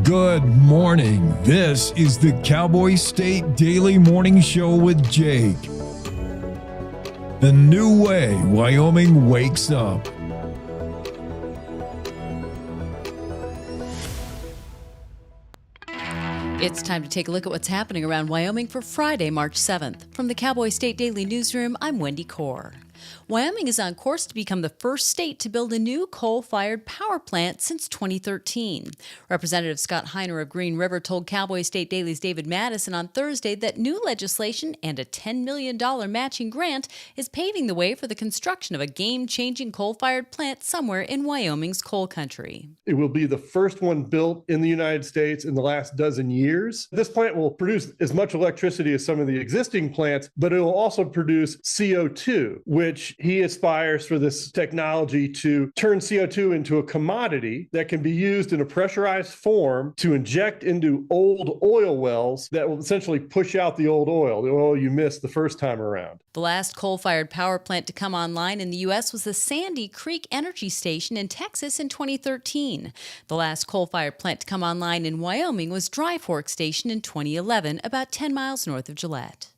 Good morning. This is the Cowboy State Daily Morning Show with Jake. The new way Wyoming wakes up. It's time to take a look at what's happening around Wyoming for Friday, March 7th. From the Cowboy State Daily Newsroom, I'm Wendy Kaur. Wyoming is on course to become the first state to build a new coal-fired power plant since 2013. Representative Scott Heiner of Green River told Cowboy State Daily's David Madison on Thursday that new legislation and a $10 million matching grant is paving the way for the construction of a game-changing coal-fired plant somewhere in Wyoming's coal country. It will be the first one built in the United States in the last dozen years. This plant will produce as much electricity as some of the existing plants, but it will also produce CO2, which he aspires for this technology to turn CO2 into a commodity that can be used in a pressurized form to inject into old oil wells that will essentially push out the oil you missed the first time around. The last coal-fired power plant to come online in the U.S. was the Sandy Creek Energy Station in Texas in 2013. The last coal-fired plant to come online in Wyoming was Dry Fork Station in 2011, about 10 miles north of Gillette.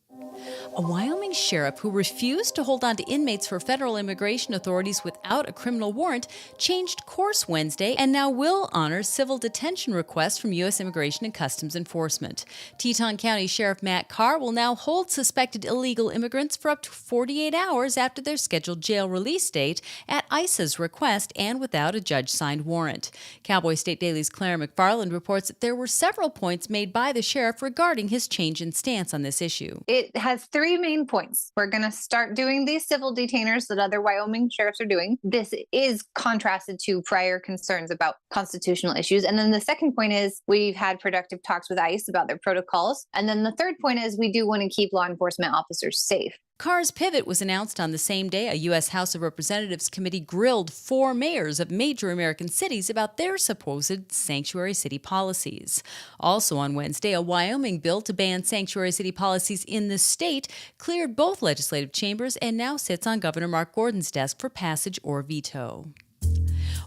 A Wyoming sheriff who refused to hold on to inmates for federal immigration authorities without a criminal warrant changed course Wednesday and now will honor civil detention requests from U.S. Immigration and Customs Enforcement. Teton County Sheriff Matt Carr will now hold suspected illegal immigrants for up to 48 hours after their scheduled jail release date at ICE's request and without a judge-signed warrant. Cowboy State Daily's Claire McFarland reports that there were several points made by the sheriff regarding his change in stance on this issue. It has three main points. We're going to start doing these civil detainers that other Wyoming sheriffs are doing. This is contrasted to prior concerns about constitutional issues. And then the second point is we've had productive talks with ICE about their protocols. And then the third point is we do want to keep law enforcement officers safe. Carr's pivot was announced on the same day a U.S. House of Representatives committee grilled 4 mayors of major American cities about their supposed sanctuary city policies. Also on Wednesday, a Wyoming bill to ban sanctuary city policies in the state cleared both legislative chambers and now sits on Governor Mark Gordon's desk for passage or veto.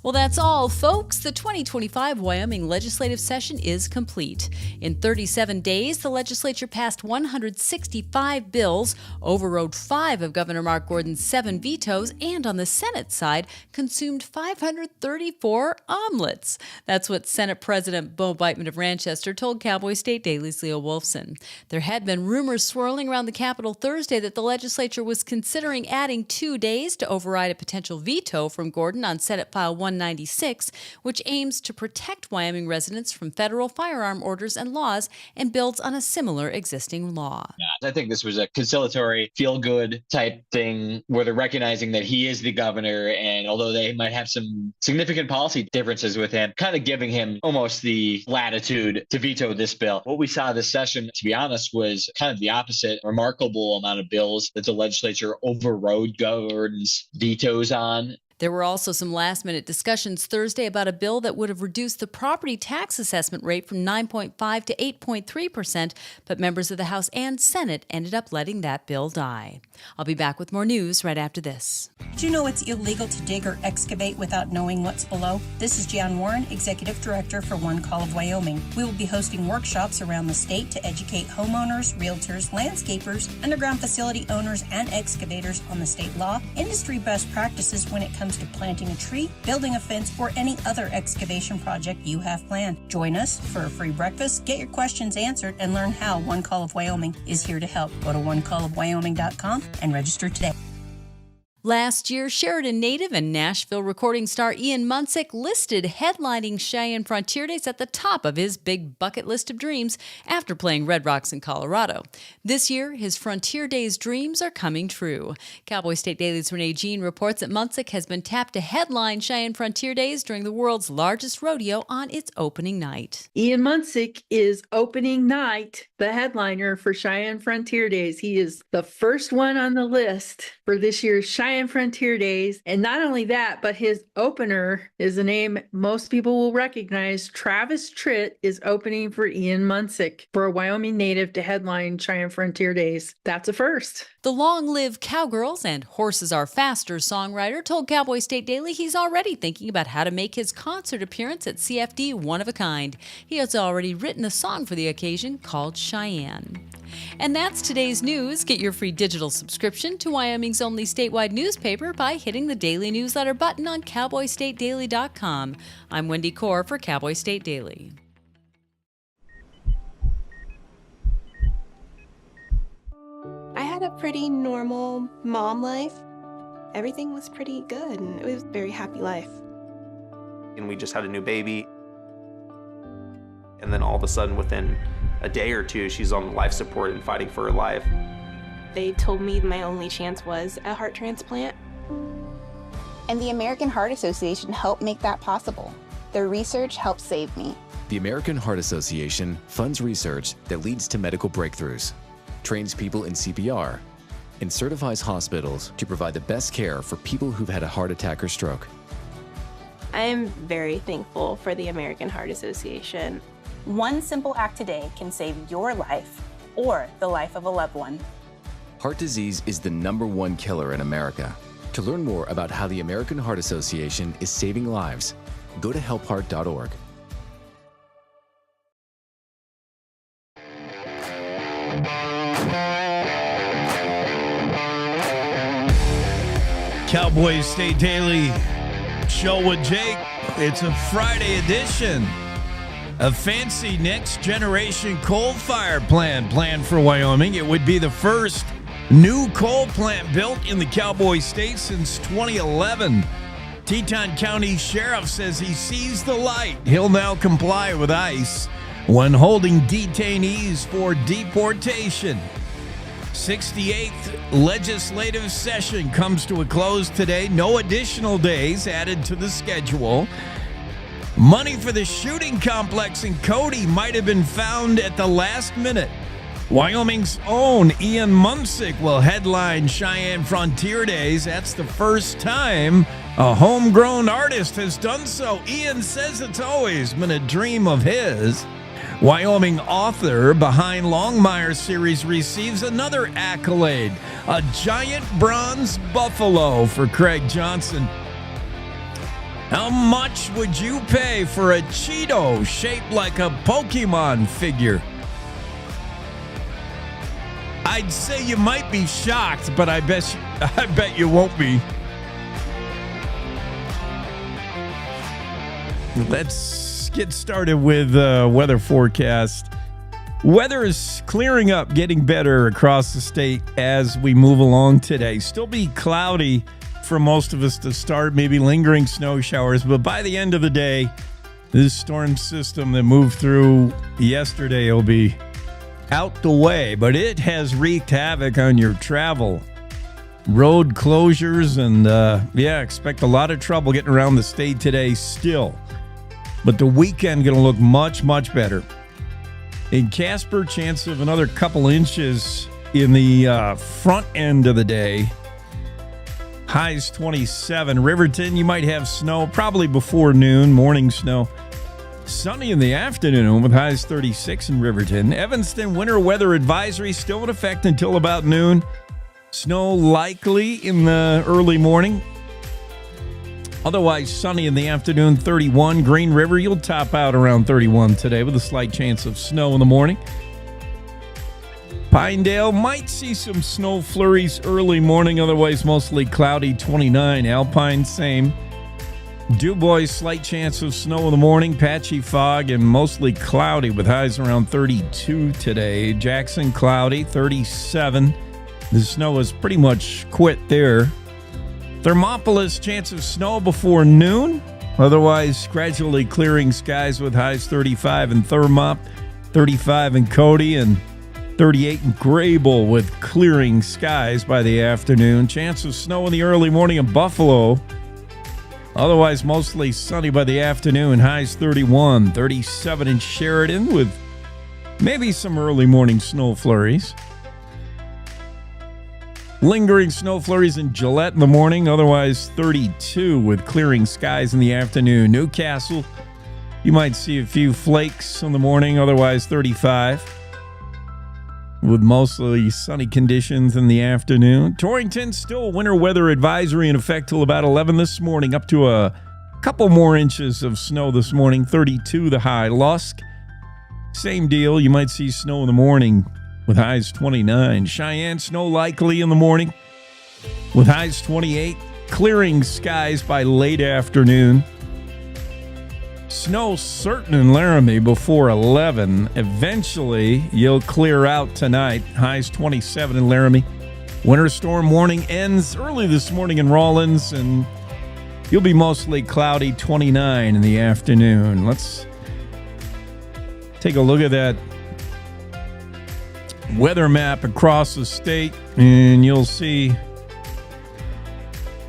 Well, that's all, folks. The 2025 Wyoming legislative session is complete. In 37 days, the legislature passed 165 bills, overrode 5 of Governor Mark Gordon's 7 vetoes, and on the Senate side, consumed 534 omelets. That's what Senate President Bo Beitman of Ranchester told Cowboy State Daily's Leo Wolfson. There had been rumors swirling around the Capitol Thursday that the legislature was considering adding 2 days to override a potential veto from Gordon on Senate File 196, which aims to protect Wyoming residents from federal firearm orders and laws and builds on a similar existing law. I think this was a conciliatory, feel-good type thing where they're recognizing that he is the governor, and although they might have some significant policy differences with him, kind of giving him almost the latitude to veto this bill. What we saw this session, to be honest, was kind of the opposite. Remarkable amount of bills that the legislature overrode Gordon's vetoes on. There were also some last-minute discussions Thursday about a bill that would have reduced the property tax assessment rate from 9.5% to 8.3%, but members of the House and Senate ended up letting that bill die. I'll be back with more news right after this. Do you know it's illegal to dig or excavate without knowing what's below? This is Jan Warren, Executive Director for One Call of Wyoming. We will be hosting workshops around the state to educate homeowners, realtors, landscapers, underground facility owners, and excavators on the state law, industry best practices when it comes to planting a tree, building a fence, or any other excavation project you have planned. Join us for a free breakfast, get your questions answered, and learn how One Call of Wyoming is here to help. Go to onecallofwyoming.com and register today. Last year, Sheridan native and Nashville recording star Ian Munsick listed headlining Cheyenne Frontier Days at the top of his big bucket list of dreams after playing Red Rocks in Colorado. This year, his Frontier Days dreams are coming true. Cowboy State Daily's Renee Jean reports that Munsick has been tapped to headline Cheyenne Frontier Days during the world's largest rodeo on its opening night. Ian Munsick is opening night, the headliner for Cheyenne Frontier Days. He is the first one on the list for this year's Cheyenne Cheyenne Frontier Days. And not only that, but his opener is a name most people will recognize. Travis Tritt is opening for Ian Munsick, for a Wyoming native to headline Cheyenne Frontier Days. That's a first. The Long Live Cowgirls and Horses Are Faster songwriter told Cowboy State Daily he's already thinking about how to make his concert appearance at CFD one of a kind. He has already written a song for the occasion called Cheyenne. And that's today's news. Get your free digital subscription to Wyoming's only statewide newspaper by hitting the daily newsletter button on cowboystatedaily.com. I'm Wendy Core for Cowboy State Daily. I had a pretty normal mom life. Everything was pretty good, and it was a very happy life. And we just had a new baby. And then all of a sudden, within a day or two, she's on life support and fighting for her life. They told me my only chance was a heart transplant. And the American Heart Association helped make that possible. Their research helped save me. The American Heart Association funds research that leads to medical breakthroughs, trains people in CPR, and certifies hospitals to provide the best care for people who've had a heart attack or stroke. I am very thankful for the American Heart Association. One simple act today can save your life or the life of a loved one. Heart disease is the #1 killer in America. To learn more about how the American Heart Association is saving lives, go to helpheart.org. Cowboy State Daily show with Jake. It's a Friday edition. A fancy next generation coal-fired plant planned for Wyoming. It would be the first new coal plant built in the Cowboy State since 2011. Teton County Sheriff says he sees the light. He'll now comply with ICE when holding detainees for deportation. 68th legislative session comes to a close today. No additional days added to the schedule. Money for the shooting complex in Cody might have been found at the last minute. Wyoming's own Ian Munsick will headline Cheyenne Frontier Days. That's the first time a homegrown artist has done so. Ian says it's always been a dream of his. Wyoming author behind Longmire series receives another accolade, a giant bronze buffalo for Craig Johnson. How much would you pay for a Cheeto shaped like a Pokemon figure? I'd say you might be shocked, but I bet you won't be. Let's get started with weather forecast. Weather is clearing up, getting better across the state as we move along today. Still be cloudy for most of us to start, maybe lingering snow showers, but by the end of the day, this storm system that moved through yesterday will be out the way, but it has wreaked havoc on your travel. Road closures and expect a lot of trouble getting around the state today still. But the weekend going to look much, much better. In Casper, chance of another couple inches in the front end of the day. Highs 27. Riverton, you might have snow probably before noon, morning snow. Sunny in the afternoon with highs 36 in Riverton. Evanston, winter weather advisory still in effect until about noon. Snow likely in the early morning. Otherwise, sunny in the afternoon, 31. Green River, you'll top out around 31 today with a slight chance of snow in the morning. Pinedale might see some snow flurries early morning, otherwise mostly cloudy, 29. Alpine, same. DuBois, slight chance of snow in the morning, patchy fog, and mostly cloudy with highs around 32 today. Jackson, cloudy, 37. The snow has pretty much quit there. Thermopolis, chance of snow before noon. Otherwise, gradually clearing skies with highs 35 in Thermop, 35 in Cody, and 38 in Grable with clearing skies by the afternoon. Chance of snow in the early morning in Buffalo. Otherwise, mostly sunny by the afternoon. Highs 31, 37 in Sheridan with maybe some early morning snow flurries. Lingering snow flurries in Gillette in the morning, otherwise 32 with clearing skies in the afternoon. Newcastle, you might see a few flakes in the morning, otherwise 35. With mostly sunny conditions in the afternoon. Torrington, still winter weather advisory in effect till about 11 this morning, up to a couple more inches of snow this morning, 32 the high. Lusk, same deal. You might see snow in the morning with highs 29. Cheyenne, snow likely in the morning with highs 28. Clearing skies by late afternoon. Snow certain in Laramie before 11. Eventually, you'll clear out tonight. Highs 27 in Laramie. Winter storm warning ends early this morning in Rawlins, and you'll be mostly cloudy, 29 in the afternoon. Let's take a look at that weather map across the state, and you'll see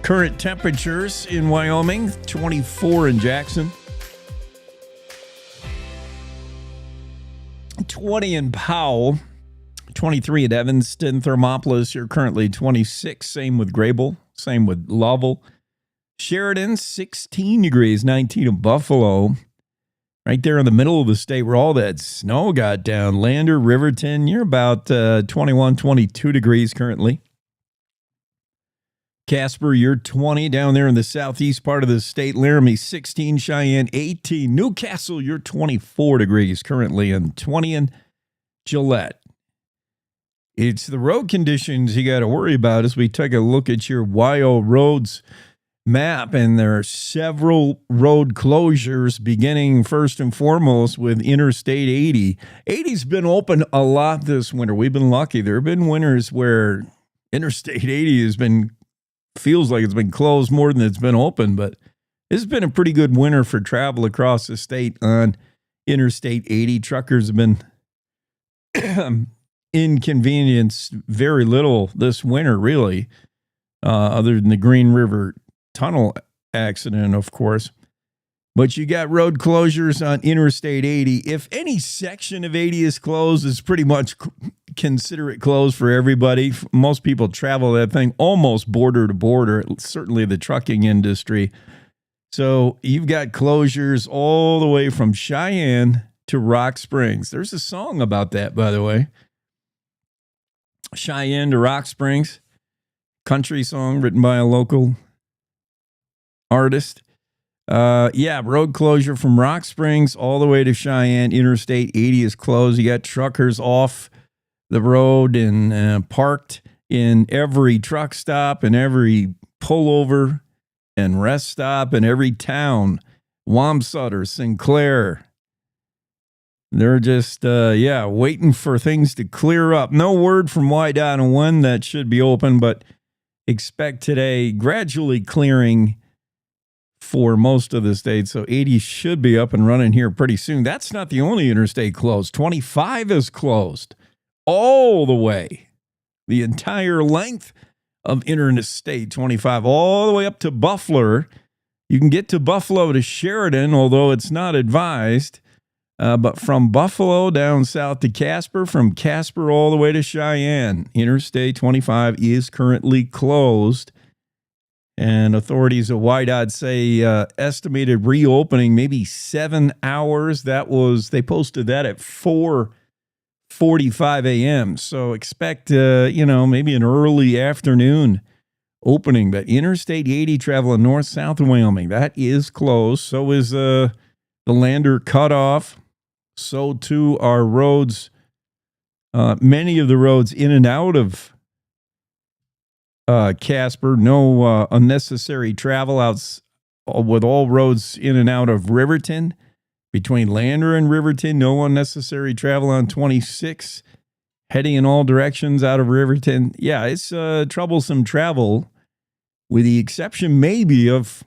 current temperatures in Wyoming, 24 in Jackson, 20 in Powell, 23 at Evanston. Thermopolis, you're currently 26. Same with Grable. Same with Lovell. Sheridan, 16 degrees, 19 in Buffalo. Right there in the middle of the state where all that snow got down. Lander, Riverton, you're about 21, 22 degrees currently. Casper, you're 20 down there in the southeast part of the state. Laramie, 16. Cheyenne, 18. Newcastle, you're 24 degrees currently, and 20 in Gillette. It's the road conditions you got to worry about as we take a look at your WYO roads map, and there are several road closures beginning first and foremost with Interstate 80. 80's been open a lot this winter. We've been lucky. There have been winters where Interstate 80 has been, feels like it's been closed more than it's been open, but this has been a pretty good winter for travel across the state on Interstate 80. Truckers have been inconvenienced very little this winter, really, other than the Green River Tunnel accident, of course. But you got road closures on Interstate 80. If any section of 80 is closed, it's pretty much consider it closed for everybody. Most people travel that thing almost border to border, certainly the trucking industry. So you've got closures all the way from Cheyenne to Rock Springs. There's a song about that, by the way. Cheyenne to Rock Springs. Country song written by a local artist. Road closure from Rock Springs all the way to Cheyenne. Interstate 80 is closed. You got truckers off the road and parked in every truck stop and every pullover and rest stop in every town. Wamsutter, Sinclair. They're just, waiting for things to clear up. No word from YDOT on when that should be open, but expect today gradually clearing for most of the state. So 80 should be up and running here pretty soon. That's not the only interstate closed. 25 is closed all the way. The entire length of Interstate 25, all the way up to Buffalo. You can get to Buffalo to Sheridan, although it's not advised. But from Buffalo down south to Casper, from Casper all the way to Cheyenne, Interstate 25 is currently closed. And authorities at YDOT say estimated reopening maybe 7 hours. They posted that at 4:45 a.m. So expect, maybe an early afternoon opening. But Interstate 80 traveling north-south of Wyoming, that is closed. So is the Lander cutoff. So too are roads, many of the roads in and out of Casper. No unnecessary travel outs with all roads in and out of Riverton. Between Lander and Riverton, no unnecessary travel on 26. Heading in all directions out of Riverton. Yeah, it's troublesome travel, with the exception maybe of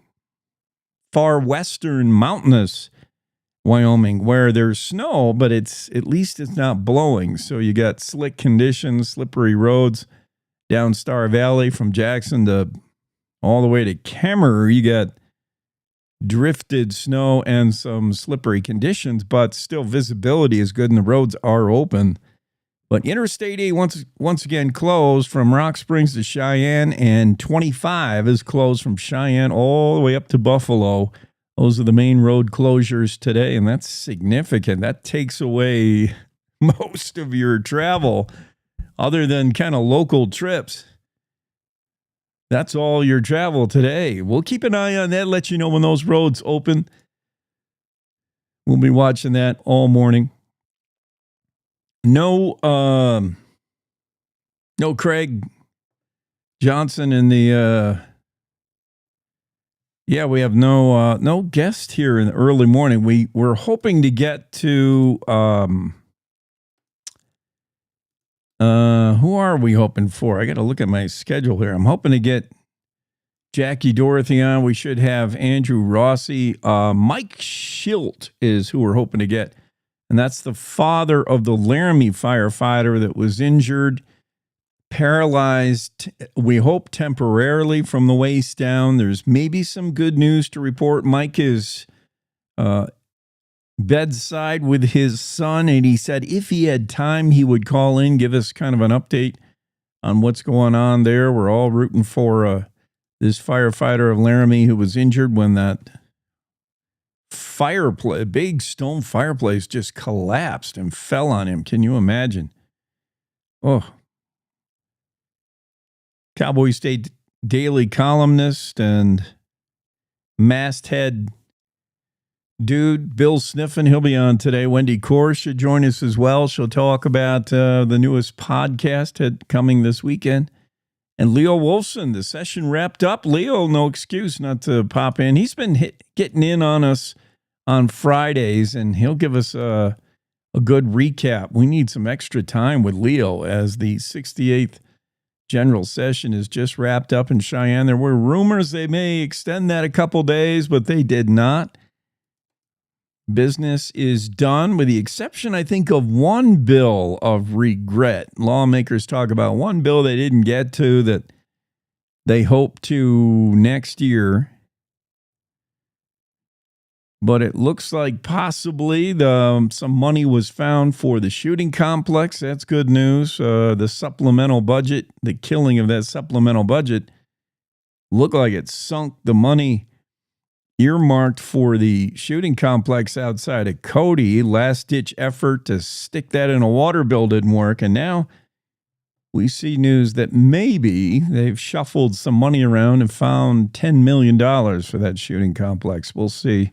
far western mountainous Wyoming, where there's snow, but at least it's not blowing. So you got slick conditions, slippery roads down Star Valley from Jackson to all the way to Kemmer. You got drifted snow and some slippery conditions, but still visibility is good and the roads are open. But Interstate 8 once again closed from Rock Springs to Cheyenne, and 25 is closed from Cheyenne all the way up to Buffalo. Those are the main road closures today, and that's significant. That takes away most of your travel other than kind of local trips. That's all your travel today. We'll keep an eye on that, let you know when those roads open. We'll be watching that all morning. No Craig Johnson in the we have no guest here in the early morning. We're hoping to get to who are we hoping for? I got to look at my schedule here. I'm hoping to get Jackie Dorothy on. We should have Andrew Rossi. Mike Schilt is who we're hoping to get. And that's the father of the Laramie firefighter that was injured, paralyzed, we hope temporarily from the waist down. There's maybe some good news to report. Mike is bedside with his son, and he said if he had time, he would call in, give us kind of an update on what's going on there. We're all rooting for this firefighter of Laramie who was injured when that big stone fireplace just collapsed and fell on him. Can you imagine? Oh. Cowboy State Daily columnist and masthead dude, Bill Sniffen, he'll be on today. Wendy Kors should join us as well. She'll talk about the newest podcast coming this weekend. And Leo Wolfson, the session wrapped up. Leo, no excuse not to pop in. He's been getting in on us on Fridays, and he'll give us a good recap. We need some extra time with Leo as the 68th General Session is just wrapped up in Cheyenne. There were rumors they may extend that a couple days, but they did not. Business is done, with the exception, I think, of one bill of regret. Lawmakers talk about one bill they didn't get to that they hope to next year. But it looks like possibly some money was found for the shooting complex. That's good news. The supplemental budget, the killing of that supplemental budget, looked like it sunk the money earmarked for the shooting complex outside of Cody. Last-ditch effort to stick that in a water bill didn't work. And now we see news that maybe they've shuffled some money around and found $10 million for that shooting complex. We'll see.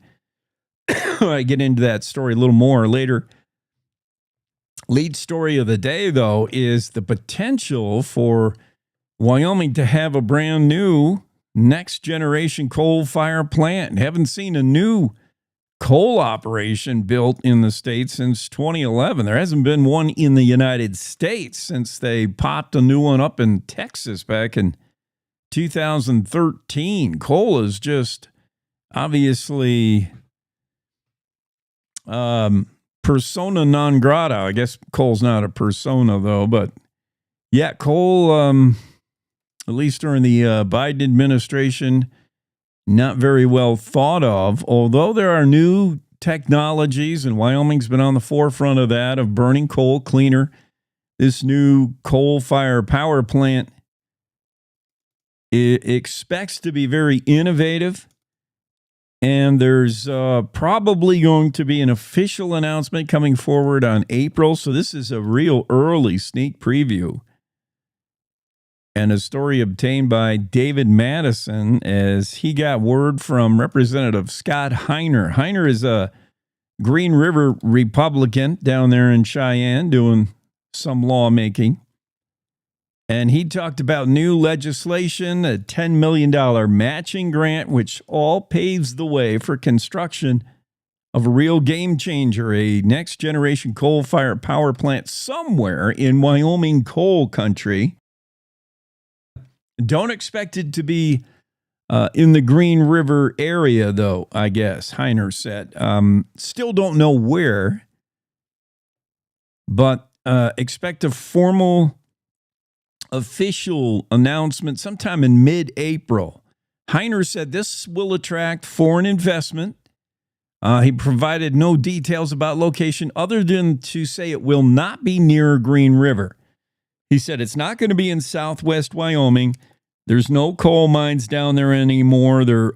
I get into that story a little more later. Lead story of the day, though, is the potential for Wyoming to have a brand new next generation coal fire plant. Haven't seen a new coal operation built in the state since 2011. There hasn't been one in the United States since they popped a new one up in Texas back in 2013. Coal is just obviously persona non grata. I guess coal's not a persona, though, but yeah, coal, at least during the Biden administration, not very well thought of, although there are new technologies, and Wyoming's been on the forefront of that, of burning coal cleaner. This new coal-fired power plant, it expects to be very innovative, and there's probably going to be an official announcement coming forward on April, so this is a real early sneak preview. And a story obtained by David Madison as he got word from Representative Scott Heiner. Heiner is a Green River Republican down there in Cheyenne doing some lawmaking. And he talked about new legislation, a $10 million matching grant, which all paves the way for construction of a real game changer, a next generation coal-fired power plant somewhere in Wyoming coal country. Don't expect it to be in the Green River area, though, I guess, Heiner said. Still don't know where, but expect a formal official announcement sometime in mid-April. Heiner said this will attract foreign investment. He provided no details about location other than to say it will not be near Green River. He said it's not going to be in southwest Wyoming. There's no coal mines down there anymore. They're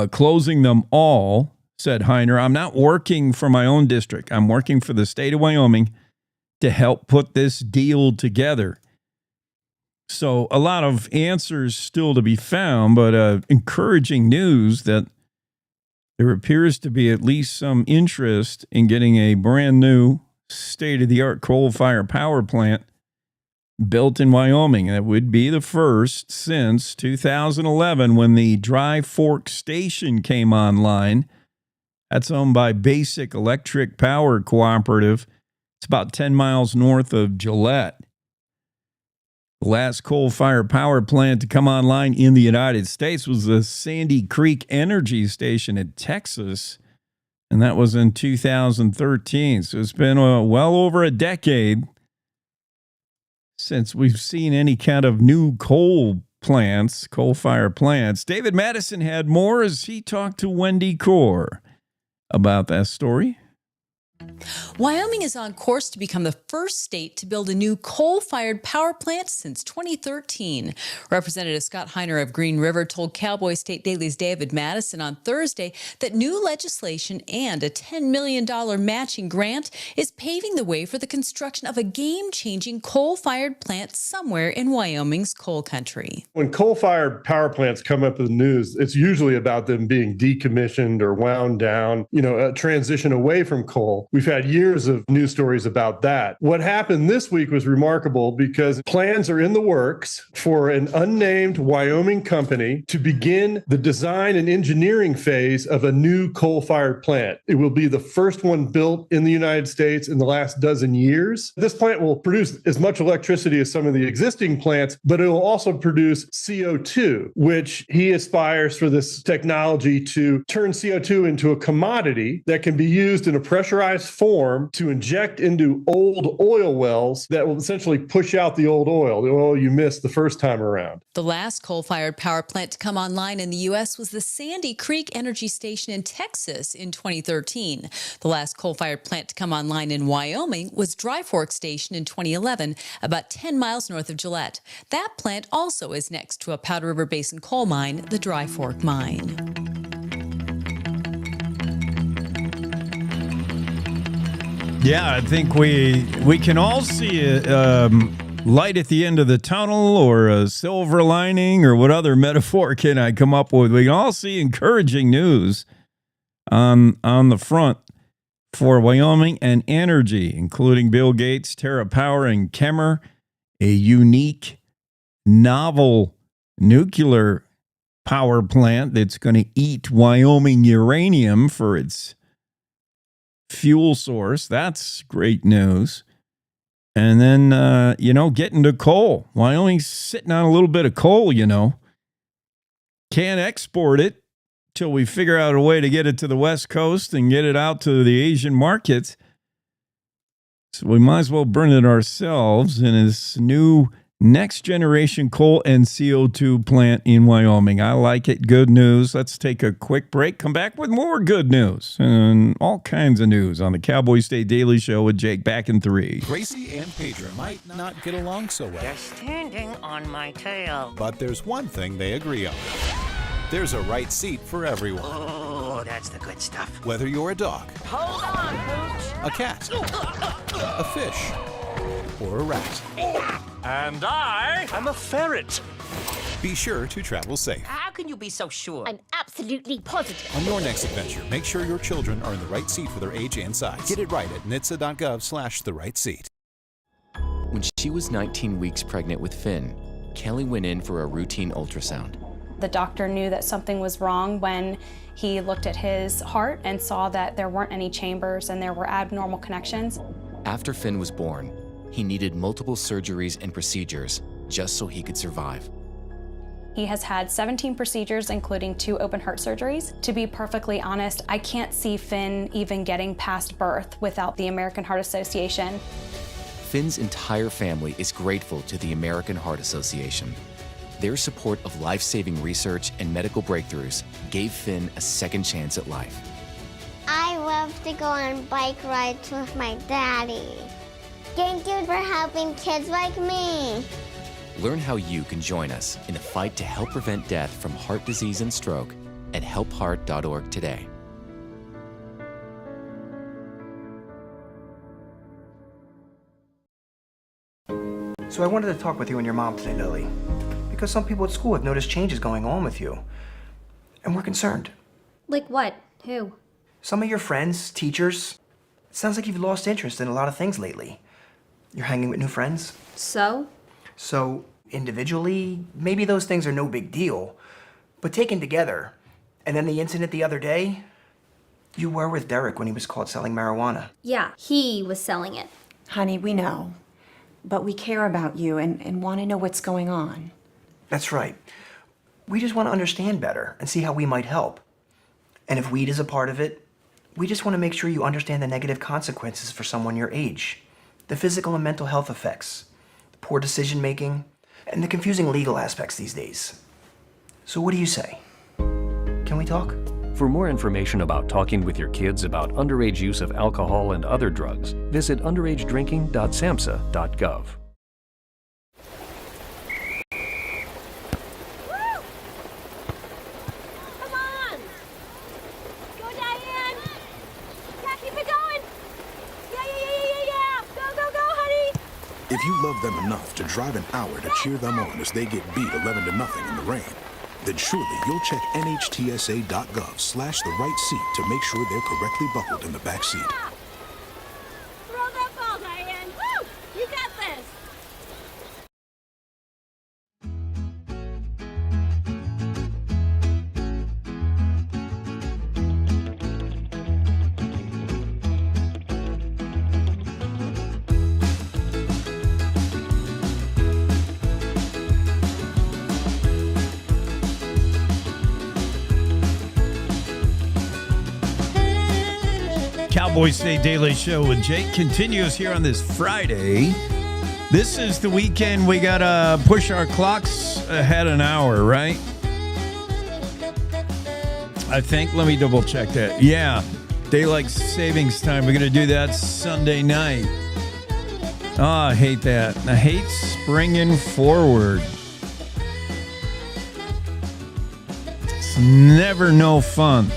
closing them all, said Heiner. I'm not working for my own district. I'm working for the state of Wyoming to help put this deal together. So a lot of answers still to be found, but encouraging news that there appears to be at least some interest in getting a brand new state-of-the-art coal-fired power plant built in Wyoming. That would be the first since 2011 when the Dry Fork Station came online. That's owned by Basic Electric Power Cooperative. It's about 10 miles north of Gillette. The last coal-fired power plant to come online in the United States was the Sandy Creek Energy Station in Texas, and that was in 2013. So it's been well over a decade since we've seen any kind of new coal-fired plants. David Madison had more as he talked to Wendy Core about that story. Wyoming is on course to become the first state to build a new coal-fired power plant since 2013. Representative Scott Heiner of Green River told Cowboy State Daily's David Madison on Thursday that new legislation and a $10 million matching grant is paving the way for the construction of a game-changing coal-fired plant somewhere in Wyoming's coal country. When coal-fired power plants come up in the news, it's usually about them being decommissioned or wound down, a transition away from coal. We've had years of news stories about that. What happened this week was remarkable because plans are in the works for an unnamed Wyoming company to begin the design and engineering phase of a new coal-fired plant. It will be the first one built in the United States in the last dozen years. This plant will produce as much electricity as some of the existing plants, but it will also produce CO2, which he aspires for this technology to turn CO2 into a commodity that can be used in a pressurized form to inject into old oil wells that will essentially push out the oil you missed the first time around. The last coal-fired power plant to come online in the U.S. was the Sandy Creek Energy Station in Texas in 2013. The last coal-fired plant to come online in Wyoming was Dry Fork Station in 2011, about 10 miles north of Gillette. That plant also is next to a Powder River Basin coal mine, the Dry Fork Mine. Yeah, I think we can all see a light at the end of the tunnel or a silver lining or what other metaphor can I come up with. We can all see encouraging news on the front for Wyoming and energy, including Bill Gates, TerraPower, and Kemmer, a unique, novel nuclear power plant that's going to eat Wyoming uranium for its fuel source. That's great news. And then, getting to coal. Wyoming's sitting on a little bit of coal, Can't export it till we figure out a way to get it to the West Coast and get it out to the Asian markets. So we might as well burn it ourselves in this new next generation coal and CO2 plant in Wyoming. I like it. Good news. Let's take a quick break. Come back with more good news and all kinds of news on the Cowboy State Daily Show with Jake back in 3. Gracie and Pedro might not get along so well. They're standing on my tail. But there's one thing they agree on. There's a right seat for everyone. Oh, that's the good stuff. Whether you're a dog, Hold on, Pooch. a cat, a fish, or a rat. And I'm a ferret. Be sure to travel safe. How can you be so sure? I'm absolutely positive. On your next adventure, make sure your children are in the right seat for their age and size. Get it right at nhtsa.gov/the-right-seat. When she was 19 weeks pregnant with Finn, Kelly went in for a routine ultrasound. The doctor knew that something was wrong when he looked at his heart and saw that there weren't any chambers and there were abnormal connections. After Finn was born, he needed multiple surgeries and procedures just so he could survive. He has had 17 procedures, including 2 open heart surgeries. To be perfectly honest, I can't see Finn even getting past birth without the American Heart Association. Finn's entire family is grateful to the American Heart Association. Their support of life-saving research and medical breakthroughs gave Finn a second chance at life. I love to go on bike rides with my daddy. Thank you for helping kids like me. Learn how you can join us in the fight to help prevent death from heart disease and stroke at helpheart.org today. So I wanted to talk with you and your mom today, Lily, because some people at school have noticed changes going on with you, and we're concerned. Like what? Who? Some of your friends, teachers. It sounds like you've lost interest in a lot of things lately. You're hanging with new friends. So? So, individually, maybe those things are no big deal, but taken together, and then the incident the other day, you were with Derek when he was caught selling marijuana. Yeah, he was selling it. Honey, we know. But we care about you and want to know what's going on. That's right. We just want to understand better and see how we might help. And if weed is a part of it, we just want to make sure you understand the negative consequences for someone your age, the physical and mental health effects, the poor decision making, and the confusing legal aspects these days. So what do you say? Can we talk? For more information about talking with your kids about underage use of alcohol and other drugs, visit underagedrinking.samhsa.gov. If you love them enough to drive an hour to cheer them on as they get beat 11-0 in the rain, then surely you'll check nhtsa.gov/the-right-seat to make sure they're correctly buckled in the back seat. Throw that ball, Diane! Woo! You got this! Cowboy State Daily Show with Jake continues here on this Friday. This is the weekend. We got to push our clocks ahead an hour, right? I think. Let me double check that. Yeah. Daylight savings time. We're going to do that Sunday night. Oh, I hate that. I hate springing forward. It's never no fun.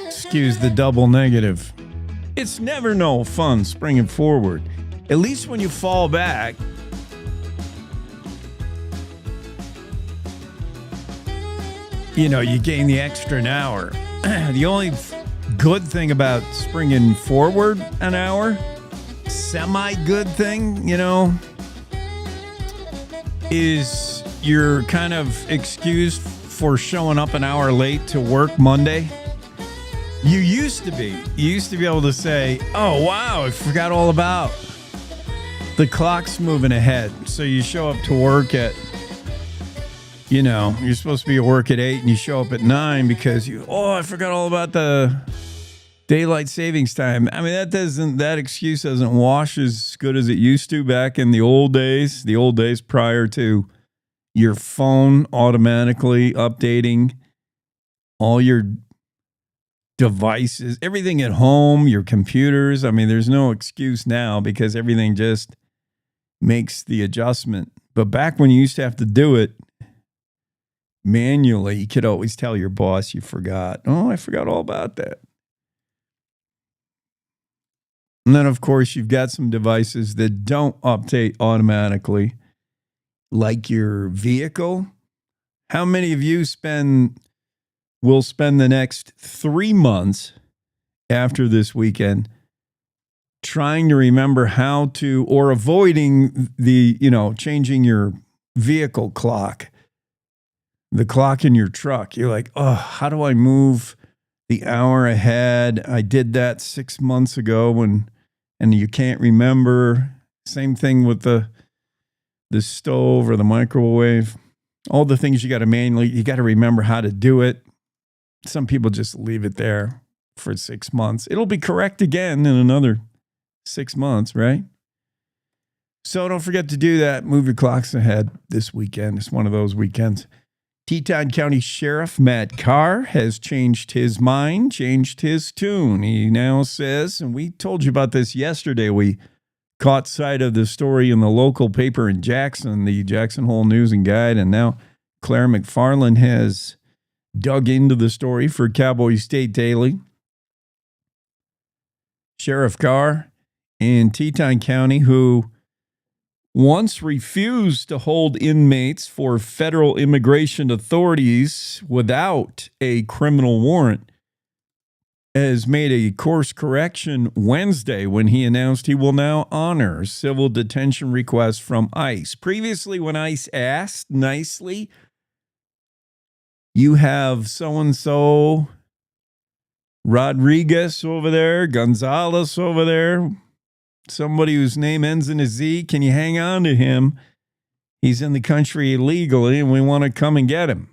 Excuse the double negative. It's never no fun springing forward. At least when you fall back, you gain the extra an hour. The only good thing about springing forward an hour, semi-good thing, is you're kind of excused for showing up an hour late to work Monday. You used to be able to say, oh, wow, I forgot all about the clock's moving ahead. So you show up to work at, you're supposed to be at work at 8 and you show up at 9 because I forgot all about the daylight savings time. I mean, that excuse doesn't wash as good as it used to back in the old days prior to your phone automatically updating all your devices, everything at home, your computers. I mean, there's no excuse now because everything just makes the adjustment. But back when you used to have to do it manually, you could always tell your boss you forgot. Oh, I forgot all about that. And then, of course, you've got some devices that don't update automatically, like your vehicle. How many of you will spend the next 3 months after this weekend trying to remember how to, or avoiding the, changing your vehicle clock, the clock in your truck? You're like, oh, how do I move the hour ahead? I did that 6 months ago and you can't remember. Same thing with the stove or the microwave. All the things you got to remember how to do it. Some people just leave it there for 6 months. It'll be correct again in another 6 months, right? So don't forget to do that. Move your clocks ahead this weekend. It's one of those weekends. Teton County Sheriff Matt Carr has changed his mind, changed his tune. He now says, and we told you about this yesterday, we caught sight of the story in the local paper in Jackson, the Jackson Hole News and Guide, and now Claire McFarland has dug into the story for Cowboy State Daily. Sheriff Carr in Teton County, who once refused to hold inmates for federal immigration authorities without a criminal warrant, has made a course correction Wednesday when he announced he will now honor civil detention requests from ICE. Previously, when ICE asked nicely, you have so-and-so Rodriguez over there, Gonzalez over there, somebody whose name ends in a Z, can you hang on to him? He's in the country illegally and we want to come and get him.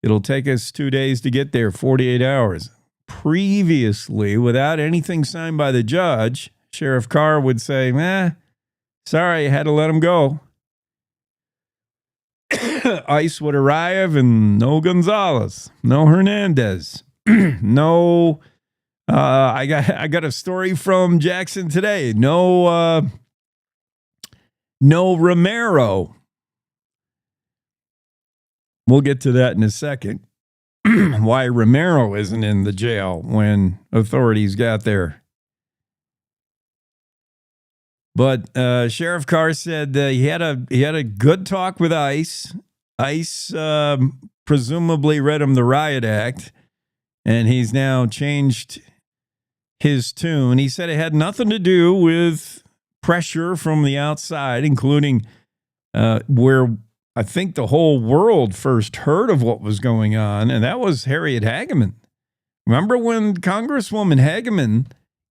It'll take us 2 days to get there, 48 hours. Previously, without anything signed by the judge, Sheriff Carr would say, sorry, I had to let him go. ICE would arrive and no Gonzalez, no Hernandez, no... I got a story from Jackson today. No Romero. We'll get to that in a second. Why Romero isn't in the jail when authorities got there. But Sheriff Carr said he had a good talk with ICE. ICE presumably read him the Riot Act, and he's now changed his tune. He said it had nothing to do with pressure from the outside, including where I think the whole world first heard of what was going on, and that was Harriet Hageman. Remember when Congresswoman Hageman,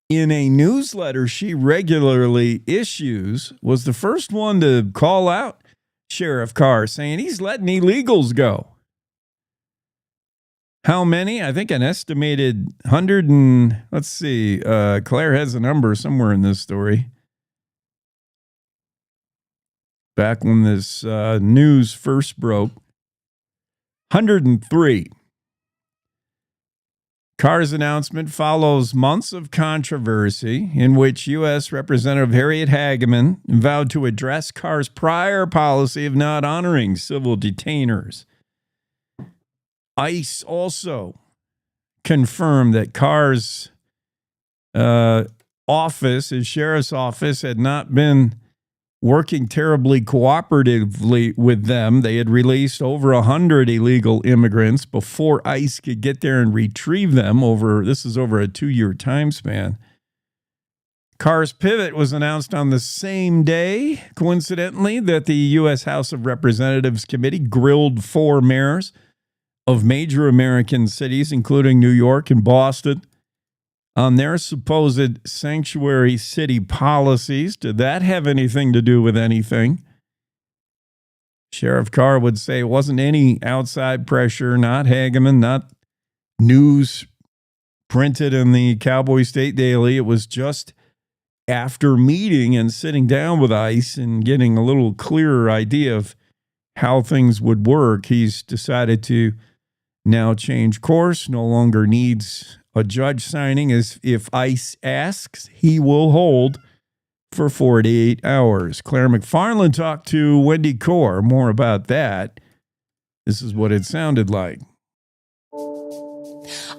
in a newsletter she regularly issues, was the first one to call out Sheriff Carr, saying he's letting illegals go. How many? I think an estimated 100 and, let's see, Claire has a number somewhere in this story. Back when this news first broke, 103. Carr's announcement follows months of controversy in which U.S. Representative Harriet Hageman vowed to address Carr's prior policy of not honoring civil detainers. ICE also confirmed that Carr's office, his sheriff's office, had not been working terribly cooperatively with them. They had released over 100 illegal immigrants before ICE could get there and retrieve them. This is over a 2-year time span. Carr's pivot was announced on the same day, coincidentally, that the U.S. House of Representatives Committee grilled 4 mayors of major American cities, including New York and Boston, on their supposed sanctuary city policies. Did that have anything to do with anything? Sheriff Carr would say it wasn't any outside pressure, not Hageman, not news printed in the Cowboy State Daily. It was just after meeting and sitting down with ICE and getting a little clearer idea of how things would work, he's decided to now change course, no longer needs a judge signing. As if ICE asks, he will hold for 48 hours. Claire McFarland talked to Wendy Core. More about that. This is what it sounded like.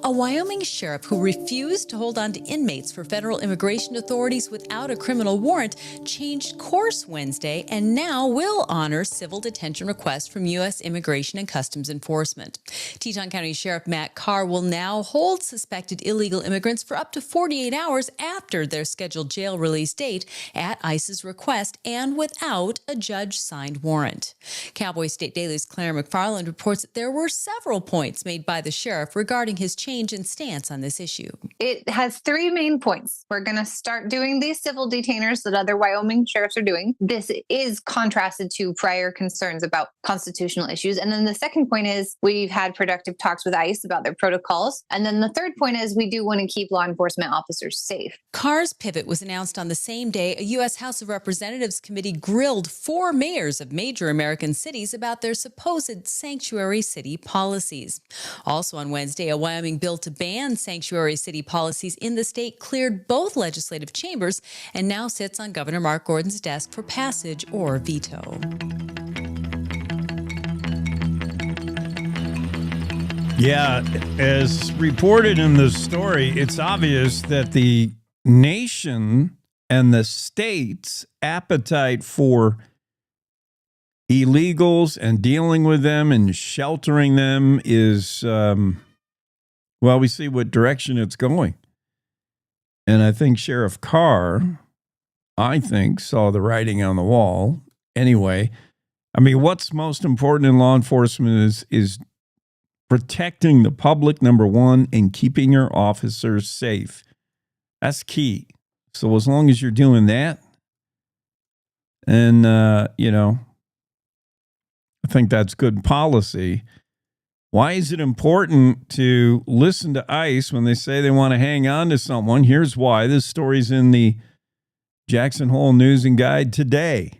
A Wyoming sheriff who refused to hold on to inmates for federal immigration authorities without a criminal warrant changed course Wednesday and now will honor civil detention requests from U.S. Immigration and Customs Enforcement. Teton County Sheriff Matt Carr will now hold suspected illegal immigrants for up to 48 hours after their scheduled jail release date at ICE's request and without a judge-signed warrant. Cowboy State Daily's Claire McFarland reports that there were several points made by the sheriff regarding his change in stance on this issue. It has three main points. We're going to start doing these civil detainers that other Wyoming sheriffs are doing. This is contrasted to prior concerns about constitutional issues. And then the second point is we've had productive talks with ICE about their protocols. And then the third point is we do want to keep law enforcement officers safe. Carr's pivot was announced on the same day a U.S. House of Representatives committee grilled 4 mayors of major American cities about their supposed sanctuary city policies. Also on Wednesday, a Wyoming bill to ban sanctuary city policies in the state cleared both legislative chambers and now sits on Governor Mark Gordon's desk for passage or veto. Yeah, as reported in the story, it's obvious that the nation and the state's appetite for illegals and dealing with them and sheltering them is, well, we see what direction it's going. And I think Sheriff Carr, saw the writing on the wall. Anyway, I mean, what's most important in law enforcement is protecting the public, number one, and keeping your officers safe. That's key. So as long as you're doing that, and, I think that's good policy. Why is it important to listen to ICE when they say they want to hang on to someone? Here's why. This story's in the Jackson Hole News and Guide today.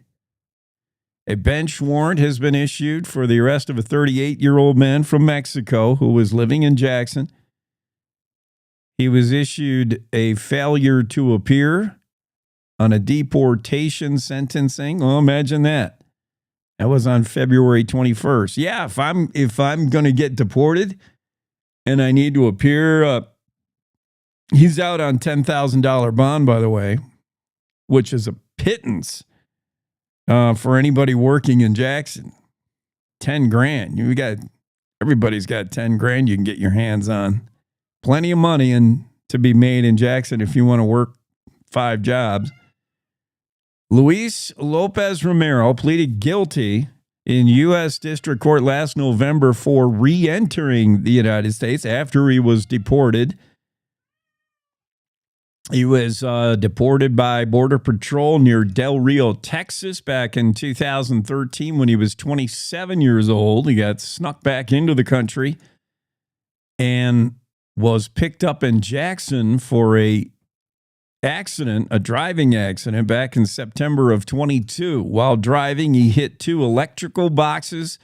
A bench warrant has been issued for the arrest of a 38-year-old man from Mexico who was living in Jackson. He was issued a failure to appear on a deportation sentencing. Well, imagine that. That was on February 21st. Yeah, if I'm going to get deported and I need to appear, he's out on $10,000 bond, by the way, which is a pittance for anybody working in Jackson. $10,000. Everybody's got $10,000 you can get your hands on. Plenty of money and to be made in Jackson if you want to work 5 jobs. Luis Lopez Romero pleaded guilty in U.S. District Court last November for re-entering the United States after he was deported. He was deported by Border Patrol near Del Rio, Texas, back in 2013 when he was 27 years old. He got snuck back into the country and was picked up in Jackson for a driving accident back in September of 22. While driving, he hit 2 electrical boxes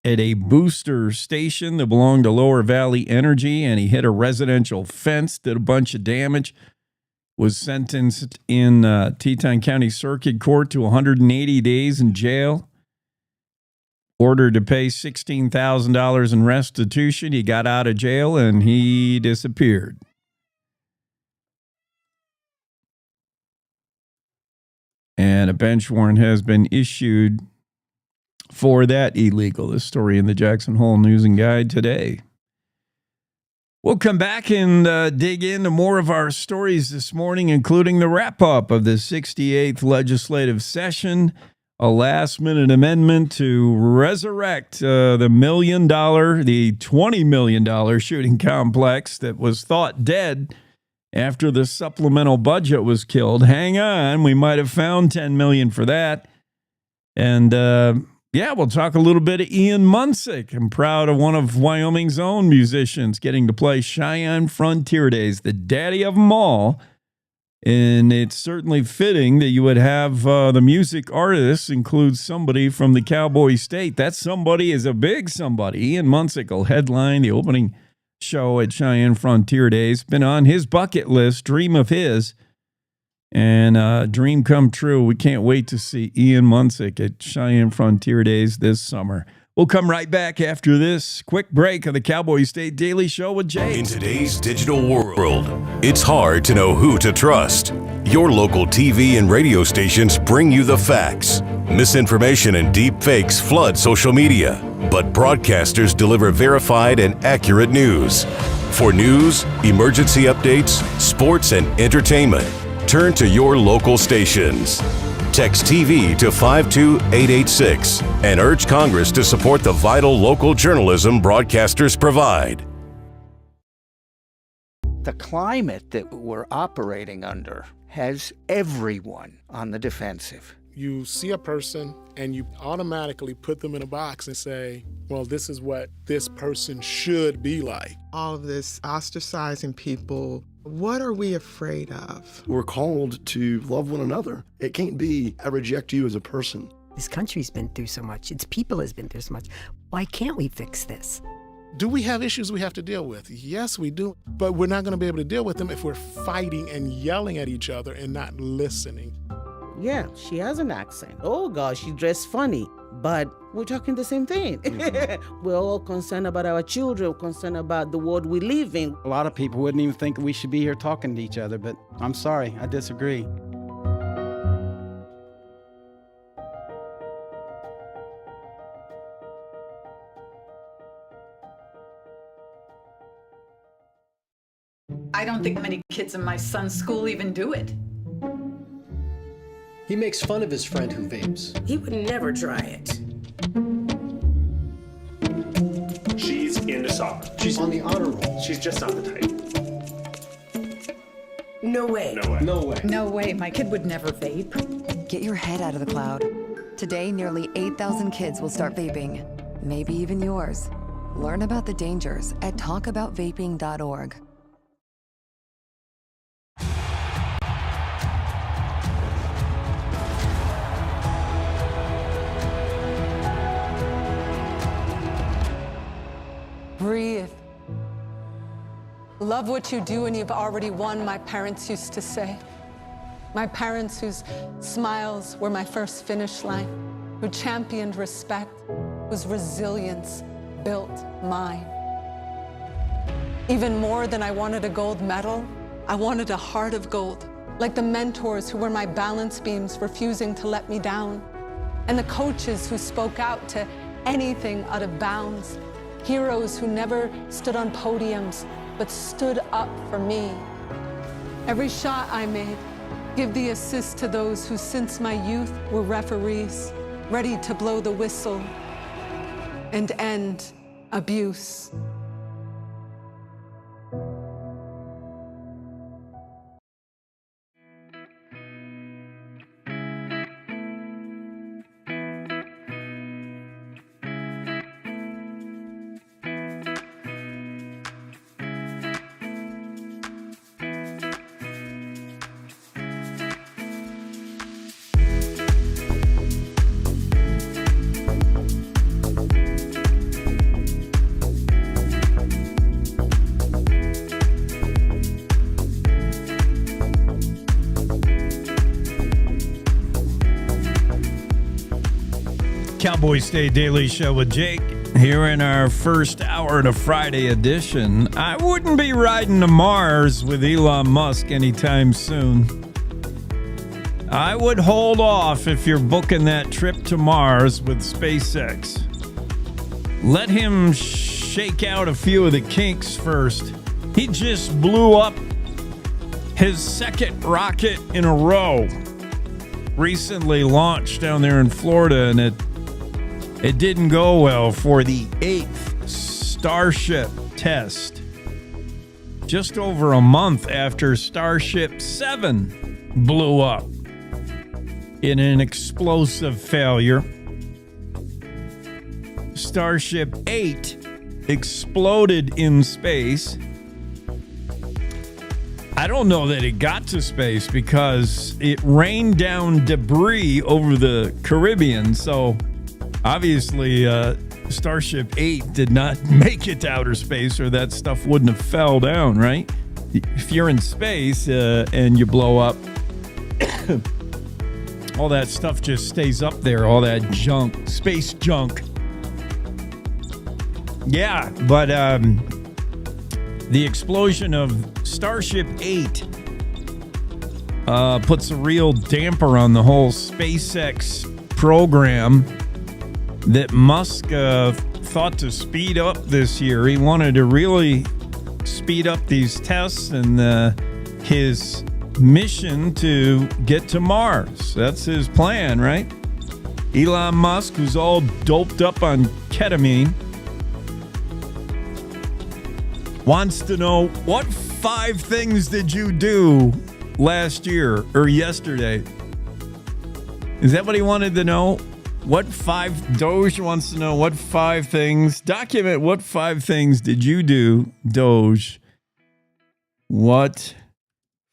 at a booster station that belonged to Lower Valley Energy, and he hit a residential fence, did a bunch of damage, was sentenced in Teton County Circuit Court to 180 days in jail, ordered to pay $16,000 in restitution. He got out of jail, and he disappeared. And a bench warrant has been issued for that illegal. This story in the Jackson Hole News and Guide today. We'll come back and dig into more of our stories this morning, including the wrap-up of the 68th legislative session, a last-minute amendment to resurrect the $20 million shooting complex that was thought dead after the supplemental budget was killed. Hang on, we might have found $10 million for that. And we'll talk a little bit of Ian Munsick. I'm proud of one of Wyoming's own musicians getting to play Cheyenne Frontier Days, the daddy of them all. And it's certainly fitting that you would have the music artists include somebody from the Cowboy State. That somebody is a big somebody. Ian Munsick will headline the opening show at Cheyenne Frontier Days. Been on his bucket list, dream of his, and dream come true. We can't wait to see Ian Munsick at Cheyenne Frontier Days this summer. We'll come right back after this quick break of the Cowboy State Daily Show with Jay. In today's digital world, it's hard to know who to trust. Your local TV and radio stations bring you the facts. Misinformation and deep fakes flood social media, but broadcasters deliver verified and accurate news. For news, emergency updates, sports, and entertainment, turn to your local stations. Text TV to 52886 and urge Congress to support the vital local journalism broadcasters provide. The climate that we're operating under has everyone on the defensive. You see a person and you automatically put them in a box and say, well, this is what this person should be like. All of this ostracizing people, what are we afraid of? We're called to love one another. It can't be, I reject you as a person. This country's been through so much. Its people has been through so much. Why can't we fix this? Do we have issues we have to deal with? Yes, we do. But we're not going to be able to deal with them if we're fighting and yelling at each other and not listening. Yeah, she has an accent. Oh gosh, she dressed funny, but we're talking the same thing. We're all concerned about our children, concerned about the world we live in. A lot of people wouldn't even think we should be here talking to each other, but I'm sorry, I disagree. I don't think many kids in my son's school even do it. He makes fun of his friend who vapes. He would never try it. She's into soccer. She's on the honor roll. She's just not the type. No way. No way. No way. No way. My kid would never vape. Get your head out of the cloud. Today, nearly 8,000 kids will start vaping. Maybe even yours. Learn about the dangers at talkaboutvaping.org. Breathe. Love what you do and you've already won, my parents used to say. My parents whose smiles were my first finish line, who championed respect, whose resilience built mine. Even more than I wanted a gold medal, I wanted a heart of gold, like the mentors who were my balance beams, refusing to let me down, and the coaches who spoke out to anything out of bounds. Heroes who never stood on podiums, but stood up for me. Every shot I made, give the assist to those who since my youth were referees, ready to blow the whistle and end abuse. Cowboy State Daily Show with Jake here in our first hour of the Friday edition. I wouldn't be riding to Mars with Elon Musk anytime soon. I would hold off if you're booking that trip to Mars with SpaceX. Let him shake out a few of the kinks first. He just blew up his second rocket in a row. Recently launched down there in Florida, and it didn't go well for the 8th Starship test. Just over a month after Starship 7 blew up in an explosive failure. Starship 8 exploded in space. I don't know that it got to space because it rained down debris over the Caribbean, so obviously, Starship 8 did not make it to outer space, or that stuff wouldn't have fell down, right? If you're in space and you blow up, all that stuff just stays up there, all that junk, space junk. Yeah, but the explosion of Starship 8 puts a real damper on the whole SpaceX program that Musk thought to speed up this year. He wanted to really speed up these tests and his mission to get to Mars. That's his plan, right? Elon Musk, who's all doped up on ketamine. wants to know, what 5 things did you do last year or yesterday? Is that what he wanted to know? What 5? Doge wants to know what 5 things. Document what 5 things did you do, Doge? What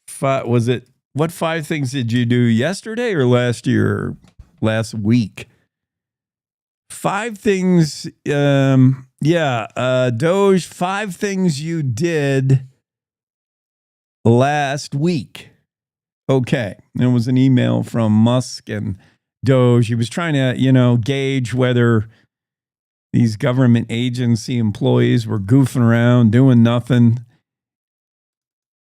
5 was it? What 5 things did you do yesterday or last year or last week? 5 things. Doge, 5 things you did last week. Okay. There was an email from Musk and Doge. He was trying to, gauge whether these government agency employees were goofing around, doing nothing.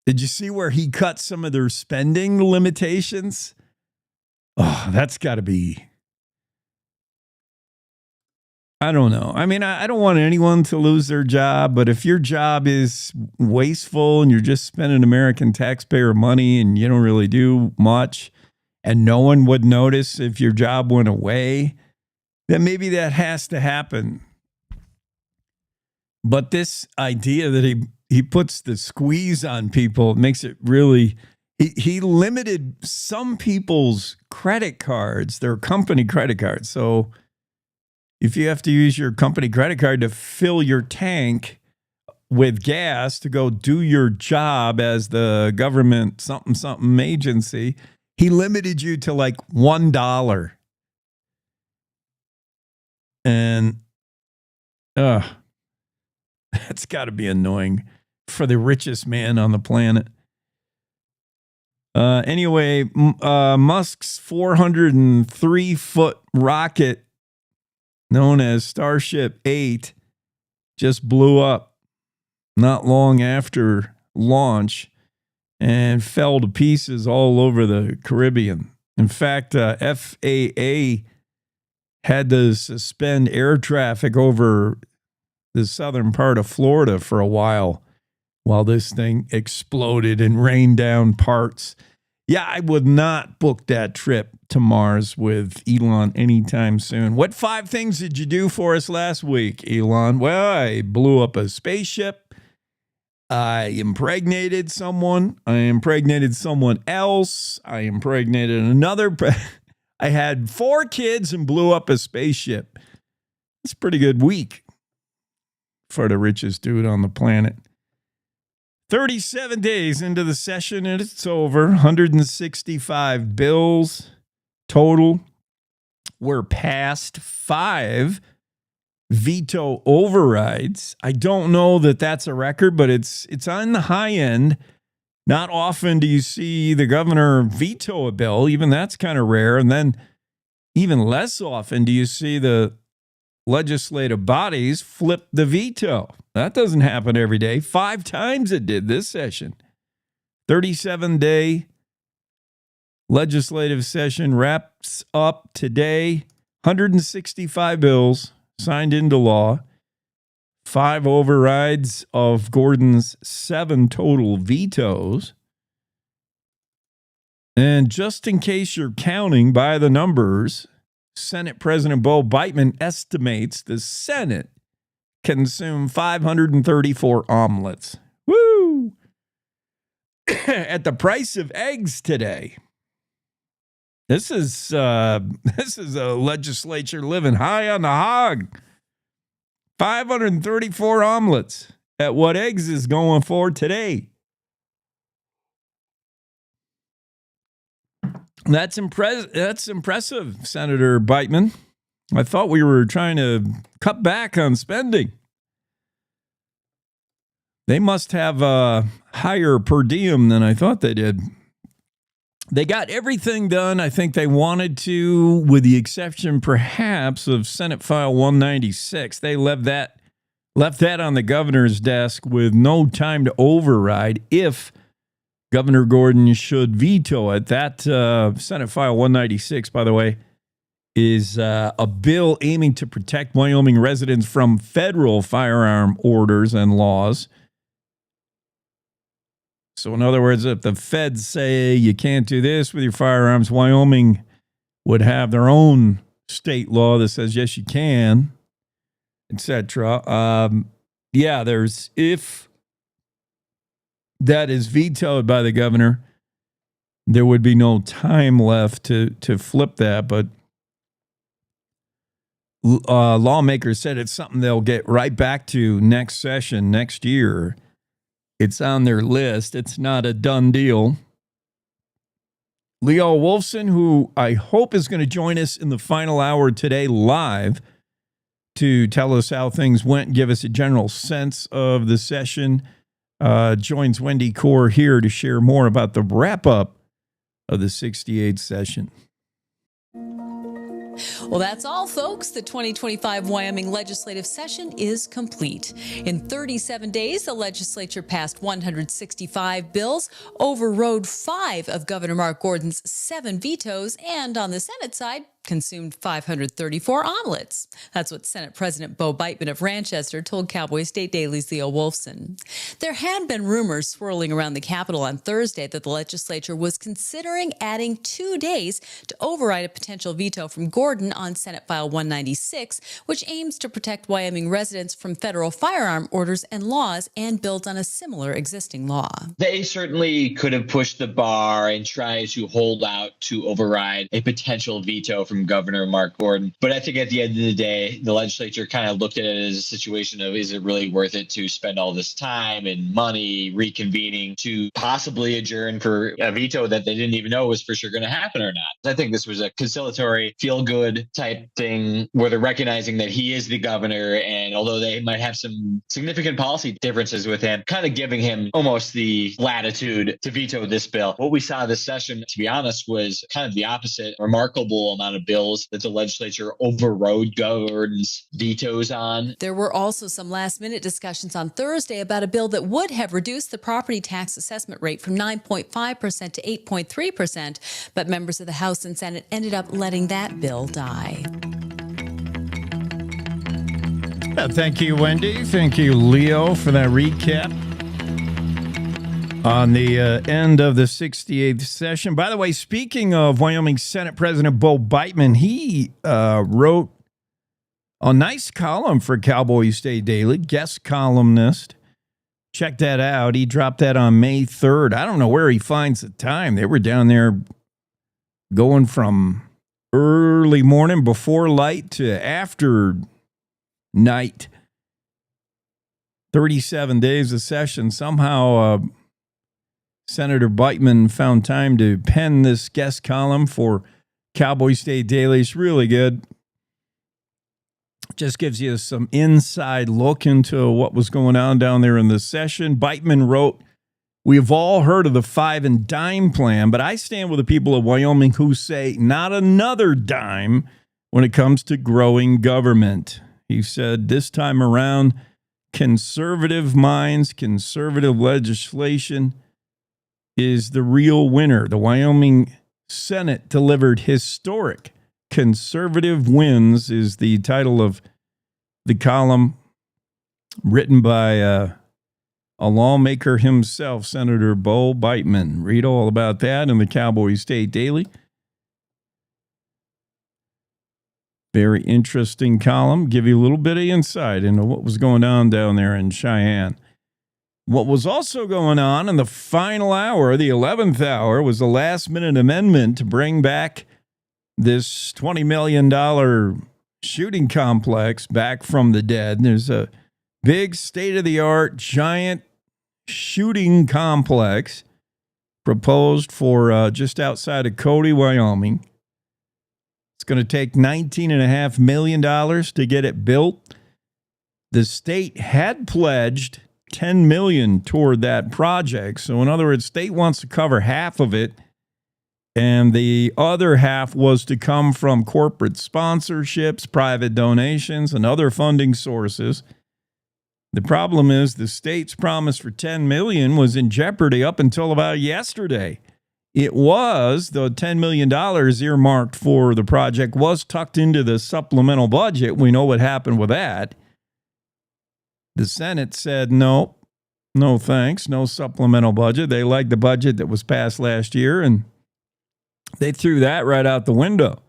Did you see where he cut some of their spending limitations? Oh, that's got to be... I don't know. I mean, I don't want anyone to lose their job, but if your job is wasteful and you're just spending American taxpayer money and you don't really do much and no one would notice if your job went away, then maybe that has to happen. But this idea that he puts the squeeze on people makes it really... He limited some people's credit cards, their company credit cards. So if you have to use your company credit card to fill your tank with gas to go do your job as the government something agency, he limited you to like $1. And that's got to be annoying for the richest man on the planet. Anyway, Musk's 403-foot rocket known as Starship 8 just blew up not long after launch and fell to pieces all over the Caribbean. In fact, FAA had to suspend air traffic over the southern part of Florida for a while this thing exploded and rained down parts. Yeah, I would not book that trip to Mars with Elon anytime soon. What 5 things did you do for us last week, Elon? Well, I blew up a spaceship. I impregnated someone. I impregnated someone else. I impregnated another. I had 4 kids and blew up a spaceship. It's a pretty good week for the richest dude on the planet. 37 days into the session and it's over. 165 bills total. We're past 5 veto overrides. I don't know that that's a record, but it's on the high end. Not often do you see the governor veto a bill. Even that's kind of rare. And then even less often do you see the legislative bodies flip the veto. That doesn't happen every day. 5 times it did this session. 37-day legislative session wraps up today. 165 bills signed into law. 5 overrides of Gordon's 7 total vetoes. And just in case you're counting by the numbers, Senate President Bo Biden estimates the Senate consumed 534 omelets. Woo! At the price of eggs today. This is a legislature living high on the hog. 534 omelets at what eggs is going for today. That's impressive, Senator Biden. I thought we were trying to cut back on spending. They must have a higher per diem than I thought they did. They got everything done I think they wanted to, with the exception perhaps of Senate File 196. They left that on the governor's desk with no time to override if Governor Gordon should veto it. That Senate File 196, by the way, is a bill aiming to protect Wyoming residents from federal firearm orders and laws. So in other words, if the feds say you can't do this with your firearms, Wyoming would have their own state law that says, yes, you can, etc. There's if that is vetoed by the governor, there would be no time left to flip that. But lawmakers said it's something they'll get right back to next session, next year. It's on their list. It's not a done deal. Leo Wolfson, who I hope is going to join us in the final hour today live to tell us how things went, give us a general sense of the session, joins Wendy Core here to share more about the wrap-up of the 68th session. Well, that's all, folks. The 2025 Wyoming legislative session is complete. In 37 days, the legislature passed 165 bills, overrode 5 of Governor Mark Gordon's 7 vetoes, and on the Senate side, consumed 534 omelets. That's what Senate President Bo Beitman of Ranchester told Cowboy State Daily's Leo Wolfson. There had been rumors swirling around the Capitol on Thursday that the legislature was considering adding 2 days to override a potential veto from Gordon on Senate File 196, which aims to protect Wyoming residents from federal firearm orders and laws and builds on a similar existing law. They certainly could have pushed the bar and tried to hold out to override a potential veto from Governor Mark Gordon. But I think at the end of the day, the legislature kind of looked at it as a situation of, is it really worth it to spend all this time and money reconvening to possibly adjourn for a veto that they didn't even know was for sure going to happen or not? I think this was a conciliatory, feel-good type thing where they're recognizing that he is the governor, and although they might have some significant policy differences with him, kind of giving him almost the latitude to veto this bill. What we saw this session, to be honest, was kind of the opposite. Remarkable amount of bills that the legislature overrode Gordon's vetoes on. There were also some last-minute discussions on Thursday about a bill that would have reduced the property tax assessment rate from 9.5% to 8.3%, but members of the House and Senate ended up letting that bill die. Thank you, Wendy. Thank you, Leo, for that recap on the end of the 68th session. By the way, speaking of Wyoming Senate President Bo Beitman, he wrote a nice column for Cowboy State Daily, guest columnist. Check that out. He dropped that on May 3rd. I don't know where he finds the time. They were down there going from early morning before light to after night. 37 days of session. Somehow Senator Beitman found time to pen this guest column for Cowboy State Daily. It's really good. Just gives you some inside look into what was going on down there in the session. Beitman wrote, "We've all heard of the 5 and dime plan, but I stand with the people of Wyoming who say not another dime when it comes to growing government." He said, "This time around, conservative minds, conservative legislation is the real winner." The Wyoming Senate delivered historic conservative wins is the title of the column written by a lawmaker himself, Senator Bo Beitman. Read all about that in the Cowboy State Daily. Very interesting column. Give you a little bit of insight into what was going on down there in Cheyenne. What was also going on in the final hour, the 11th hour, was a last-minute amendment to bring back this $20 million shooting complex back from the dead. There's a big state-of-the-art giant shooting complex proposed for just outside of Cody, Wyoming. It's going to take $19.5 million to get it built. The state had pledged $10 million toward that project. So in other words, state wants to cover half of it, and the other half was to come from corporate sponsorships, private donations, and other funding sources. The problem is the state's promise for $10 million was in jeopardy up until about yesterday. It was, the $10 million earmarked for the project was tucked into the supplemental budget. We know what happened with that. The Senate said, no thanks, no supplemental budget. They liked the budget that was passed last year, and they threw that right out the window.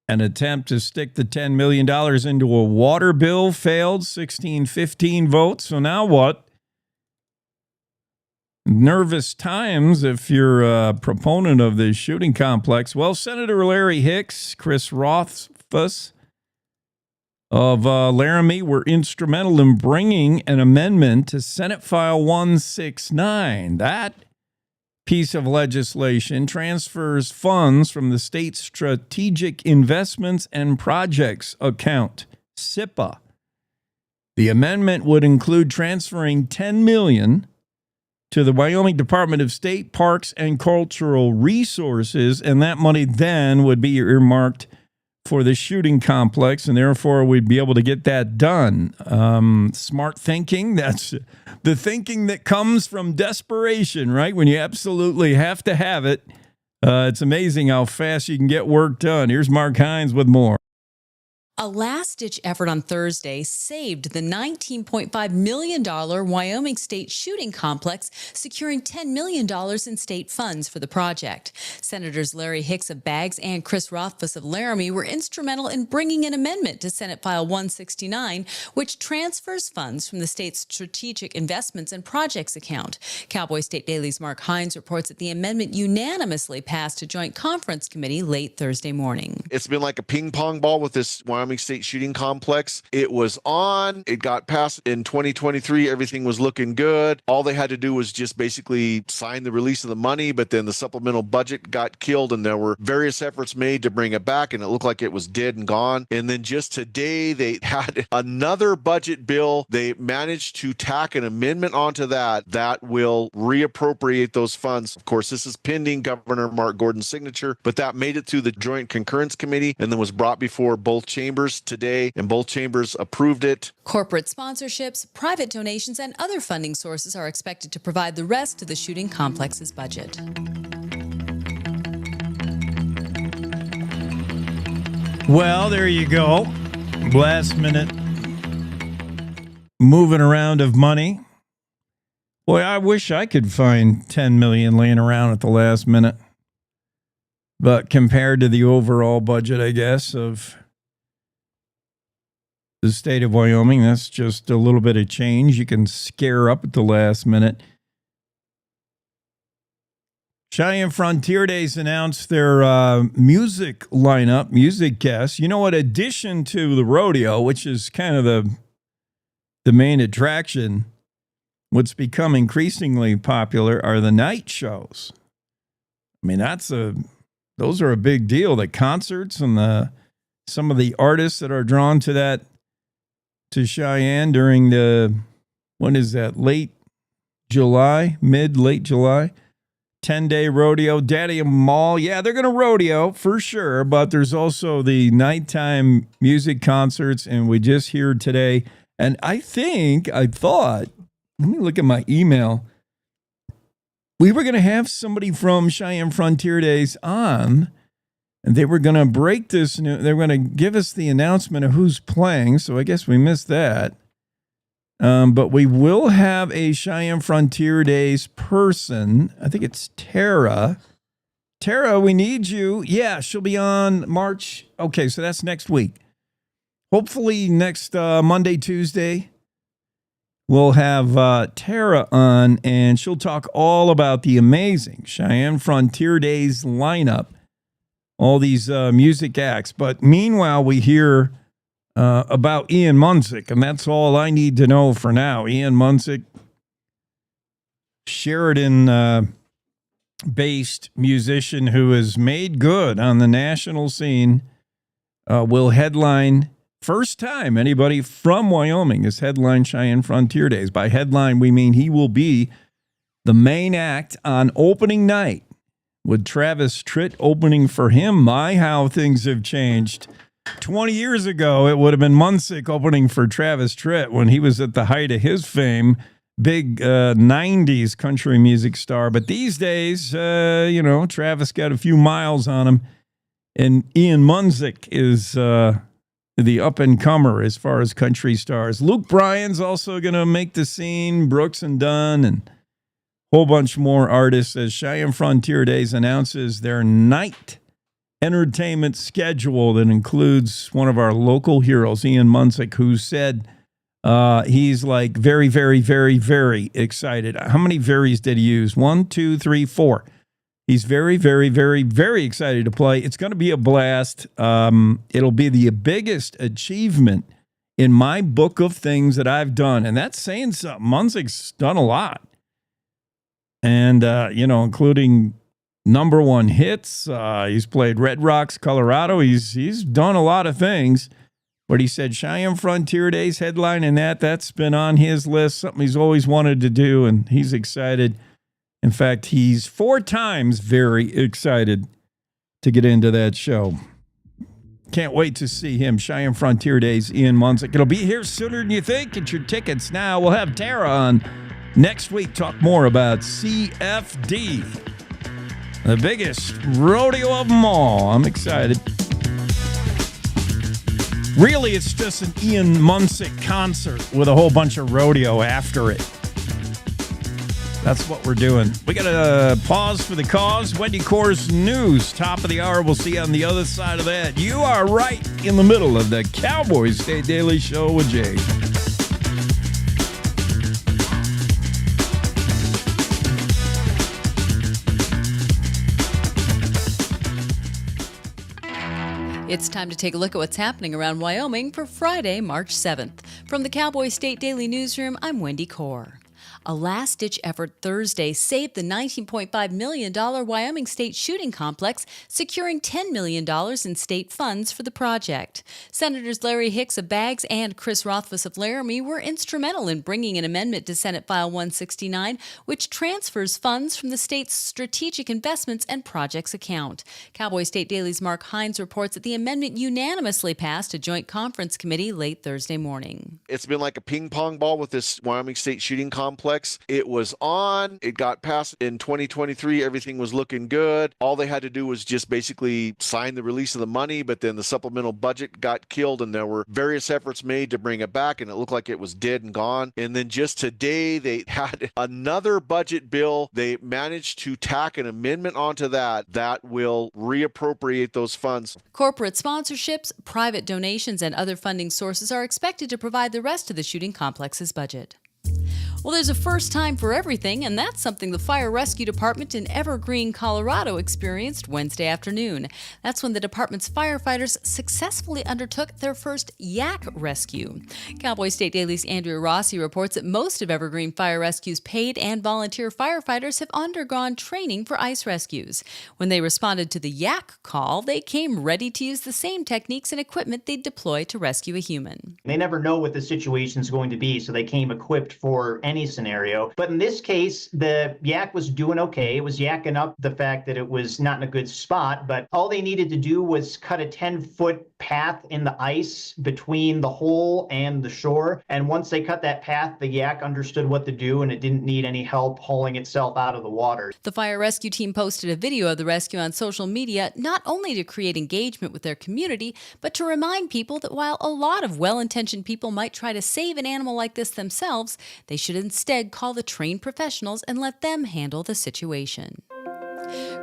An attempt to stick the $10 million into a water bill failed, 16-15 votes. So now what? nervous times if you're a proponent of the shooting complex. Well, Senator Larry Hicks, Chris Rothfuss of Laramie were instrumental in bringing an amendment to Senate File 169. That piece of legislation transfers funds from the state's Strategic Investments and Projects account, SIPA. The amendment would include transferring $10 million to the Wyoming Department of State Parks and Cultural Resources, and that money then would be earmarked for the shooting complex, and therefore we'd be able to get that done. Smart thinking, that's the thinking that comes from desperation, right? When you absolutely have to have it. It's amazing how fast you can get work done. Here's Mark Hines with more. A last-ditch effort on Thursday saved the $19.5 million Wyoming State Shooting Complex, securing $10 million in state funds for the project. Senators Larry Hicks of Baggs and Chris Rothfuss of Laramie were instrumental in bringing an amendment to Senate File 169, which transfers funds from the state's Strategic Investments and Projects account. Cowboy State Daily's Mark Hines reports that the amendment unanimously passed a joint conference committee late Thursday morning. It's been like a ping pong ball with this Wyoming State Shooting Complex. It was on, it got passed in 2023, everything was looking good. All they had to do was just basically sign the release of the money, but then the supplemental budget got killed and there were various efforts made to bring it back and it looked like it was dead and gone. And then just today they had another budget bill. They managed to tack an amendment onto that will reappropriate those funds. Of course, this is pending Governor Mark Gordon's signature, but that made it through the Joint Concurrence Committee and then was brought before both chambers today, and both chambers approved it. Corporate sponsorships, private donations, and other funding sources are expected to provide the rest to the shooting complex's budget. Well, there you go. Last minute moving around of money. Boy, I wish I could find $10 million laying around at the last minute. But compared to the overall budget, I guess, of the state of Wyoming, that's just a little bit of change you can scare up at the last minute. Cheyenne Frontier Days announced their music lineup, music guests. You know what? Addition to the rodeo, which is kind of the main attraction, what's become increasingly popular are the night shows. I mean, those are a big deal. The concerts and some of the artists that are drawn to Cheyenne during late July, late July, 10-day rodeo, Daddy Mall. Yeah, they're going to rodeo for sure, but there's also the nighttime music concerts, and we just heard today, and I thought, let me look at my email. We were going to have somebody from Cheyenne Frontier Days on, and they were going to break this. They were going to give us the announcement of who's playing. So I guess we missed that. But we will have a Cheyenne Frontier Days person. I think it's Tara. Tara, we need you. Yeah, she'll be on March. Okay, so that's next week. Hopefully next Monday, Tuesday, we'll have Tara on, and she'll talk all about the amazing Cheyenne Frontier Days lineup. All these music acts. But meanwhile, we hear about Ian Munsick, and that's all I need to know for now. Ian Munsick, Sheridan-based musician who has made good on the national scene, will headline, first time anybody from Wyoming has headlined Cheyenne Frontier Days. By headline, we mean he will be the main act on opening night, with Travis Tritt opening for him. My, how things have changed. 20 years ago, it would have been Munsick opening for Travis Tritt when he was at the height of his fame. Big 90s country music star. But these days, Travis got a few miles on him. And Ian Munsick is the up-and-comer as far as country stars. Luke Bryan's also going to make the scene. Brooks and Dunn and whole bunch more artists as Cheyenne Frontier Days announces their night entertainment schedule that includes one of our local heroes, Ian Munsick, who said He's like very, very, very, very excited. How many veries did he use? 1, 2, 3, 4. He's very, very, very, very excited to play. It's going to be a blast. It'll be the biggest achievement in my book of things that I've done. And that's saying something. Munzik's done a lot. And, including number one hits. He's played Red Rocks, Colorado. He's done a lot of things. But he said Cheyenne Frontier Days headline and that's been on his list, something he's always wanted to do, and he's excited. In fact, he's 4 times very excited to get into that show. Can't wait to see him. Cheyenne Frontier Days in Munzik. It'll be here sooner than you think. Get your tickets now. We'll have Tara on next week. Talk more about CFD, the biggest rodeo of them all. I'm excited. Really, it's just an Ian Munzik concert with a whole bunch of rodeo after it. That's what we're doing. We got to pause for the cause. Wendy Core's news, top of the hour. We'll see you on the other side of that. You are right in the middle of the Cowboys State Daily Show with Jay. It's time to take a look at what's happening around Wyoming for Friday, March 7th. From the Cowboy State Daily Newsroom, I'm Wendy Core. A last-ditch effort Thursday saved the $19.5 million Wyoming State Shooting Complex, securing $10 million in state funds for the project. Senators Larry Hicks of Baggs and Chris Rothfuss of Laramie were instrumental in bringing an amendment to Senate File 169, which transfers funds from the state's strategic investments and projects account. Cowboy State Daily's Mark Hines reports that the amendment unanimously passed a joint conference committee late Thursday morning. It's been like a ping pong ball with this Wyoming State Shooting Complex. It was on. It got passed in 2023. Everything was looking good. All they had to do was just basically sign the release of the money, but then the supplemental budget got killed, and there were various efforts made to bring it back, and it looked like it was dead and gone. And then just today, they had another budget bill. They managed to tack an amendment onto that will reappropriate those funds. Corporate sponsorships, private donations, and other funding sources are expected to provide the rest of the shooting complex's budget. Well, there's a first time for everything, and that's something the Fire Rescue Department in Evergreen, Colorado experienced Wednesday afternoon. That's when the department's firefighters successfully undertook their first yak rescue. Cowboy State Daily's Andrea Rossi reports that most of Evergreen Fire Rescue's paid and volunteer firefighters have undergone training for ice rescues. When they responded to the yak call, they came ready to use the same techniques and equipment they'd deploy to rescue a human. They never know what the situation's going to be, so they came equipped for any scenario. But in this case, the yak was doing okay. It was yakking up the fact that it was not in a good spot, but all they needed to do was cut a 10-foot path in the ice between the hole and the shore. And once they cut that path, the yak understood what to do, and it didn't need any help hauling itself out of the water. The fire rescue team posted a video of the rescue on social media, not only to create engagement with their community, but to remind people that while a lot of well-intentioned people might try to save an animal like this themselves, they should instead call the trained professionals and let them handle the situation.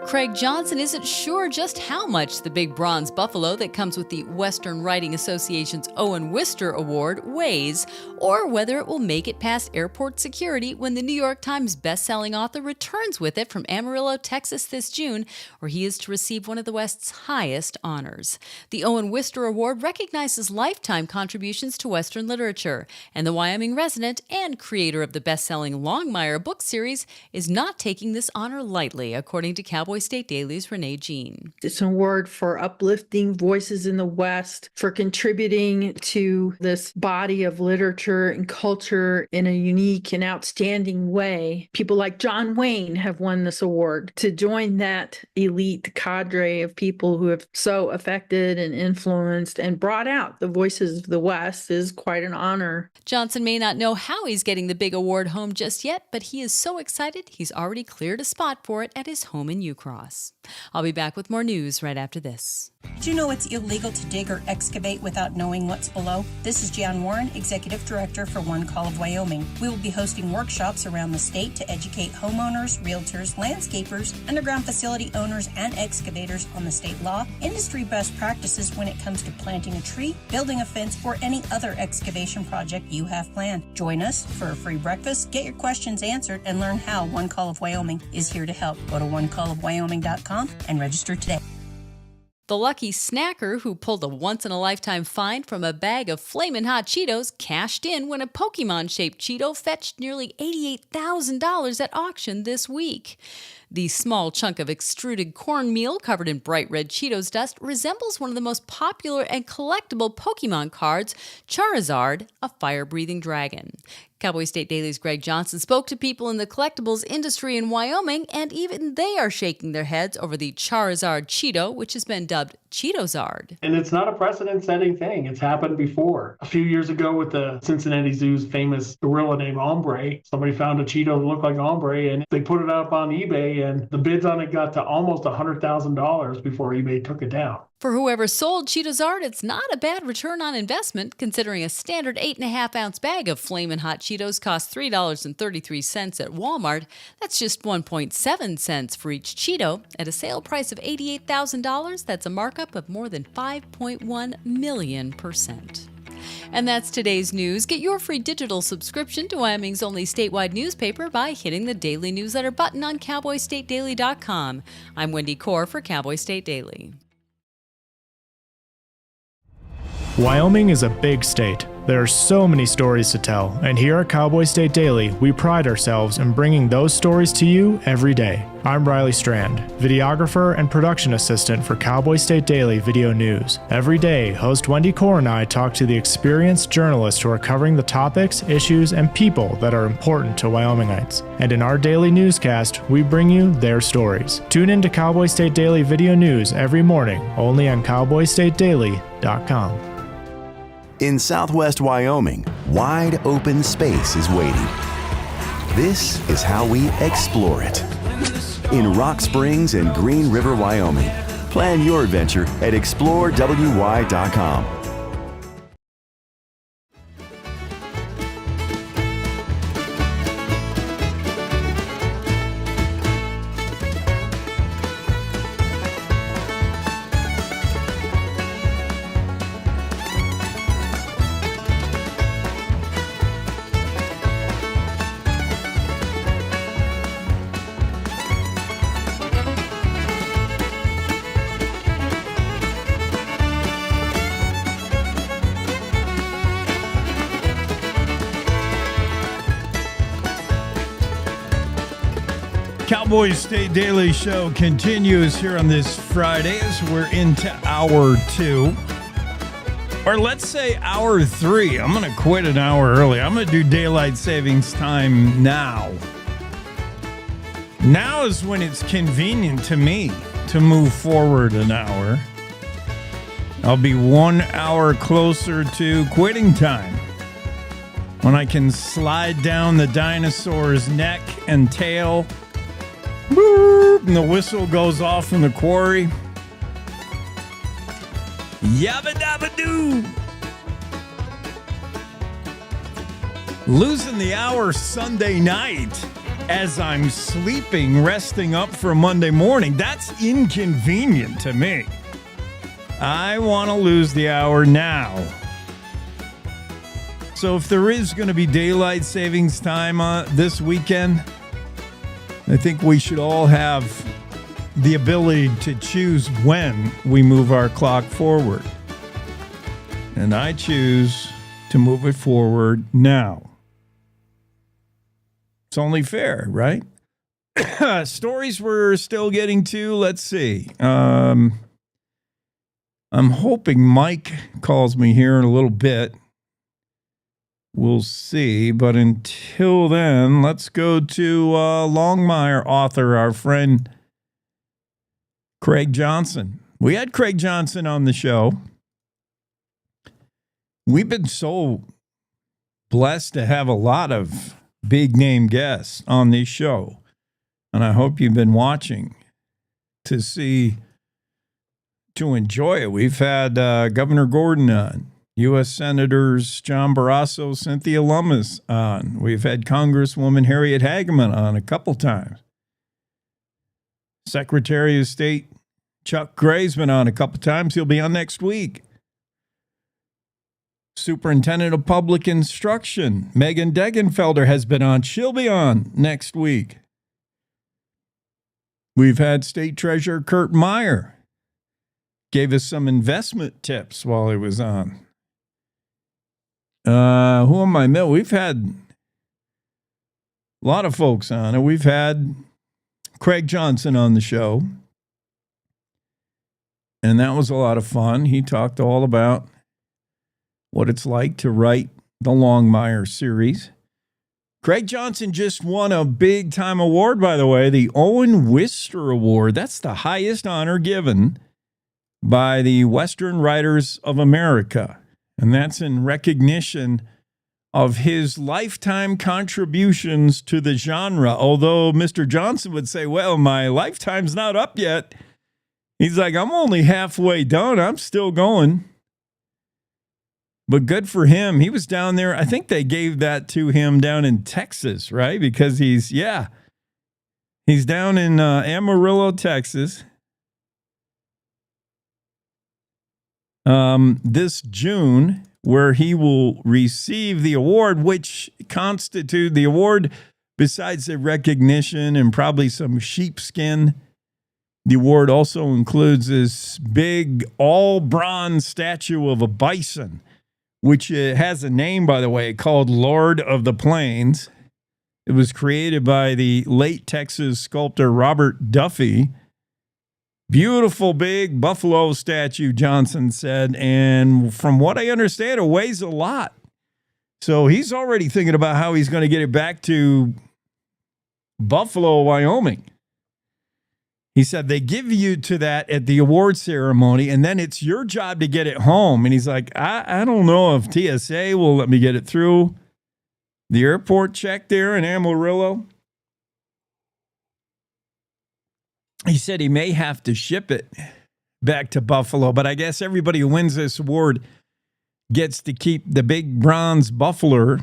Craig Johnson isn't sure just how much the big bronze buffalo that comes with the Western Writing Association's Owen Wister Award weighs, or whether it will make it past airport security when the New York Times bestselling author returns with it from Amarillo, Texas this June, where he is to receive one of the West's highest honors. The Owen Wister Award recognizes lifetime contributions to Western literature, and the Wyoming resident and creator of the best-selling Longmire book series is not taking this honor lightly, according to Cowboy State Daily's Renee Jean. It's an award for uplifting voices in the West, for contributing to this body of literature and culture in a unique and outstanding way. People like John Wayne have won this award. To join that elite cadre of people who have so affected and influenced and brought out the voices of the West is quite an honor. Johnson may not know how he's getting the big award home just yet, but he is so excited he's already cleared a spot for it at his home home in Ucross. I'll be back with more news right after this. Did you know it's illegal to dig or excavate without knowing what's below? This is Jan Warren, Executive Director for One Call of Wyoming. We will be hosting workshops around the state to educate homeowners, realtors, landscapers, underground facility owners, and excavators on the state law, industry best practices when it comes to planting a tree, building a fence, or any other excavation project you have planned. Join us for a free breakfast, get your questions answered, and learn how One Call of Wyoming is here to help. Go to onecallofwyoming.com and register today. The lucky snacker who pulled a once-in-a-lifetime find from a bag of Flamin' Hot Cheetos cashed in when a Pokemon-shaped Cheeto fetched nearly $88,000 at auction this week. The small chunk of extruded cornmeal covered in bright red Cheetos dust resembles one of the most popular and collectible Pokemon cards, Charizard, a fire-breathing dragon. Cowboy State Daily's Greg Johnson spoke to people in the collectibles industry in Wyoming, and even they are shaking their heads over the Charizard Cheeto, which has been dubbed Cheetozard. And it's not a precedent-setting thing. It's happened before. A few years ago with the Cincinnati Zoo's famous gorilla named Ombre, somebody found a Cheeto that looked like Ombre, and they put it up on eBay, and the bids on it got to almost $100,000 before eBay took it down. For whoever sold Cheetozard, it's not a bad return on investment, considering a standard 8.5-ounce bag of Flamin' Hot Cheetos costs $3.33 at Walmart. That's just 1.7 cents for each Cheeto. At a sale price of $88,000, that's a markup of more than 5.1 million%. And that's today's news. Get your free digital subscription to Wyoming's only statewide newspaper by hitting the daily newsletter button on CowboyStateDaily.com. I'm Wendy Core for Cowboy State Daily. Wyoming is a big state. There are so many stories to tell, and here at Cowboy State Daily, we pride ourselves in bringing those stories to you every day. I'm Riley Strand, videographer and production assistant for Cowboy State Daily Video News. Every day, host Wendy Core and I talk to the experienced journalists who are covering the topics, issues, and people that are important to Wyomingites. And in our daily newscast, we bring you their stories. Tune in to Cowboy State Daily Video News every morning, only on CowboyStateDaily.com. In southwest Wyoming, wide open space is waiting. This is how we explore it. In Rock Springs and Green River, Wyoming. Plan your adventure at explorewy.com. Cowboy State Daily Show continues here on this Friday as we're into hour 2. Or let's say hour 3. I'm going to quit an hour early. I'm going to do daylight savings time now. Now is when it's convenient to me to move forward an hour. I'll be 1 hour closer to quitting time, when I can slide down the dinosaur's neck and tail. Boop, and the whistle goes off from the quarry. Yabba dabba doo. Losing the hour Sunday night as I'm sleeping, resting up for Monday morning. That's inconvenient to me. I want to lose the hour now. So if there is going to be daylight savings time this weekend, I think we should all have the ability to choose when we move our clock forward. And I choose to move it forward now. It's only fair, right? Stories we're still getting to. Let's see. I'm hoping Mike calls me here in a little bit. We'll see, but until then, let's go to Longmire author, our friend Craig Johnson. We had Craig Johnson on the show. We've been so blessed to have a lot of big name guests on this show, and I hope you've been watching. to enjoy it. We've had Governor Gordon on, U.S. Senators John Barrasso, Cynthia Lummis on. We've had Congresswoman Harriet Hageman on a couple times. Secretary of State Chuck Gray's been on a couple times. He'll be on next week. Superintendent of Public Instruction Megan Degenfelder has been on. She'll be on next week. We've had State Treasurer Kurt Meyer. Gave us some investment tips while he was on. Who am I missing? We've had a lot of folks on it. We've had Craig Johnson on the show. And that was a lot of fun. He talked all about what it's like to write the Longmire series. Craig Johnson just won a big-time award, by the way, the Owen Wister Award. That's the highest honor given by the Western Writers of America. And that's in recognition of his lifetime contributions to the genre. Although Mr. Johnson would say, well, my lifetime's not up yet. He's like, I'm only halfway done. I'm still going. But good for him. He was down there. I think they gave that to him down in Texas, right? Because he's down in Amarillo, Texas. This June, where he will receive the award, which constitute the award, besides the recognition and probably some sheepskin. The award also includes this big all-bronze statue of a bison, which has a name, by the way, called Lord of the Plains. It was created by the late Texas sculptor Robert Duffy. Beautiful big buffalo statue, Johnson said, and from what I understand, it weighs a lot. So he's already thinking about how he's going to get it back to Buffalo, Wyoming. He said they give you to that at the award ceremony, and then it's your job to get it home. And he's like, I don't know if TSA will let me get it through the airport check there in Amarillo. He said he may have to ship it back to Buffalo, but I guess everybody who wins this award gets to keep the big bronze buffalo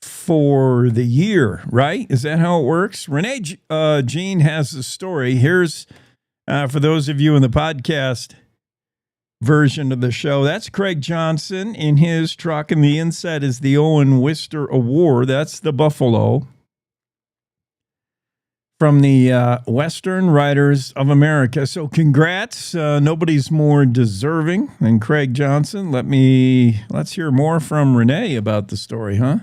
for the year, right? Is that how it works? Renee Jean has the story. Here's, for those of you in the podcast version of the show, that's Craig Johnson in his truck, and the inset is the Owen Wister Award. That's the buffalo from the Western Writers of America. So congrats. Nobody's more deserving than Craig Johnson. Let's hear more from Renee about the story, huh?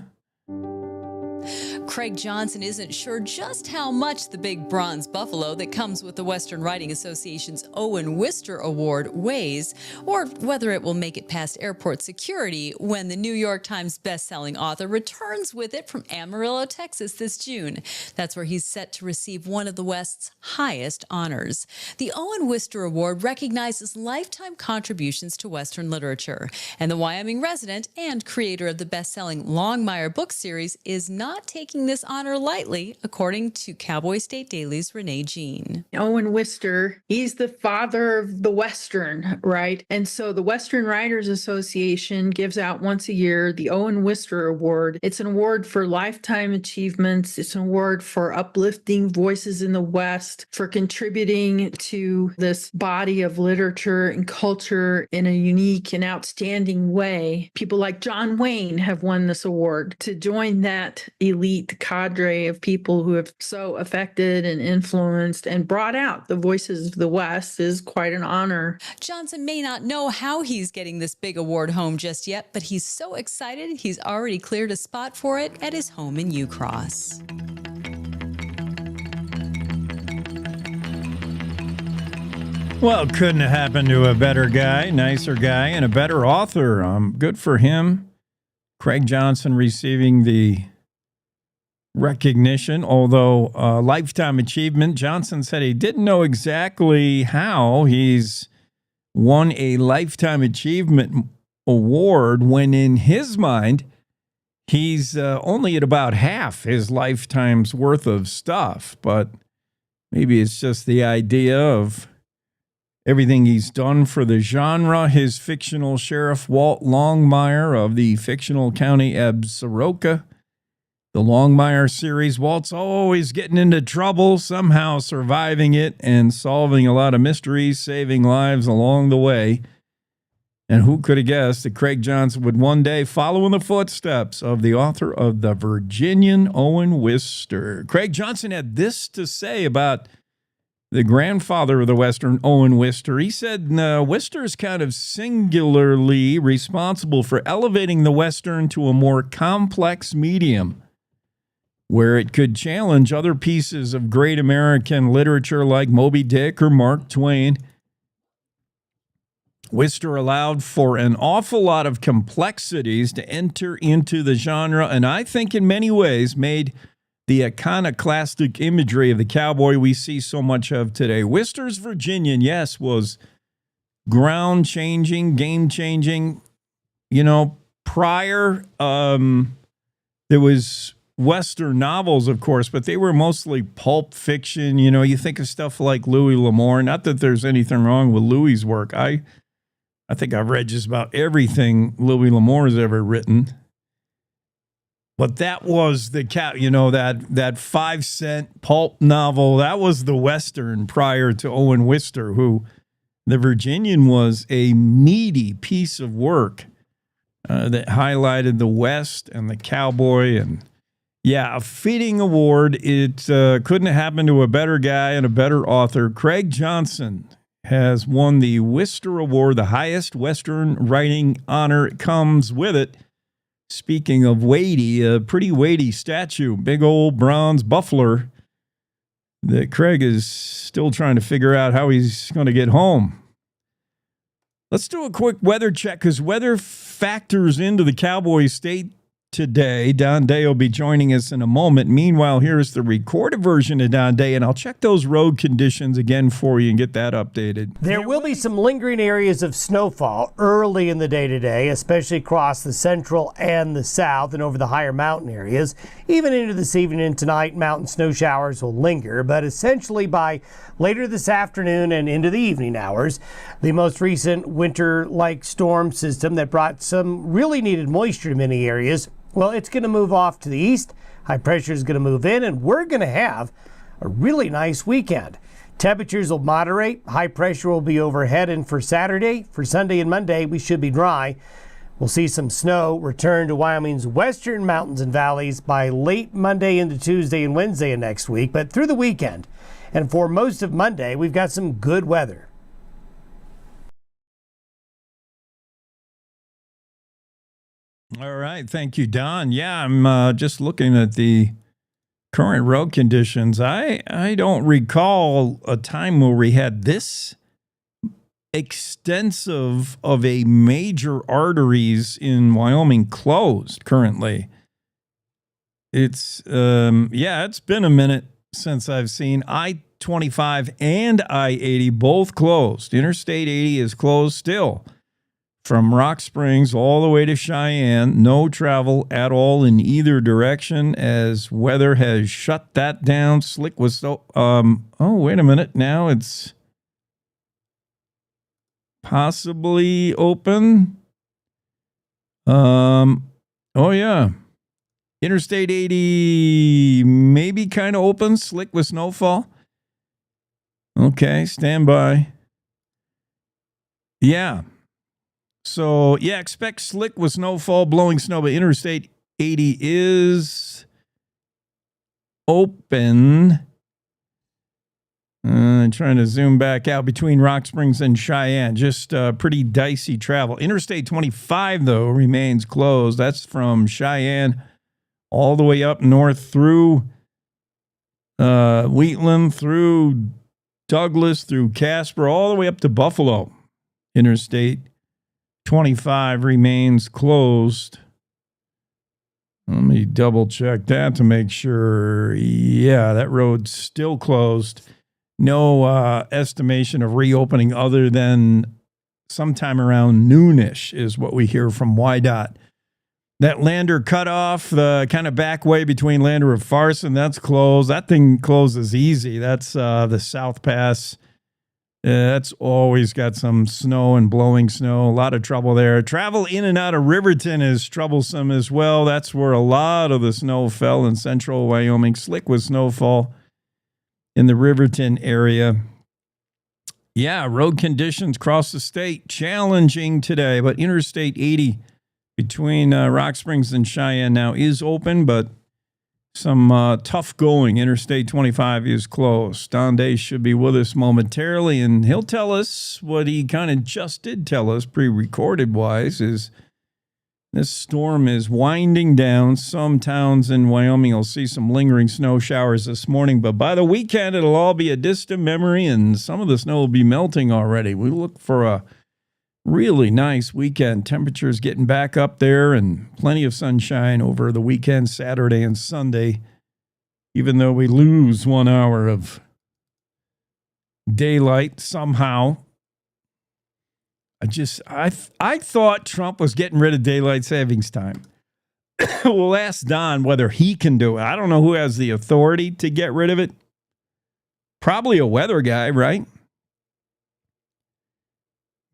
Craig Johnson isn't sure just how much the big bronze buffalo that comes with the Western Writing Association's Owen Wister Award weighs, or whether it will make it past airport security when the New York Times bestselling author returns with it from Amarillo, Texas this June. That's where he's set to receive one of the West's highest honors. The Owen Wister Award recognizes lifetime contributions to Western literature, and the Wyoming resident and creator of the bestselling Longmire book series is not taking this honor lightly, according to Cowboy State Daily's Renee Jean. Owen Wister, he's the father of the Western, right? And so the Western Writers Association gives out once a year the Owen Wister Award. It's an award for lifetime achievements. It's an award for uplifting voices in the West, for contributing to this body of literature and culture in a unique and outstanding way. People like John Wayne have won this award. To join that elite cadre of people who have so affected and influenced and brought out the voices of the West is quite an honor. Johnson may not know how he's getting this big award home just yet, but he's so excited he's already cleared a spot for it at his home in Ucross. Well, couldn't have happened to a better guy, nicer guy, and a better author. Good for him. Craig Johnson receiving the recognition, although lifetime achievement. Johnson said he didn't know exactly how he's won a lifetime achievement award when in his mind he's only at about half his lifetime's worth of stuff. But Maybe it's just the idea of everything he's done for the genre. His fictional sheriff, Walt Longmire of the fictional county Absaroka. The Longmire series, Walt's always getting into trouble, somehow surviving it and solving a lot of mysteries, saving lives along the way. And who could have guessed that Craig Johnson would one day follow in the footsteps of the author of The Virginian, Owen Wister. Craig Johnson had this to say about the grandfather of the Western, Owen Wister. He said, Wister is kind of singularly responsible for elevating the Western to a more complex medium, where it could challenge other pieces of great American literature like Moby Dick or Mark Twain. Wister allowed for an awful lot of complexities to enter into the genre, and I think in many ways made the iconoclastic imagery of the cowboy we see so much of today. Wister's Virginian, yes, was ground-changing, game-changing. You know, prior, there was Western novels, of course, but they were mostly pulp fiction. You know, you think of stuff like Louis L'Amour. Not that there's anything wrong with Louis's work. I think I've read just about everything Louis L'Amour has ever written. But that was the that 5-cent pulp novel. That was the Western prior to Owen Wister, who The Virginian was a meaty piece of work that highlighted the West and the cowboy. And yeah, a fitting award. It couldn't have happened to a better guy and a better author. Craig Johnson has won the Wister Award, the highest Western writing honor. It comes with it. Speaking of weighty, a pretty weighty statue, big old bronze buffler that Craig is still trying to figure out how he's going to get home. Let's do a quick weather check because weather factors into the Cowboy State today. Don Day will be joining us in a moment. Meanwhile, here's the recorded version of Don Day, and I'll check those road conditions again for you and get that updated. There will be some lingering areas of snowfall early in the day today, especially across the central and the south and over the higher mountain areas. Even into this evening and tonight, mountain snow showers will linger, but essentially by later this afternoon and into the evening hours, the most recent winter-like storm system that brought some really needed moisture to many areas, well, it's going to move off to the east. High pressure is going to move in, and we're going to have a really nice weekend. Temperatures will moderate. High pressure will be overhead, and for Saturday, for Sunday and Monday, we should be dry. We'll see some snow return to Wyoming's western mountains and valleys by late Monday into Tuesday and Wednesday of next week, but through the weekend. And for most of Monday, we've got some good weather. All right. Thank you, Don. Yeah, I'm just looking at the current road conditions. I don't recall a time where we had this extensive of a major arteries in Wyoming closed currently. It's, it's been a minute since I've seen I-25 and I-80 both closed. Interstate 80 is closed still. From Rock Springs all the way to Cheyenne, no travel at all in either direction as weather has shut that down. Slick was so, wait a minute. Now it's possibly open. Yeah. Interstate 80 maybe kind of open, slick with snowfall. Okay, stand by. Yeah. So, yeah, expect slick with snowfall, blowing snow, but Interstate 80 is open. Trying to zoom back out between Rock Springs and Cheyenne. Just pretty dicey travel. Interstate 25, though, remains closed. That's from Cheyenne all the way up north through Wheatland, through Douglas, through Casper, all the way up to Buffalo. Interstate 25 remains closed. Let me double check that to make sure. Yeah, that road's still closed. No estimation of reopening other than sometime around noonish is what we hear from YDOT. That Lander cutoff, the kind of back way between Lander and Farson, that's closed. That thing closes easy. That's the South Pass. That's always got some snow and blowing snow. A lot of trouble there. Travel in and out of Riverton is troublesome as well. That's where a lot of the snow fell in central Wyoming. Slick with snowfall in the Riverton area. Yeah, road conditions across the state challenging today, but Interstate 80 between Rock Springs and Cheyenne now is open, but some tough going. Interstate 25 is closed. Don Day should be with us momentarily, and he'll tell us what he kind of just did tell us pre-recorded wise is this storm is winding down. Some towns in Wyoming will see some lingering snow showers this morning, but by the weekend, it'll all be a distant memory, and some of the snow will be melting already. We look for a really nice weekend. Temperatures getting back up there and plenty of sunshine over the weekend, Saturday and Sunday, even though we lose 1 hour of daylight somehow. I thought Trump was getting rid of daylight savings time. We'll ask Don whether he can do it. I don't know who has the authority to get rid of it. Probably a weather guy, right?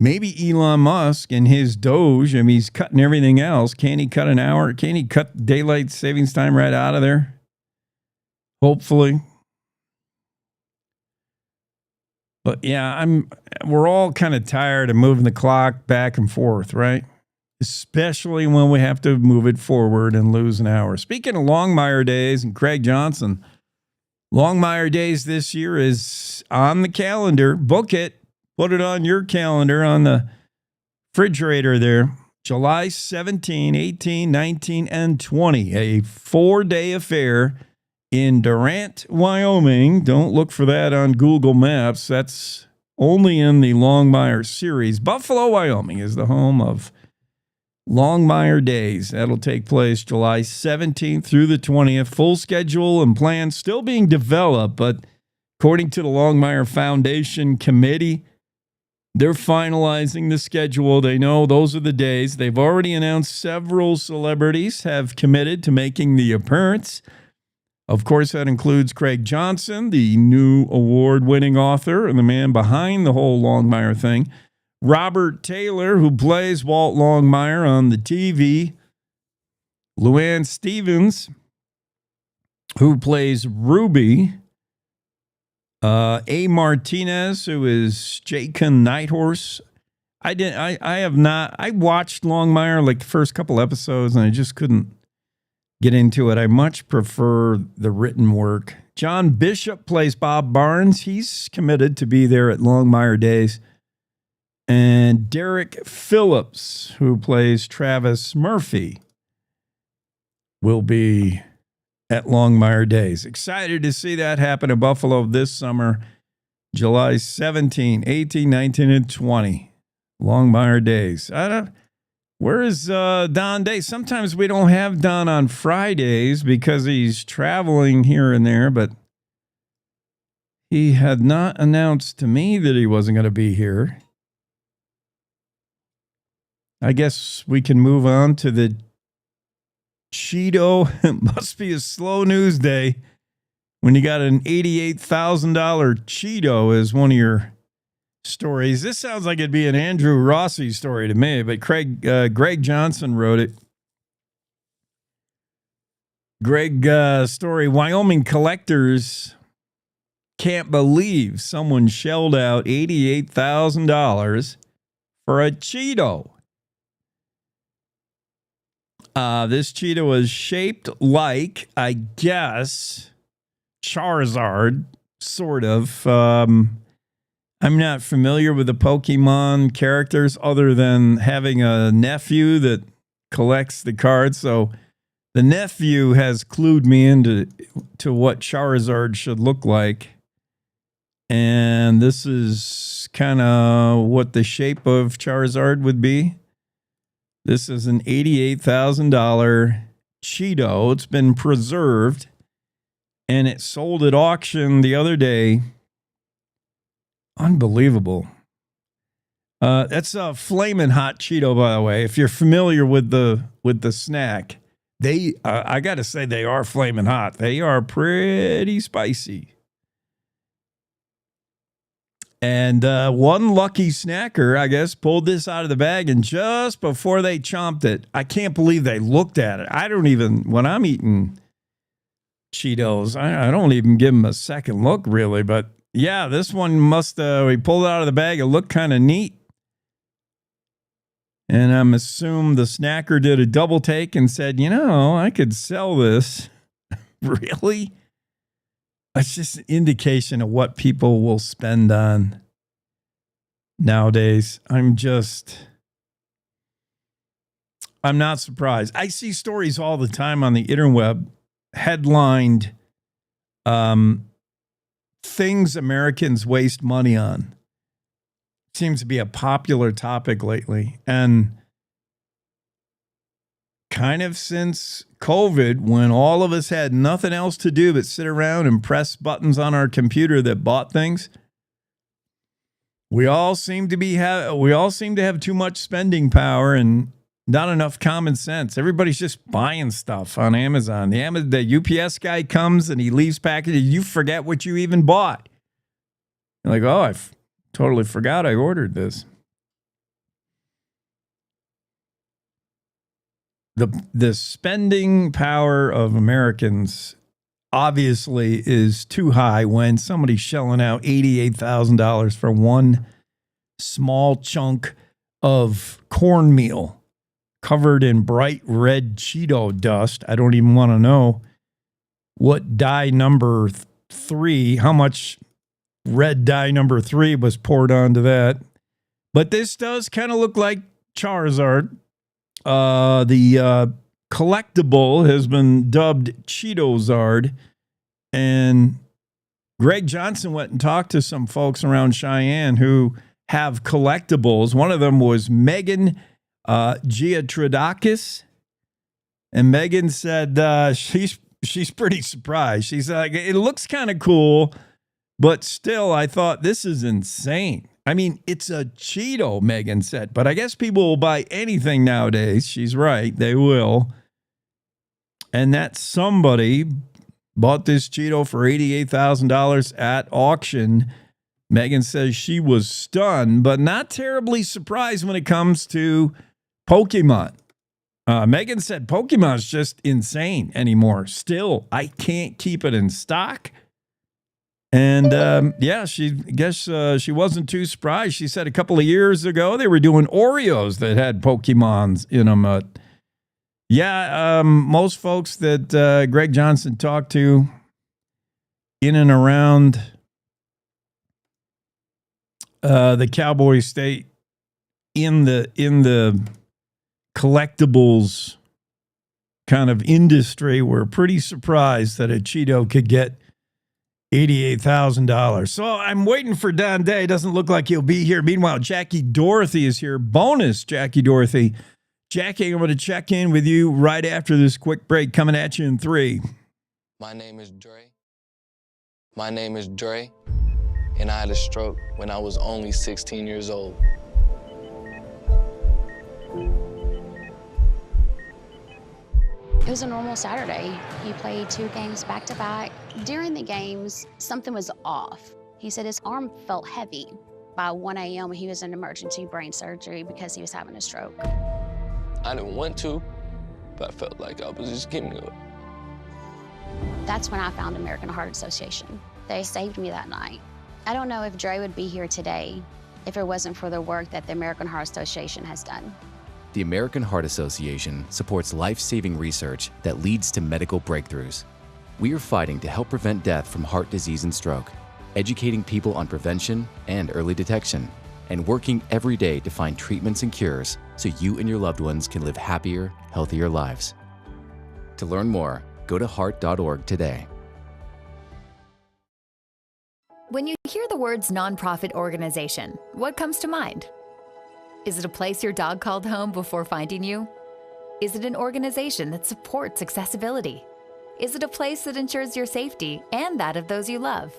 Maybe Elon Musk and his Doge. I mean, he's cutting everything else. Can he cut an hour? Can he cut daylight savings time right out of there? Hopefully. But yeah, we're all kind of tired of moving the clock back and forth, right? Especially when we have to move it forward and lose an hour. Speaking of Longmire Days and Craig Johnson, Longmire Days this year is on the calendar. Book it. Put it on your calendar on the refrigerator there. July 17, 18, 19, and 20. A 4-day affair in Durant, Wyoming. Don't look for that on Google Maps. That's only in the Longmire series. Buffalo, Wyoming is the home of Longmire Days. That'll take place July 17th through the 20th. Full schedule and plans still being developed, but according to the Longmire Foundation Committee, they're finalizing the schedule. They know those are the days. They've already announced several celebrities have committed to making the appearance. Of course, that includes Craig Johnson, the new award-winning author and the man behind the whole Longmire thing. Robert Taylor, who plays Walt Longmire on the TV. Luann Stevens, who plays Ruby. A. Martinez, who is Jacon Nighthorse. I watched Longmire like the first couple episodes and I just couldn't get into it. I much prefer the written work. John Bishop plays Bob Barnes. He's committed to be there at Longmire Days. And Derek Phillips, who plays Travis Murphy, will be at Longmire Days. Excited to see that happen in Buffalo this summer, July 17, 18, 19, and 20. Longmire Days. Where is Don Day? Sometimes we don't have Don on Fridays because he's traveling here and there, but he had not announced to me that he wasn't going to be here. I guess we can move on to the Cheeto. It must be a slow news day when you got an $88,000 Cheeto as one of your stories. This sounds like it'd be an Andrew Rossi story to me, but Greg Johnson wrote it. Greg story, Wyoming collectors can't believe someone shelled out $88,000 for a Cheeto. This Cheeto was shaped like, I guess, Charizard, sort of. I'm not familiar with the Pokemon characters other than having a nephew that collects the cards. So the nephew has clued me into what Charizard should look like. And this is kind of what the shape of Charizard would be. This is an $88,000 Cheeto. It's been preserved, and it sold at auction the other day. Unbelievable. That's a flaming hot Cheeto, by the way. If you're familiar with the snack, they I got to say they are flaming hot. They are pretty spicy. And one lucky snacker, I guess, pulled this out of the bag, and just before they chomped it, I can't believe they looked at it. I don't even, when I'm eating Cheetos, I don't even give them a second look, really. But yeah, this one we pulled it out of the bag. It looked kind of neat. And I'm assuming the snacker did a double take and said, I could sell this. Really? That's just an indication of what people will spend on nowadays. I'm not surprised. I see stories all the time on the interweb headlined things Americans waste money on. Seems to be a popular topic lately. And kind of since COVID, when all of us had nothing else to do but sit around and press buttons on our computer that bought things, we all seem to have too much spending power and not enough common sense. Everybody's just buying stuff on Amazon. The UPS guy comes and he leaves packages. You forget what you even bought. You're like, I totally forgot I ordered this. The spending power of Americans obviously is too high when somebody's shelling out $88,000 for one small chunk of cornmeal covered in bright red Cheeto dust. I don't even want to know what dye number 3, how much red dye number 3 was poured onto that. But this does kind of look like Charizard. The collectible has been dubbed Cheetozard, and Greg Johnson went and talked to some folks around Cheyenne who have collectibles. One of them was Megan Giatridakis, and Megan said she's pretty surprised. She's like, it looks kind of cool, but still, I thought this is insane. I mean, it's a Cheeto, Megan said, but I guess people will buy anything nowadays. She's right. They will. And that somebody bought this Cheeto for $88,000 at auction. Megan says she was stunned, but not terribly surprised when it comes to Pokemon. Megan said Pokemon's just insane anymore. Still, I can't keep it in stock. And she wasn't too surprised. She said a couple of years ago they were doing Oreos that had Pokemons in them. Most folks that Greg Johnson talked to in and around the Cowboy State in the collectibles kind of industry were pretty surprised that a Cheeto could get $88,000. So I'm waiting for Don Day. Doesn't look like he'll be here. Meanwhile, Jackie Dorothy is here. Bonus Jackie Dorothy. Jackie, I'm going to check in with you right after this quick break. Coming at you in 3. My name is Dre. And I had a stroke when I was only 16 years old. It was a normal Saturday. He played 2 games back-to-back. During the games, something was off. He said his arm felt heavy. By 1 a.m., he was in emergency brain surgery because he was having a stroke. I didn't want to, but I felt like I was just giving up. That's when I found American Heart Association. They saved me that night. I don't know if Dre would be here today if it wasn't for the work that the American Heart Association has done. The American Heart Association supports life-saving research that leads to medical breakthroughs. We are fighting to help prevent death from heart disease and stroke, educating people on prevention and early detection, and working every day to find treatments and cures so you and your loved ones can live happier, healthier lives. To learn more, go to heart.org today. When you hear the words nonprofit organization, what comes to mind? Is it a place your dog called home before finding you? Is it an organization that supports accessibility? Is it a place that ensures your safety and that of those you love?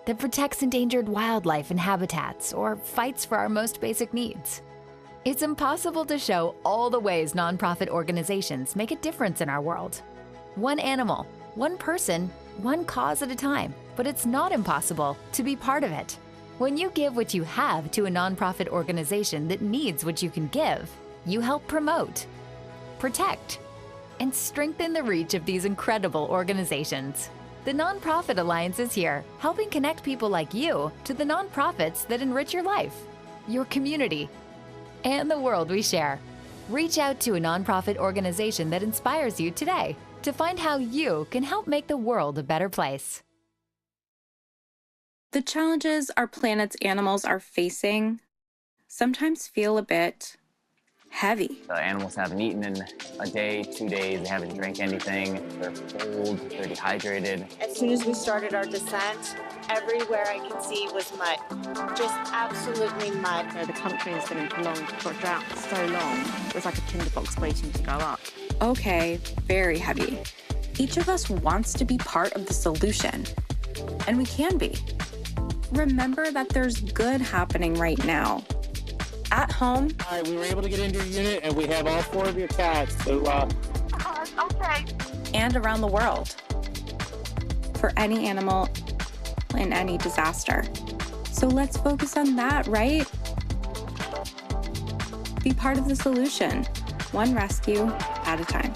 that protects endangered wildlife and habitats or fights for our most basic needs. It's impossible to show all the ways nonprofit organizations make a difference in our world. One animal, one person, one cause at a time, but it's not impossible to be part of it. When you give what you have to a nonprofit organization that needs what you can give, you help promote, protect, and strengthen the reach of these incredible organizations. The Nonprofit Alliance is here, helping connect people like you to the nonprofits that enrich your life, your community, and the world we share. Reach out to a nonprofit organization that inspires you today to find how you can help make the world a better place. The challenges our planet's animals are facing sometimes feel a bit heavy. The animals haven't eaten in a day, 2 days, they haven't drank anything, they're cold, they're dehydrated. As soon as we started our descent, everywhere I could see was mud, just absolutely mud. The country has been in prolonged drought for so long, it was like a tinderbox waiting to go up. Okay, very heavy. Each of us wants to be part of the solution, and we can be. Remember that there's good happening right now. At home. All right, we were able to get into your unit, and we have all 4 of your cats. So, okay. And around the world. For any animal in any disaster. So let's focus on that, right? Be part of the solution, one rescue at a time.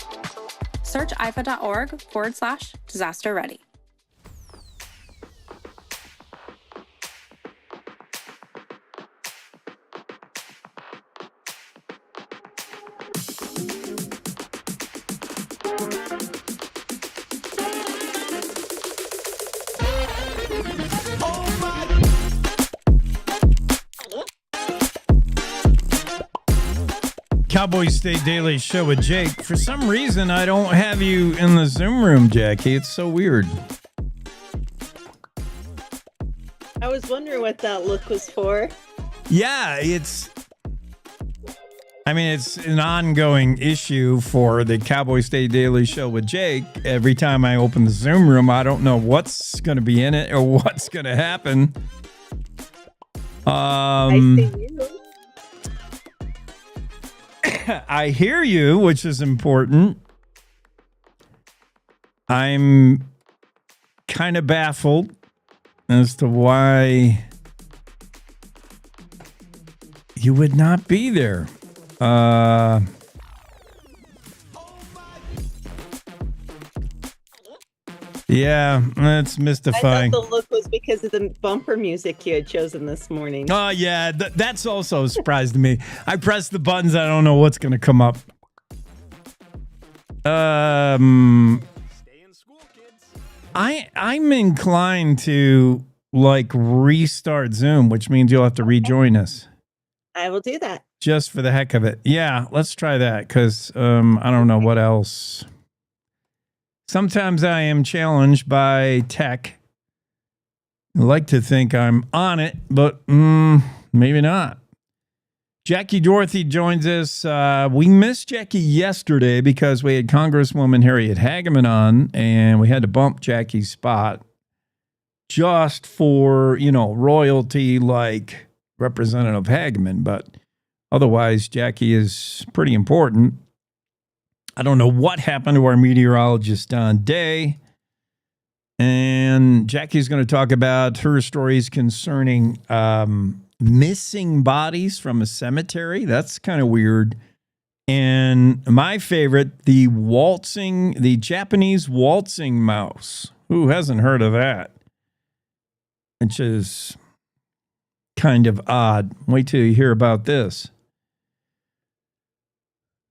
Search ifa.org/disaster ready. Cowboy State Daily Show with Jake. For some reason, I don't have you in the Zoom room, Jackie. It's so weird. I was wondering what that look was for. Yeah, it's an ongoing issue for the Cowboy State Daily Show with Jake. Every time I open the Zoom room, I don't know what's going to be in it or what's going to happen. I see you. I hear you, which is important. I'm kind of baffled as to why you would not be there. Yeah, that's mystifying. I thought the look was because of the bumper music you had chosen this morning. Oh, yeah, that's also a surprise to me. I press the buttons, I don't know what's going to come up. I'm inclined to restart Zoom, which means you'll have to rejoin us. I will do that. Just for the heck of it. Yeah, let's try that because I don't know what else. Sometimes I am challenged by tech. I like to think I'm on it, but maybe not. Jackie Dorothy joins us. We missed Jackie yesterday because we had Congresswoman Harriet Hageman on, and we had to bump Jackie's spot just for, royalty like Representative Hageman. But otherwise, Jackie is pretty important. I don't know what happened to our meteorologist, Don Day. And Jackie's going to talk about her stories concerning missing bodies from a cemetery. That's kind of weird. And my favorite, the Japanese waltzing mouse. Who hasn't heard of that? Which is kind of odd. Wait till you hear about this.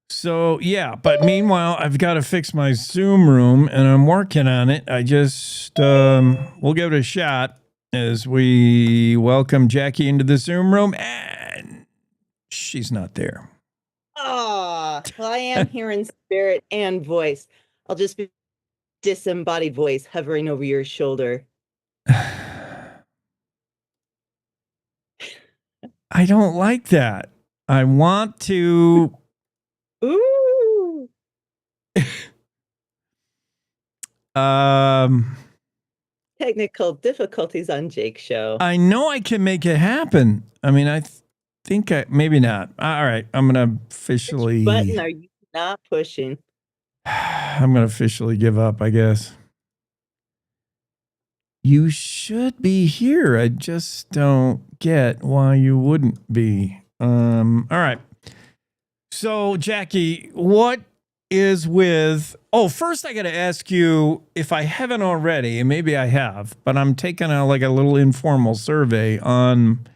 So, yeah, but meanwhile, I've got to fix my Zoom room, and I'm working on it. I just, we'll give it a shot as we welcome Jackie into the Zoom room, and she's not there. Oh, well, I am here in spirit and voice. I'll just be disembodied voice hovering over your shoulder. I don't like that. I want to... Ooh. Technical difficulties on Jake's show. I know I can make it happen. I mean, think maybe not. All right, I'm gonna officially. Which button are you not pushing? I'm gonna officially give up, I guess. You should be here. I just don't get why you wouldn't be. All right. So, Jackie, what is with... Oh, first I got to ask you, if I haven't already, and maybe I have, but I'm taking a little informal survey on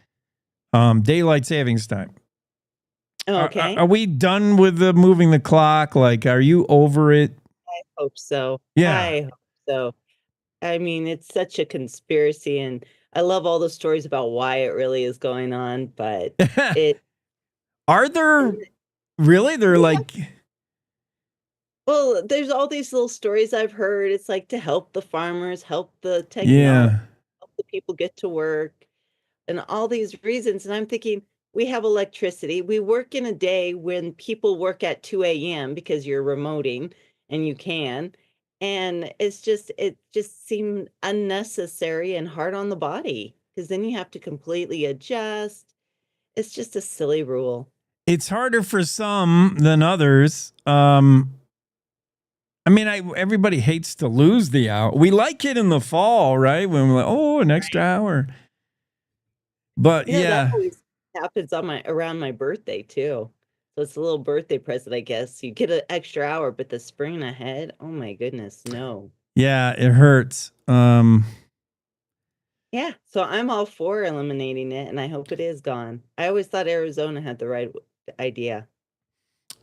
daylight savings time. Okay. Are we done with the moving the clock? Like, are you over it? I hope so. Yeah. I hope so. I mean, it's such a conspiracy, and I love all the stories about why it really is going on, but it... Are there... Really? They're like... Well, there's all these little stories I've heard. It's like to help the farmers, help the technology, Yeah. help the people get to work, and all these reasons. And I'm thinking, we have electricity. We work in a day when people work at 2 a.m. because you're remoting and you can. And it just seemed unnecessary and hard on the body because then you have to completely adjust. It's just a silly rule. It's harder for some than others. I mean, everybody hates to lose the hour. We like it in the fall, right? When we're like, oh, an extra hour. But You know, yeah, that always happens on around my birthday too. So it's a little birthday present, I guess. You get an extra hour, but the spring ahead, oh my goodness, no. yeah, it hurts. Yeah, so I'm all for eliminating it, and I hope it is gone. I always thought Arizona had the right idea.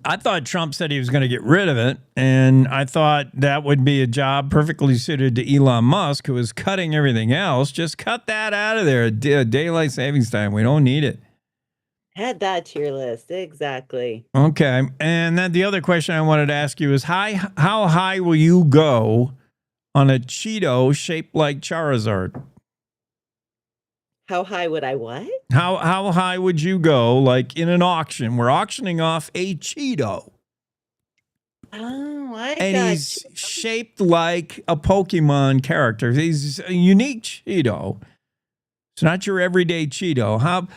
I thought Trump said he was going to get rid of it, and I thought that would be a job perfectly suited to Elon Musk, who is cutting everything else. Just cut that out of there. Daylight savings time. We don't need it. Add that to your list. Exactly. Okay. And then the other question I wanted to ask you is, how high will you go on a Cheeto shaped like Charizard? How high would I what? How high would you go, like in an auction? We're auctioning off a Cheeto. Oh, And he's shaped like a Pokemon character. He's a unique Cheeto. It's not your everyday Cheeto.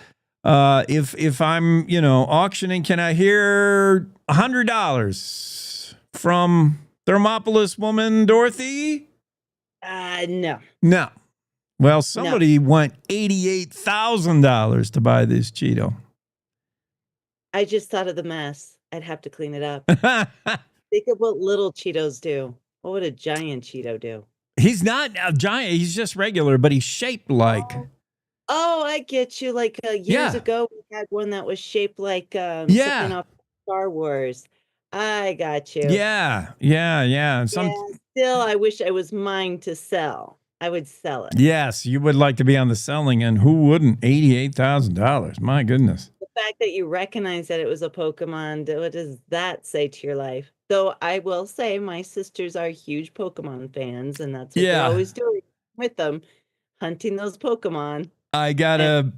If I'm, auctioning, can I hear $100 from Thermopolis woman Dorothy? No. No. Well, somebody went $88,000 to buy this Cheeto. I just thought of the mess. I'd have to clean it up. Think of what little Cheetos do. What would a giant Cheeto do? He's not a giant. He's just regular, but he's shaped like. Oh, I get you. Like years ago, we had one that was shaped like something off Star Wars. I got you. Yeah. Still, I wish I was mine to sell. I would sell it. Yes, you would like to be on the selling end. Who wouldn't? $88,000. My goodness. The fact that you recognize that it was a Pokemon, what does that say to your life? Though I will say my sisters are huge Pokemon fans, and that's what they're always doing with them, hunting those Pokemon. I got a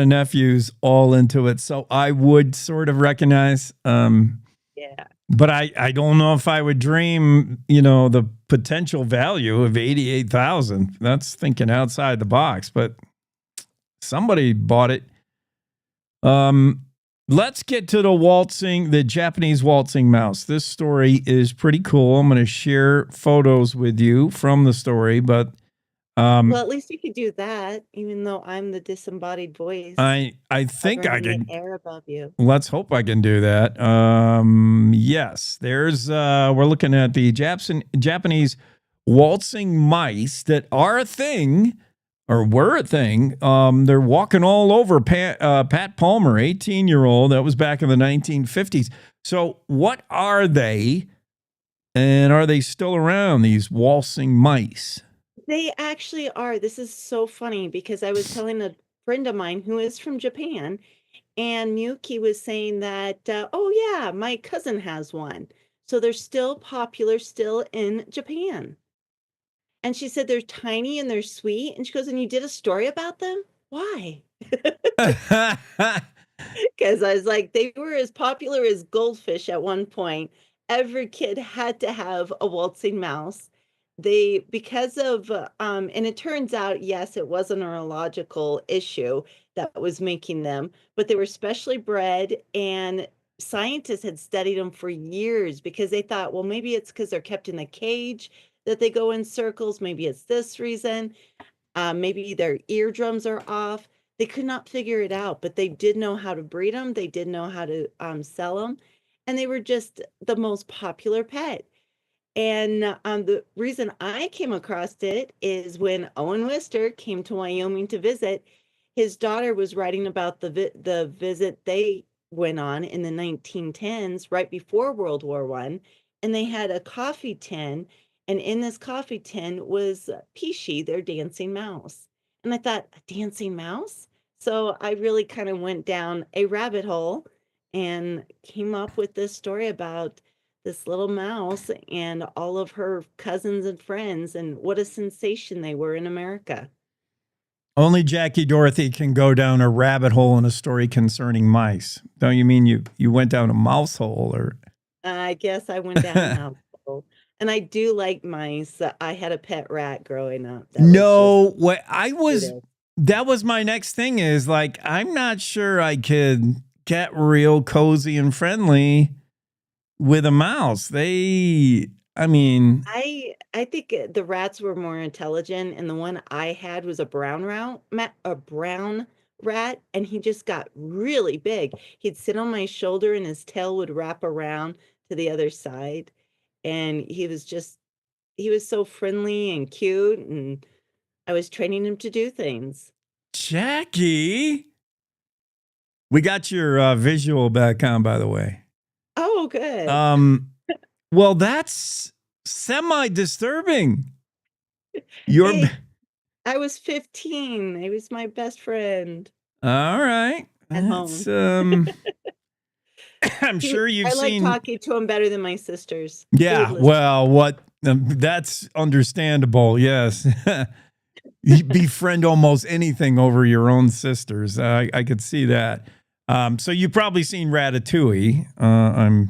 nephew's all into it, so I would sort of recognize. But I don't know if I would dream, the potential value of $88,000. That's thinking outside the box, but somebody bought it. Let's get to the Japanese waltzing mouse. This story is pretty cool. I'm going to share photos with you from the story, but well, at least you could do that, even though I'm the disembodied voice. I think I can. Air above you. Let's hope I can do that. Yes, there's. We're looking at the Japanese waltzing mice that are a thing, or were a thing. They're walking all over Pat Palmer, 18-year-old. That was back in the 1950s. So, what are they? And are they still around? These waltzing mice? They actually are. This is so funny because I was telling a friend of mine who is from Japan, and Miyuki was saying that, oh yeah, my cousin has one. So they're still popular, still in Japan. And she said they're tiny and they're sweet. And she goes, and you did a story about them? Why? Because I was like, they were as popular as goldfish at one point. Every kid had to have a waltzing mouse. they, because of, and it turns out, yes, it was a neurological issue that was making them, but they were specially bred, and scientists had studied them for years because they thought, well, maybe it's because they're kept in a cage that they go in circles. Maybe it's this reason. Maybe their eardrums are off. They could not figure it out, but they did know how to breed them. They did know how to sell them, and they were just the most popular pet. And the reason I came across it is when Owen Wister came to Wyoming to visit, his daughter was writing about the visit they went on in the 1910s, right before World War I, and they had a coffee tin, and in this coffee tin was Pishi, their dancing mouse. And I thought, a dancing mouse? So I really kind of went down a rabbit hole and came up with this story about this little mouse and all of her cousins and friends, and what a sensation they were in America. Only Jackie Dorothy can go down a rabbit hole in a story concerning mice. Don't you mean you went down a mouse hole? Or I guess I went down a mouse hole. And I do like mice. I had a pet rat growing up. no, what I was cutest. that was my next thing is like I'm not sure I could get real cozy and friendly with a mouse. I mean, I think the rats were more intelligent, and the one I had was a brown rat, and he just got really big. He'd sit on my shoulder, and his tail would wrap around to the other side, and he was so friendly and cute, and I was training him to do things. Jackie, we got your visual back on, by the way. Oh, good. Well, that's semi-disturbing. Hey, I was 15. He was my best friend All right. at That's home. I'm sure you've I like seen. talking to him better than my sisters. He would Yeah, listen. well, that's understandable. Yes. You befriend almost anything over your own sisters. I could see that. So you've probably seen Ratatouille.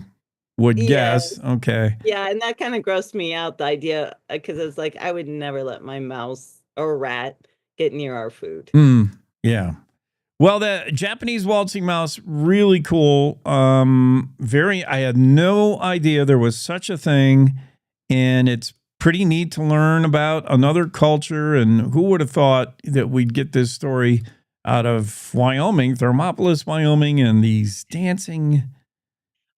Would guess. Yes. Okay. Yeah, and that kind of grossed me out, the idea, because it's like I would never let my mouse or rat get near our food. Yeah. Well, the Japanese waltzing mouse, really cool. I had no idea there was such a thing, and it's pretty neat to learn about another culture. And who would have thought that we'd get this story out of Wyoming, Thermopolis, Wyoming, and these dancing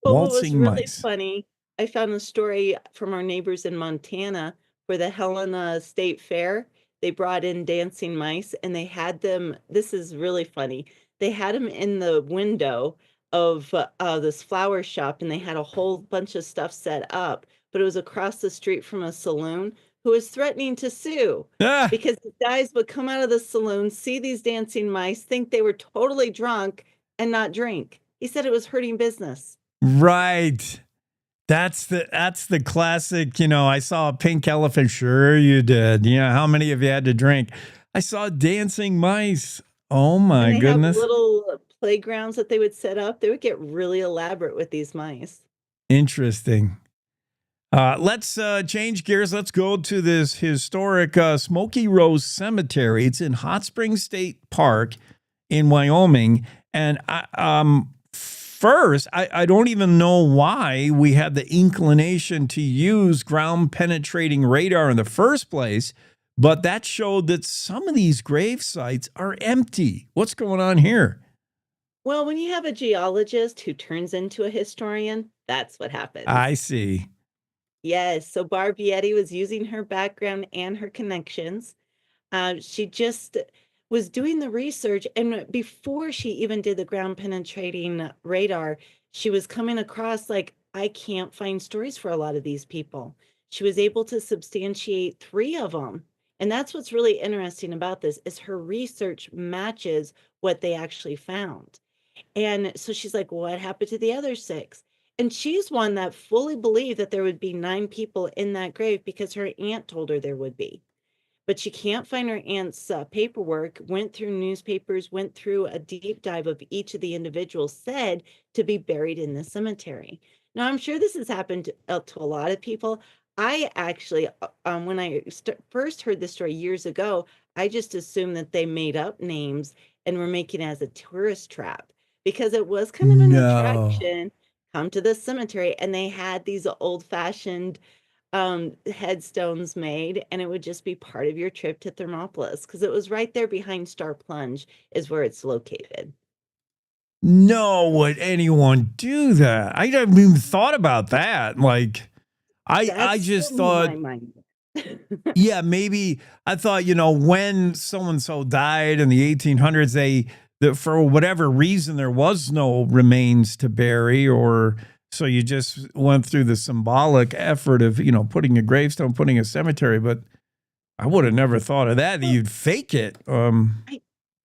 Well, what was waltzing really mice? funny, I found a story from our neighbors in Montana for the Helena State Fair. They brought in dancing mice, and they had them. This is really funny. They had them in the window of this flower shop, and they had a whole bunch of stuff set up, but it was across the street from a saloon who was threatening to sue because the guys would come out of the saloon, see these dancing mice, think they were totally drunk, and not drink. He said it was hurting business. Right. That's the classic, I saw a pink elephant. Sure you did. How many of you had to drink? I saw dancing mice. Oh my And they goodness. have little playgrounds that they would set up. They would get really elaborate with these mice. Interesting. Let's change gears. Let's go to this historic Smoky Rose Cemetery. It's in Hot Springs State Park in Wyoming. And first, I don't even know why we had the inclination to use ground penetrating radar in the first place, but that showed that some of these grave sites are empty. What's going on here? Well, when you have a geologist who turns into a historian, that's what happens. I see. Yes, so Barb Yeti was using her background and her connections. She just was doing the research, and before she even did the ground penetrating radar, she was coming across like, I can't find stories for a lot of these people. She was able to substantiate 3 of them. And that's what's really interesting about this is her research matches what they actually found. And so she's like, what happened to the other 6? And she's one that fully believed that there would be 9 people in that grave because her aunt told her there would be. But she can't find her aunt's paperwork, went through newspapers, went through a deep dive of each of the individuals said to be buried in the cemetery. Now, I'm sure this has happened to a lot of people. I actually, when I first heard this story years ago, I just assumed that they made up names and were making it as a tourist trap because it was kind of an No. attraction. Come to the cemetery, and they had these old-fashioned headstones made, and it would just be part of your trip to Thermopolis because it was right there behind Star Plunge, is where it's located. No, would anyone do that? I haven't even thought about that. Like, I That's just my thought, mind. yeah, maybe I thought, when so and so died in the 1800s, that for whatever reason there was no remains to bury, or so you just went through the symbolic effort of putting a gravestone, putting a cemetery. But I would have never thought of that you'd fake it. I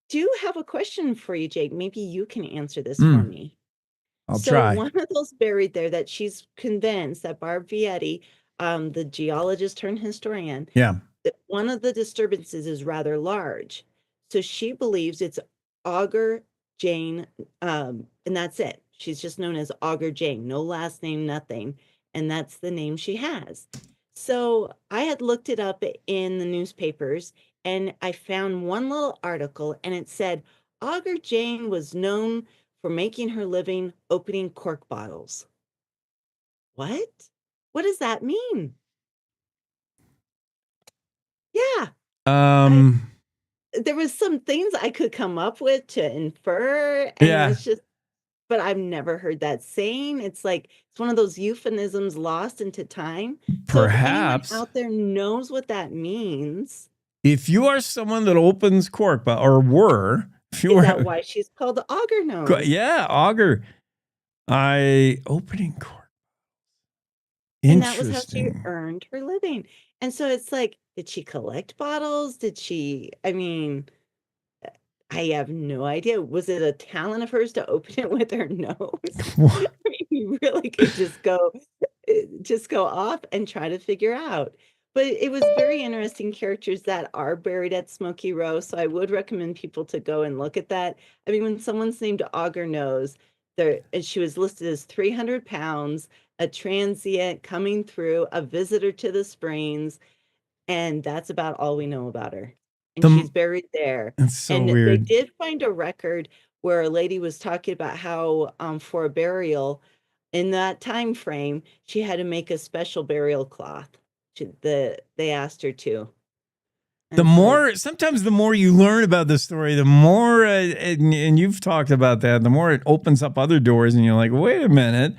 do have a question for you, Jake. Maybe you can answer this for me. I'll So try. one of those buried there that she's convinced that Barb Vietti, the geologist turned historian, Yeah. that one of the disturbances is rather large. So she believes it's Auger Jane, and that's it. She's just known as Auger Jane, no last name, nothing. And that's the name she has. So I had looked it up in the newspapers and I found one little article and it said Auger Jane was known for making her living opening cork bottles. What? What does that mean? Yeah. There was some things I could come up with to infer, and Yeah. it's just, but I've never heard that saying. It's like it's one of those euphemisms lost into time. So if anyone Perhaps. out there knows what that means, If you are someone that opens cork, or were, if you is were, that why she's called Auger Nose? yeah, auger, opening cork. And that was how she Interesting. earned her living. And so it's like, did she collect bottles? Did she, I mean, I have no idea. Was it a talent of hers to open it with her nose? I mean, you really could just go off and try to figure out. But it was very interesting characters that are buried at Smoky Row. So I would recommend people to go and look at that. I mean, when someone's named Auger Nose, there, and she was listed as 300 pounds, a transient coming through, a visitor to the Springs, and that's about all we know about her. And she's buried there. That's so And they weird. did find a record where a lady was talking about how for a burial in that time frame, she had to make a special burial cloth. They asked her to. Sometimes the more you learn about the story, the more, and you've talked about that, the more it opens up other doors, and you're like, wait a minute,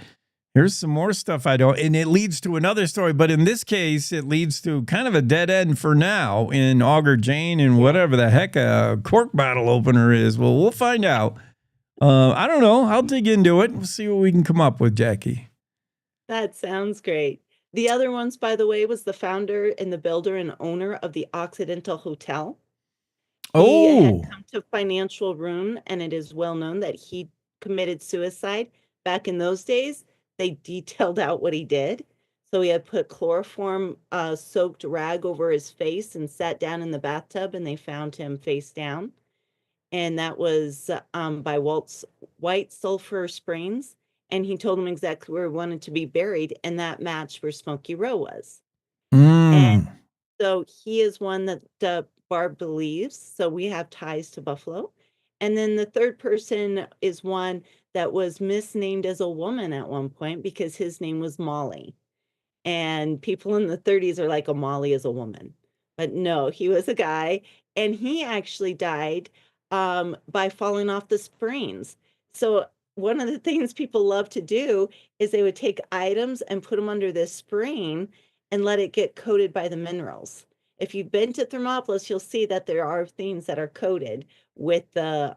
here's some more stuff I don't, and it leads to another story. But in this case, it leads to kind of a dead end for now in Auger Jane and whatever the heck a cork bottle opener is. Well, we'll find out. I don't know. I'll dig into it. We'll see what we can come up with, Jackie. That sounds great. The other ones, by the way, was the founder and the builder and owner of the Occidental Hotel. He had come to financial ruin, and it is well known that he committed suicide. Back in those days, they detailed out what he did. So he had put chloroform soaked rag over his face and sat down in the bathtub, and they found him face down. And that was by White Sulphur Springs. And he told them exactly where he wanted to be buried, and that matched where Smoky Row was. And so he is one that Barb believes. So we have ties to Buffalo. And then the third person is one that was misnamed as a woman at one point because his name was Molly. And people in the 30s are like, oh, Molly is a woman. But no, he was a guy. And he actually died by falling off the springs. So one of the things people love to do is they would take items and put them under this spring and let it get coated by the minerals. If you've been to Thermopolis, you'll see that there are things that are coated with the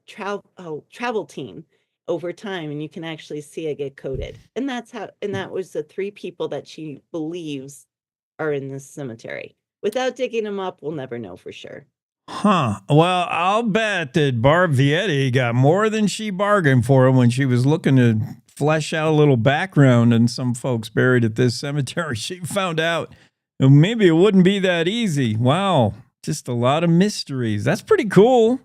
travel team over time, and you can actually see it get coated. And that was the three people that she believes are in this cemetery. Without digging them up, we'll never know for sure. Huh. Well, I'll bet that Barb Vietti got more than she bargained for when she was looking to flesh out a little background on some folks buried at this cemetery. She found out maybe it wouldn't be that easy. Wow. Just a lot of mysteries. That's pretty cool.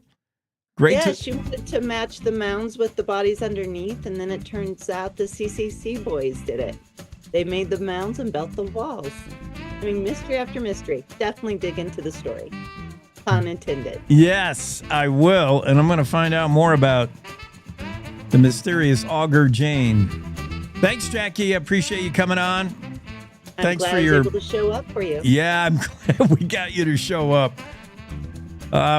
Great. Yeah, she wanted to match the mounds with the bodies underneath, and then it turns out the CCC boys did it. They made the mounds and built the walls. I mean, mystery after mystery. Definitely dig into the story. Pun intended. Yes, I will. And I'm going to find out more about the mysterious Augur Jane. Thanks, Jackie. I appreciate you coming on. I'm glad I was able to show up for you. Yeah, I'm glad we got you to show up.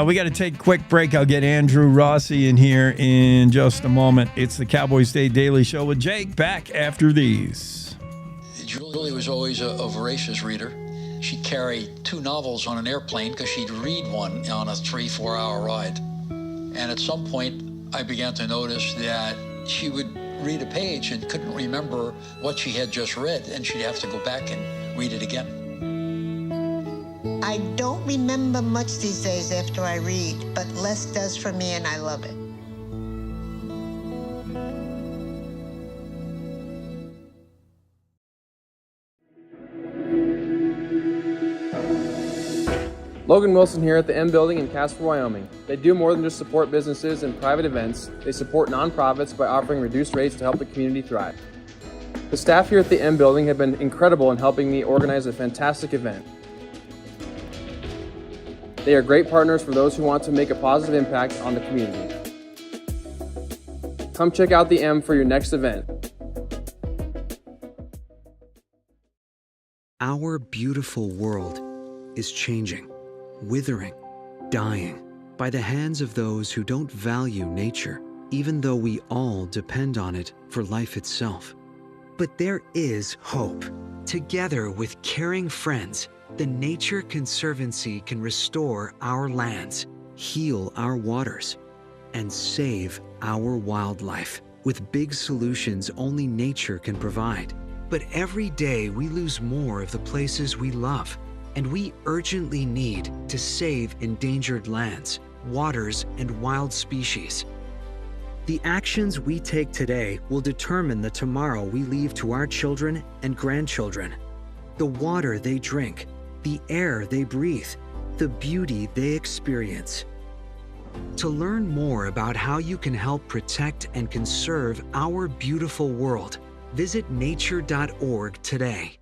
We got to take a quick break. I'll get Andrew Rossi in here in just a moment. It's the Cowboy State Daily Show with Jake. Back after these. Julie was always a voracious reader. She'd carry 2 novels on an airplane because she'd read one on a 3-4 hour ride. And at some point, I began to notice that she would read a page and couldn't remember what she had just read, and she'd have to go back and read it again. I don't remember much these days after I read, but less does for me, and I love it. Logan Wilson here at the M Building in Casper, Wyoming. They do more than just support businesses and private events. They support nonprofits by offering reduced rates to help the community thrive. The staff here at the M Building have been incredible in helping me organize a fantastic event. They are great partners for those who want to make a positive impact on the community. Come check out the M for your next event. Our beautiful world is changing, withering, dying by the hands of those who don't value nature, even though we all depend on it for life itself. But there is hope. Together with caring friends, the Nature Conservancy can restore our lands, heal our waters, and save our wildlife with big solutions only nature can provide. But every day we lose more of the places we love, and we urgently need to save endangered lands, waters, and wild species. The actions we take today will determine the tomorrow we leave to our children and grandchildren. The water they drink, the air they breathe, the beauty they experience. To learn more about how you can help protect and conserve our beautiful world, visit nature.org today.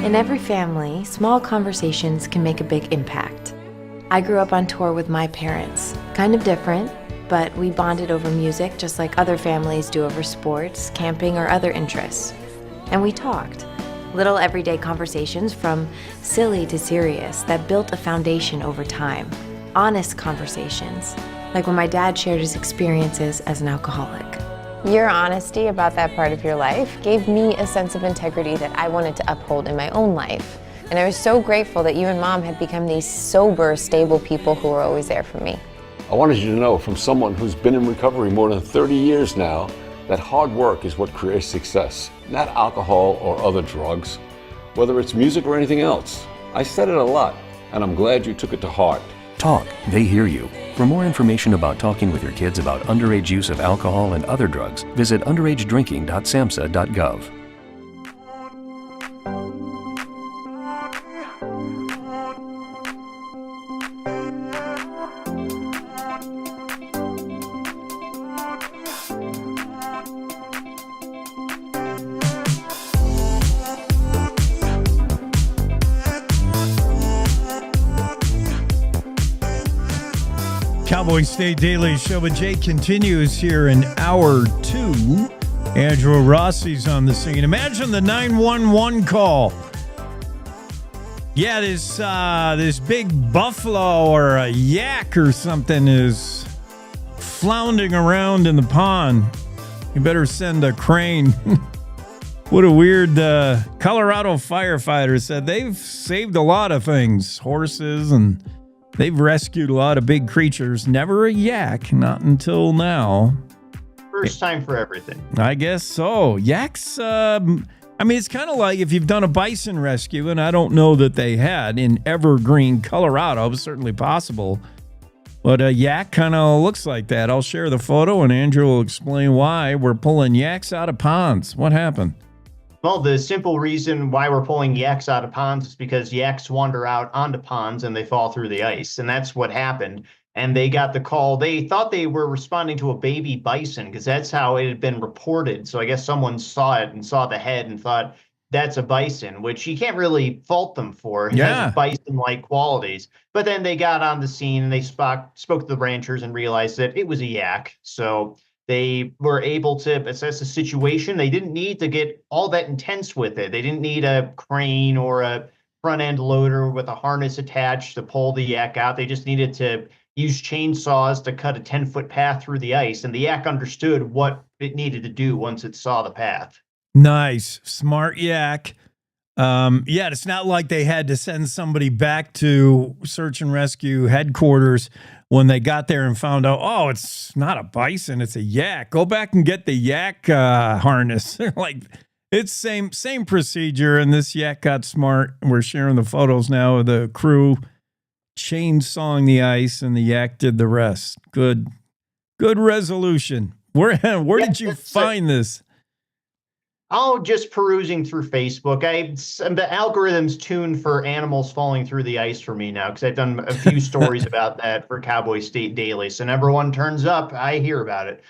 In every family, small conversations can make a big impact. I grew up on tour with my parents. Kind of different, but we bonded over music just like other families do over sports, camping, or other interests. And we talked. Little everyday conversations from silly to serious that built a foundation over time. Honest conversations, like when my dad shared his experiences as an alcoholic. Your honesty about that part of your life gave me a sense of integrity that I wanted to uphold in my own life. And I was so grateful that you and Mom had become these sober, stable people who were always there for me. I wanted you to know from someone who's been in recovery more than 30 years now that hard work is what creates success, not alcohol or other drugs, whether it's music or anything else. I said it a lot, and I'm glad you took it to heart. Talk, they hear you. For more information about talking with your kids about underage use of alcohol and other drugs, visit underagedrinking.samhsa.gov. Cowboy State Daily Show with Jake continues here in hour 2. Andrew Rossi's on the scene. Imagine the 911 call. Yeah, this big buffalo or a yak or something is floundering around in the pond. You better send a crane. What a weird Colorado firefighter said they've saved a lot of things, horses, and they've rescued a lot of big creatures. Never a yak, not until now. First time for everything. I guess so. Yaks, I mean, it's kind of like if you've done a bison rescue, and I don't know that they had in Evergreen, Colorado. It was certainly possible. But a yak kind of looks like that. I'll share the photo, and Andrew will explain why we're pulling yaks out of ponds. What happened? Well, the simple reason why we're pulling yaks out of ponds is because yaks wander out onto ponds and they fall through the ice. And that's what happened. And they got the call. They thought they were responding to a baby bison because that's how it had been reported. So I guess someone saw it and saw the head and thought that's a bison, which you can't really fault them for. It has bison-like qualities. But then they got on the scene and they spoke to the ranchers and realized that it was a yak. So they were able to assess the situation. They didn't need to get all that intense with it. They didn't need a crane or a front end loader with a harness attached to pull the yak out. They just needed to use chainsaws to cut a 10-foot path through the ice. And the yak understood what it needed to do once it saw the path. Nice. Smart yak. Yeah, it's not like they had to send somebody back to search and rescue headquarters when they got there and found out, oh, it's not a bison, it's a yak. Go back and get the yak harness. Like, it's same procedure, and this yak got smart. We're sharing the photos now of the crew chainsawing the ice, and the yak did the rest. Good resolution. Where did you find this? Oh, just perusing through Facebook. The algorithm's tuned for animals falling through the ice for me now because I've done a few stories about that for Cowboy State Daily. So whenever one turns up, I hear about it.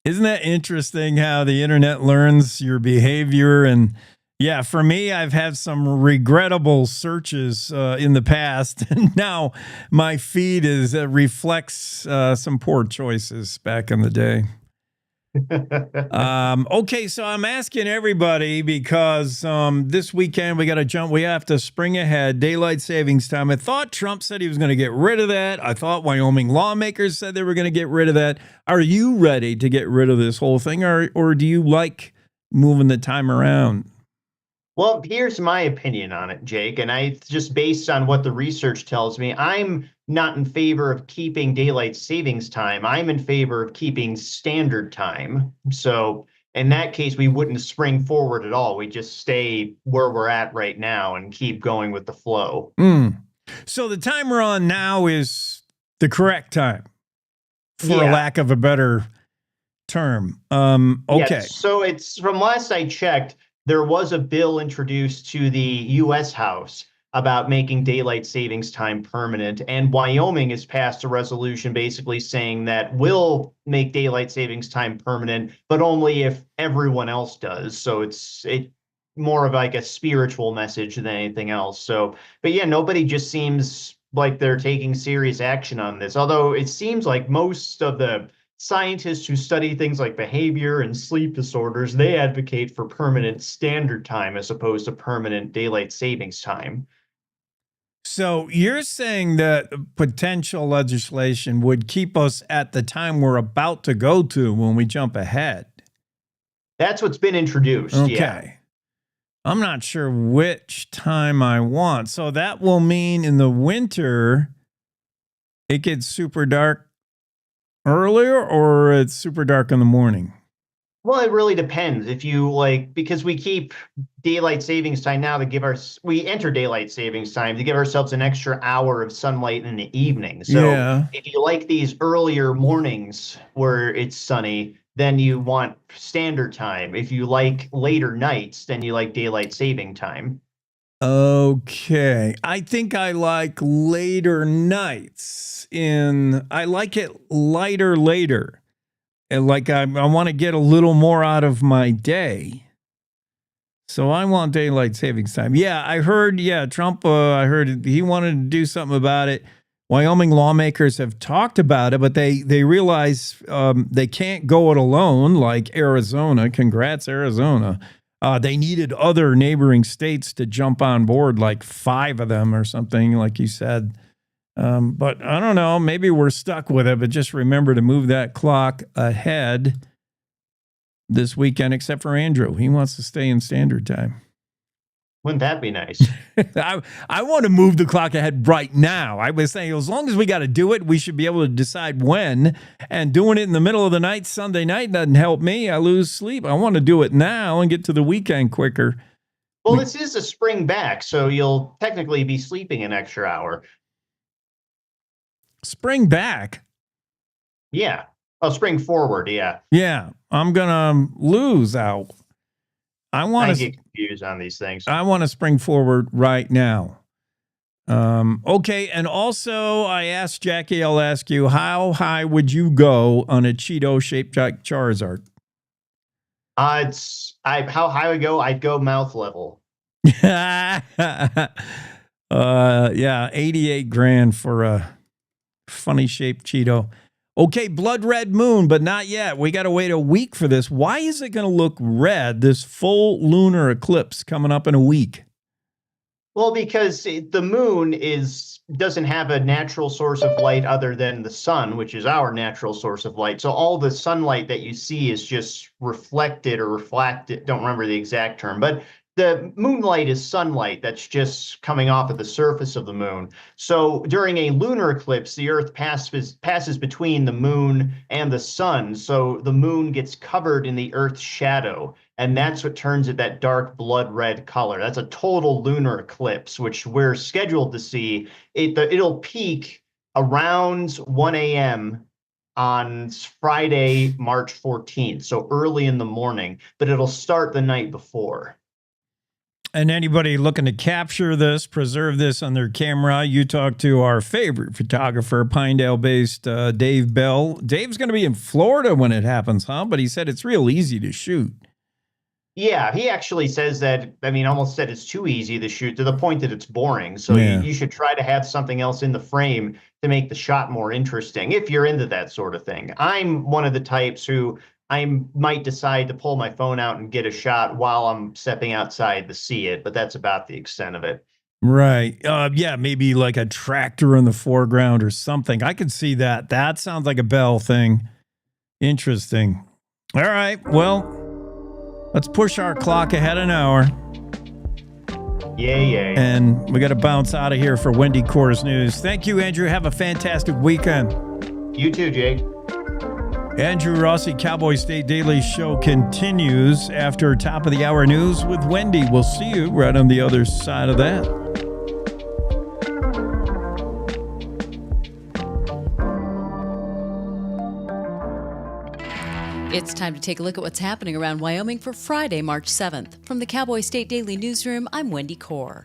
Isn't that interesting how the internet learns your behavior? And yeah, for me, I've had some regrettable searches in the past. And now my feed reflects some poor choices back in the day. Okay, so I'm asking everybody because this weekend we got to jump. We have to spring ahead. Daylight savings time. I thought Trump said he was going to get rid of that. I thought Wyoming lawmakers said they were going to get rid of that. Are you ready to get rid of this whole thing, or do you like moving the time around? Well, here's my opinion on it, Jake, and I just based on what the research tells me, I'm not in favor of keeping daylight savings time. I'm in favor of keeping standard time. So in that case, we wouldn't spring forward at all. We just stay where we're at right now and keep going with the flow. So the time we're on now is the correct time, for lack of a better term. Okay. Yeah, so it's from last I checked, there was a bill introduced to the U.S. House about making daylight savings time permanent, and Wyoming has passed a resolution basically saying that we'll make daylight savings time permanent, but only if everyone else does. So it's more of like a spiritual message than anything else. So, but yeah, nobody just seems like they're taking serious action on this. Although it seems like most of the scientists who study things like behavior and sleep disorders, they advocate for permanent standard time as opposed to permanent daylight savings time. So you're saying that potential legislation would keep us at the time we're about to go to when we jump ahead? That's what's been introduced. Okay. Yeah. I'm not sure which time I want. So that will mean in the winter, it gets super dark earlier, or it's super dark in the morning? Well, it really depends. If you because we keep daylight savings time now we enter daylight savings time to give ourselves an extra hour of sunlight in the evening. So if you like these earlier mornings where it's sunny, then you want standard time. If you like later nights, then you like daylight saving time. Okay. I think I like later nights. I like it lighter later. And like I want to get a little more out of my day. So I want daylight savings time. Yeah, I heard, Trump, I heard he wanted to do something about it. Wyoming lawmakers have talked about it, but they realize they can't go it alone like Arizona. Congrats, Arizona. They needed other neighboring states to jump on board, like 5 of them or something, like you said. But I don't know, maybe we're stuck with it, but just remember to move that clock ahead this weekend, except for Andrew. He wants to stay in standard time. Wouldn't that be nice? I want to move the clock ahead right now. I was saying, as long as we got to do it, we should be able to decide when. And doing it in the middle of the night, Sunday night, doesn't help me. I lose sleep. I want to do it now and get to the weekend quicker. Well, this is a spring back, so you'll technically be sleeping an extra hour. Spring back? Yeah. Oh, spring forward, yeah. Yeah, I'm going to lose out. I get confused on these things. I want to spring forward right now. Okay, and also I asked Jackie, I'll ask you, how high would you go on a Cheeto-shaped Charizard? How high would go? I'd go mouth level. Yeah, 88 grand for a funny shaped Cheeto. Okay, blood red moon, but not yet. We got to wait a week for this. Why is it going to look red, this full lunar eclipse coming up in a week? Well, because the moon doesn't have a natural source of light other than the sun, which is our natural source of light. So all the sunlight that you see is just reflected or refracted. Don't remember the exact term, but the moonlight is sunlight that's just coming off of the surface of the moon. So during a lunar eclipse, the Earth passes between the moon and the sun. So the moon gets covered in the Earth's shadow. And that's what turns it that dark blood red color. That's a total lunar eclipse, which we're scheduled to see. It'll peak around 1 a.m. on Friday, March 14th, so early in the morning, but it'll start the night before. And anybody looking to capture this, preserve this on their camera, you talk to our favorite photographer, Pinedale-based Dave Bell. Dave's going to be in Florida when it happens, huh? But he said it's real easy to shoot. Yeah, he actually says that, almost said it's too easy to shoot to the point that it's boring. So you should try to have something else in the frame to make the shot more interesting, if you're into that sort of thing. I'm one of the types who I might decide to pull my phone out and get a shot while I'm stepping outside to see it, but that's about the extent of it. Right. Yeah, maybe like a tractor in the foreground or something. I could see that. That sounds like a Bell thing. Interesting. All right. Well, let's push our clock ahead an hour. Yay. And we got to bounce out of here for Wendy Core's News. Thank you, Andrew. Have a fantastic weekend. You too, Jake. Andrew Rossi, Cowboy State Daily Show continues after top of the hour news with Wendy. We'll see you right on the other side of that. It's time to take a look at what's happening around Wyoming for Friday, March 7th. From the Cowboy State Daily Newsroom, I'm Wendy Core.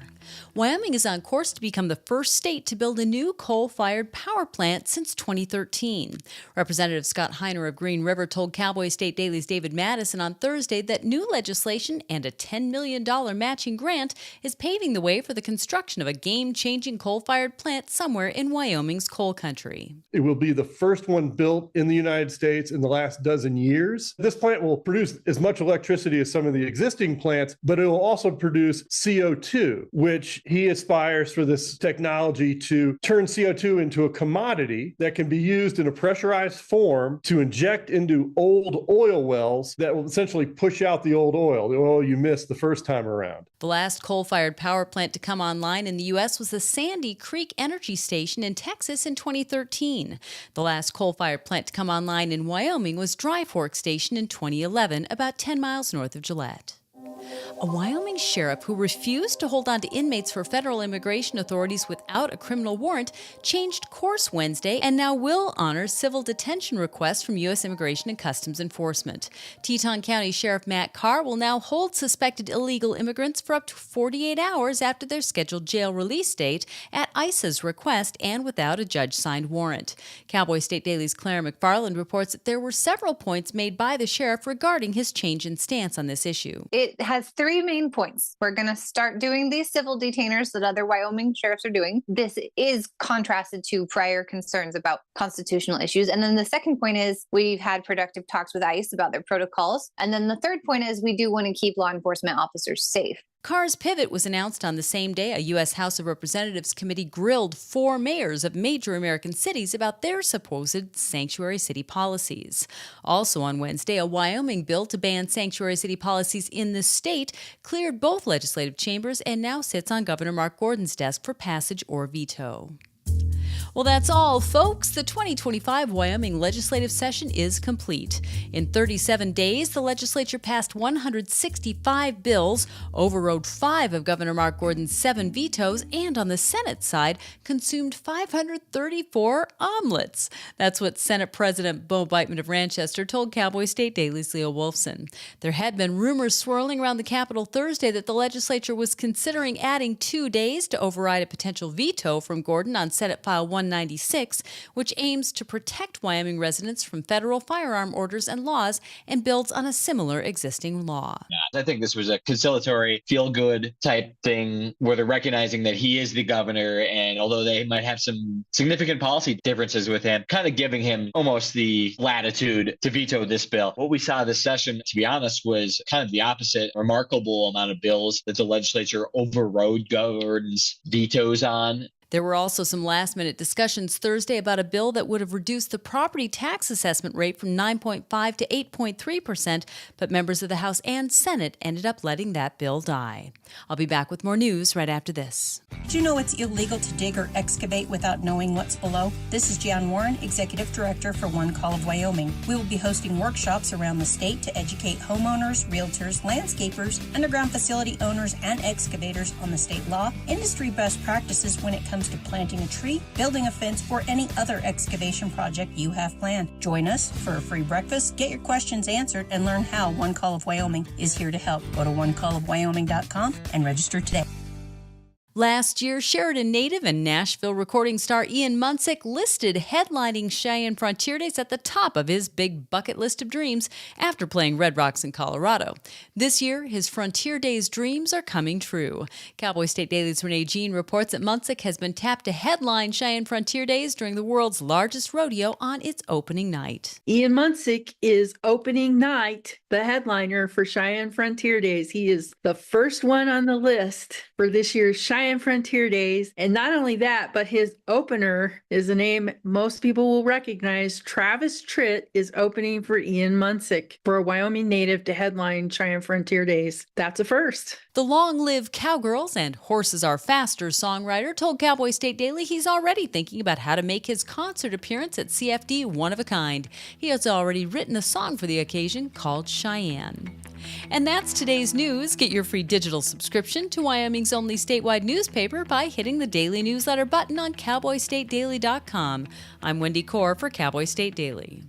Wyoming is on course to become the first state to build a new coal-fired power plant since 2013. Representative Scott Heiner of Green River told Cowboy State Daily's David Madison on Thursday that new legislation and a $10 million matching grant is paving the way for the construction of a game-changing coal-fired plant somewhere in Wyoming's coal country. It will be the first one built in the United States in the last dozen years. This plant will produce as much electricity as some of the existing plants, but it will also produce CO2, which he aspires for this technology to turn CO2 into a commodity that can be used in a pressurized form to inject into old oil wells that will essentially push out the oil you missed the first time around. The last coal-fired power plant to come online in the U.S. was the Sandy Creek Energy Station in Texas in 2013. The last coal-fired plant to come online in Wyoming was Dry Fork Station in 2011, about 10 miles north of Gillette. A Wyoming sheriff who refused to hold on to inmates for federal immigration authorities without a criminal warrant changed course Wednesday and now will honor civil detention requests from U.S. Immigration and Customs Enforcement. Teton County Sheriff Matt Carr will now hold suspected illegal immigrants for up to 48 hours after their scheduled jail release date at ICE's request and without a judge-signed warrant. Cowboy State Daily's Claire McFarland reports that there were several points made by the sheriff regarding his change in stance on this issue. It has three main points. We're going to start doing these civil detainers that other Wyoming sheriffs are doing. This is contrasted to prior concerns about constitutional issues. And then the second point is we've had productive talks with ICE about their protocols. And then the third point is we do want to keep law enforcement officers safe. Carr's pivot was announced on the same day a U.S. House of Representatives committee grilled 4 mayors of major American cities about their supposed sanctuary city policies. Also on Wednesday, a Wyoming bill to ban sanctuary city policies in the state cleared both legislative chambers and now sits on Governor Mark Gordon's desk for passage or veto. Well, that's all, folks. The 2025 Wyoming legislative session is complete. In 37 days, the legislature passed 165 bills, overrode 5 of Governor Mark Gordon's 7 vetoes, and on the Senate side, consumed 534 omelets. That's what Senate President Bo Beitman of Ranchester told Cowboy State Daily's Leo Wolfson. There had been rumors swirling around the Capitol Thursday that the legislature was considering adding 2 days to override a potential veto from Gordon on Senate File 196, which aims to protect Wyoming residents from federal firearm orders and laws and builds on a similar existing law. I think this was a conciliatory, feel-good type thing where they're recognizing that he is the governor, and although they might have some significant policy differences with him, kind of giving him almost the latitude to veto this bill. What we saw this session, to be honest, was kind of the opposite. A remarkable amount of bills that the legislature overrode Gordon's vetoes on. There were also some last-minute discussions Thursday about a bill that would have reduced the property tax assessment rate from 9.5% to 8.3%, but members of the House and Senate ended up letting that bill die. I'll be back with more news right after this. Did you know it's illegal to dig or excavate without knowing what's below? This is Jan Warren, Executive Director for One Call of Wyoming. We will be hosting workshops around the state to educate homeowners, realtors, landscapers, underground facility owners, and excavators on the state law, industry best practices when it comes to planting a tree, building a fence, or any other excavation project you have planned. Join us for a free breakfast, get your questions answered, and learn how One Call of Wyoming is here to help. Go to onecallofwyoming.com and register today. Last year, Sheridan native and Nashville recording star Ian Munsick listed headlining Cheyenne Frontier Days at the top of his big bucket list of dreams after playing Red Rocks in Colorado. This year, his Frontier Days dreams are coming true. Cowboy State Daily's Renee Jean reports that Munsick has been tapped to headline Cheyenne Frontier Days during the world's largest rodeo on its opening night. Ian Munsick is opening night, the headliner for Cheyenne Frontier Days. He is the first one on the list for this year's Cheyenne Frontier Days. And not only that, but his opener is a name most people will recognize. Travis Tritt is opening for Ian Munsick, for a Wyoming native to headline Cheyenne Frontier Days. That's a first. The Long Live Cowgirls and Horses Are Faster songwriter told Cowboy State Daily he's already thinking about how to make his concert appearance at CFD one of a kind. He has already written a song for the occasion called Cheyenne. And that's today's news. Get your free digital subscription to Wyoming's only statewide newspaper by hitting the daily newsletter button on cowboystatedaily.com. I'm Wendy Core for Cowboy State Daily.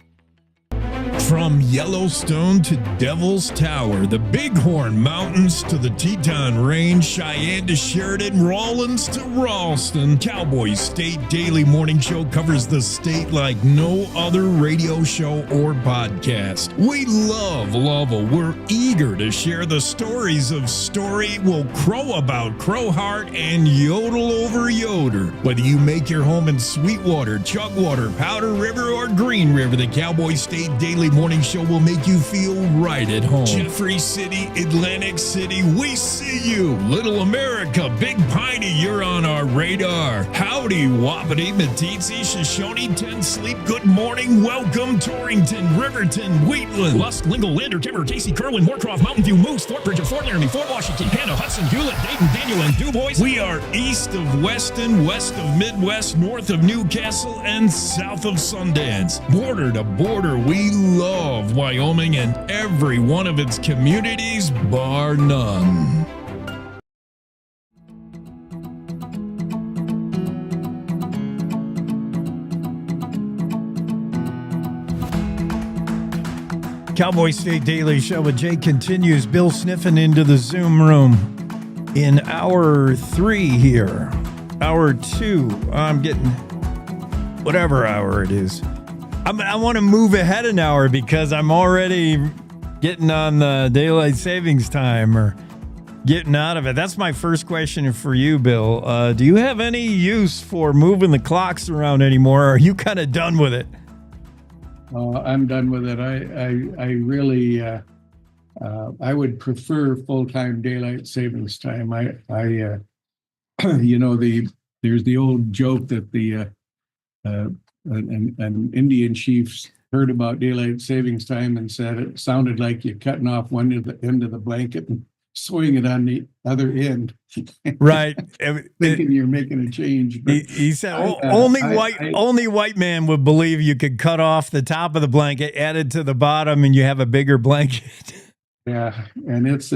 From Yellowstone to Devil's Tower, the Bighorn Mountains to the Teton Range, Cheyenne to Sheridan, Rawlins to Ralston, Cowboy State Daily Morning Show covers the state like no other radio show or podcast. We love Lovell. We're eager to share the stories of Story, Will Crow About Crowheart, and Yodel Over Yoder. Whether you make your home in Sweetwater, Chugwater, Powder River, or Green River, the Cowboy State Daily Morning Show will make you feel right at home. Jeffrey City, Atlantic City, we see you. Little America, Big Piney, you're on our radar. Howdy, Wapiti, Meeteetse, Shoshone, Ten Sleep, good morning, welcome, Torrington, Riverton, Wheatland, Lusk, Lingle, Lander, Timber, Casey, Kerwin, Moorcroft, Mountain View, Moose, Fort Bridger, Fort Laramie, Fort Washington, Hannah, Hudson, Hewlett, Dayton, Daniel, and DuBois. We are east of Weston, west of Midwest, north of Newcastle, and south of Sundance. Border to border, we love Wyoming and every one of its communities, bar none. Cowboy State Daily Show with Jake continues. Bill sniffing into the Zoom room in hour 3 here. Hour 2, I'm getting whatever hour it is. I want to move ahead an hour because I'm already getting on the daylight savings time or getting out of it. That's my first question for you, Bill. Do you have any use for moving the clocks around anymore? Or are you kind of done with it? I'm done with it. I really I would prefer full-time daylight savings time. There's the old joke that an Indian chief heard about daylight savings time and said it sounded like you're cutting off one end of the blanket and swing it on the other end. Right. Thinking you're making a change. But he said only white man would believe you could cut off the top of the blanket, add it to the bottom, and you have a bigger blanket. Yeah, and it's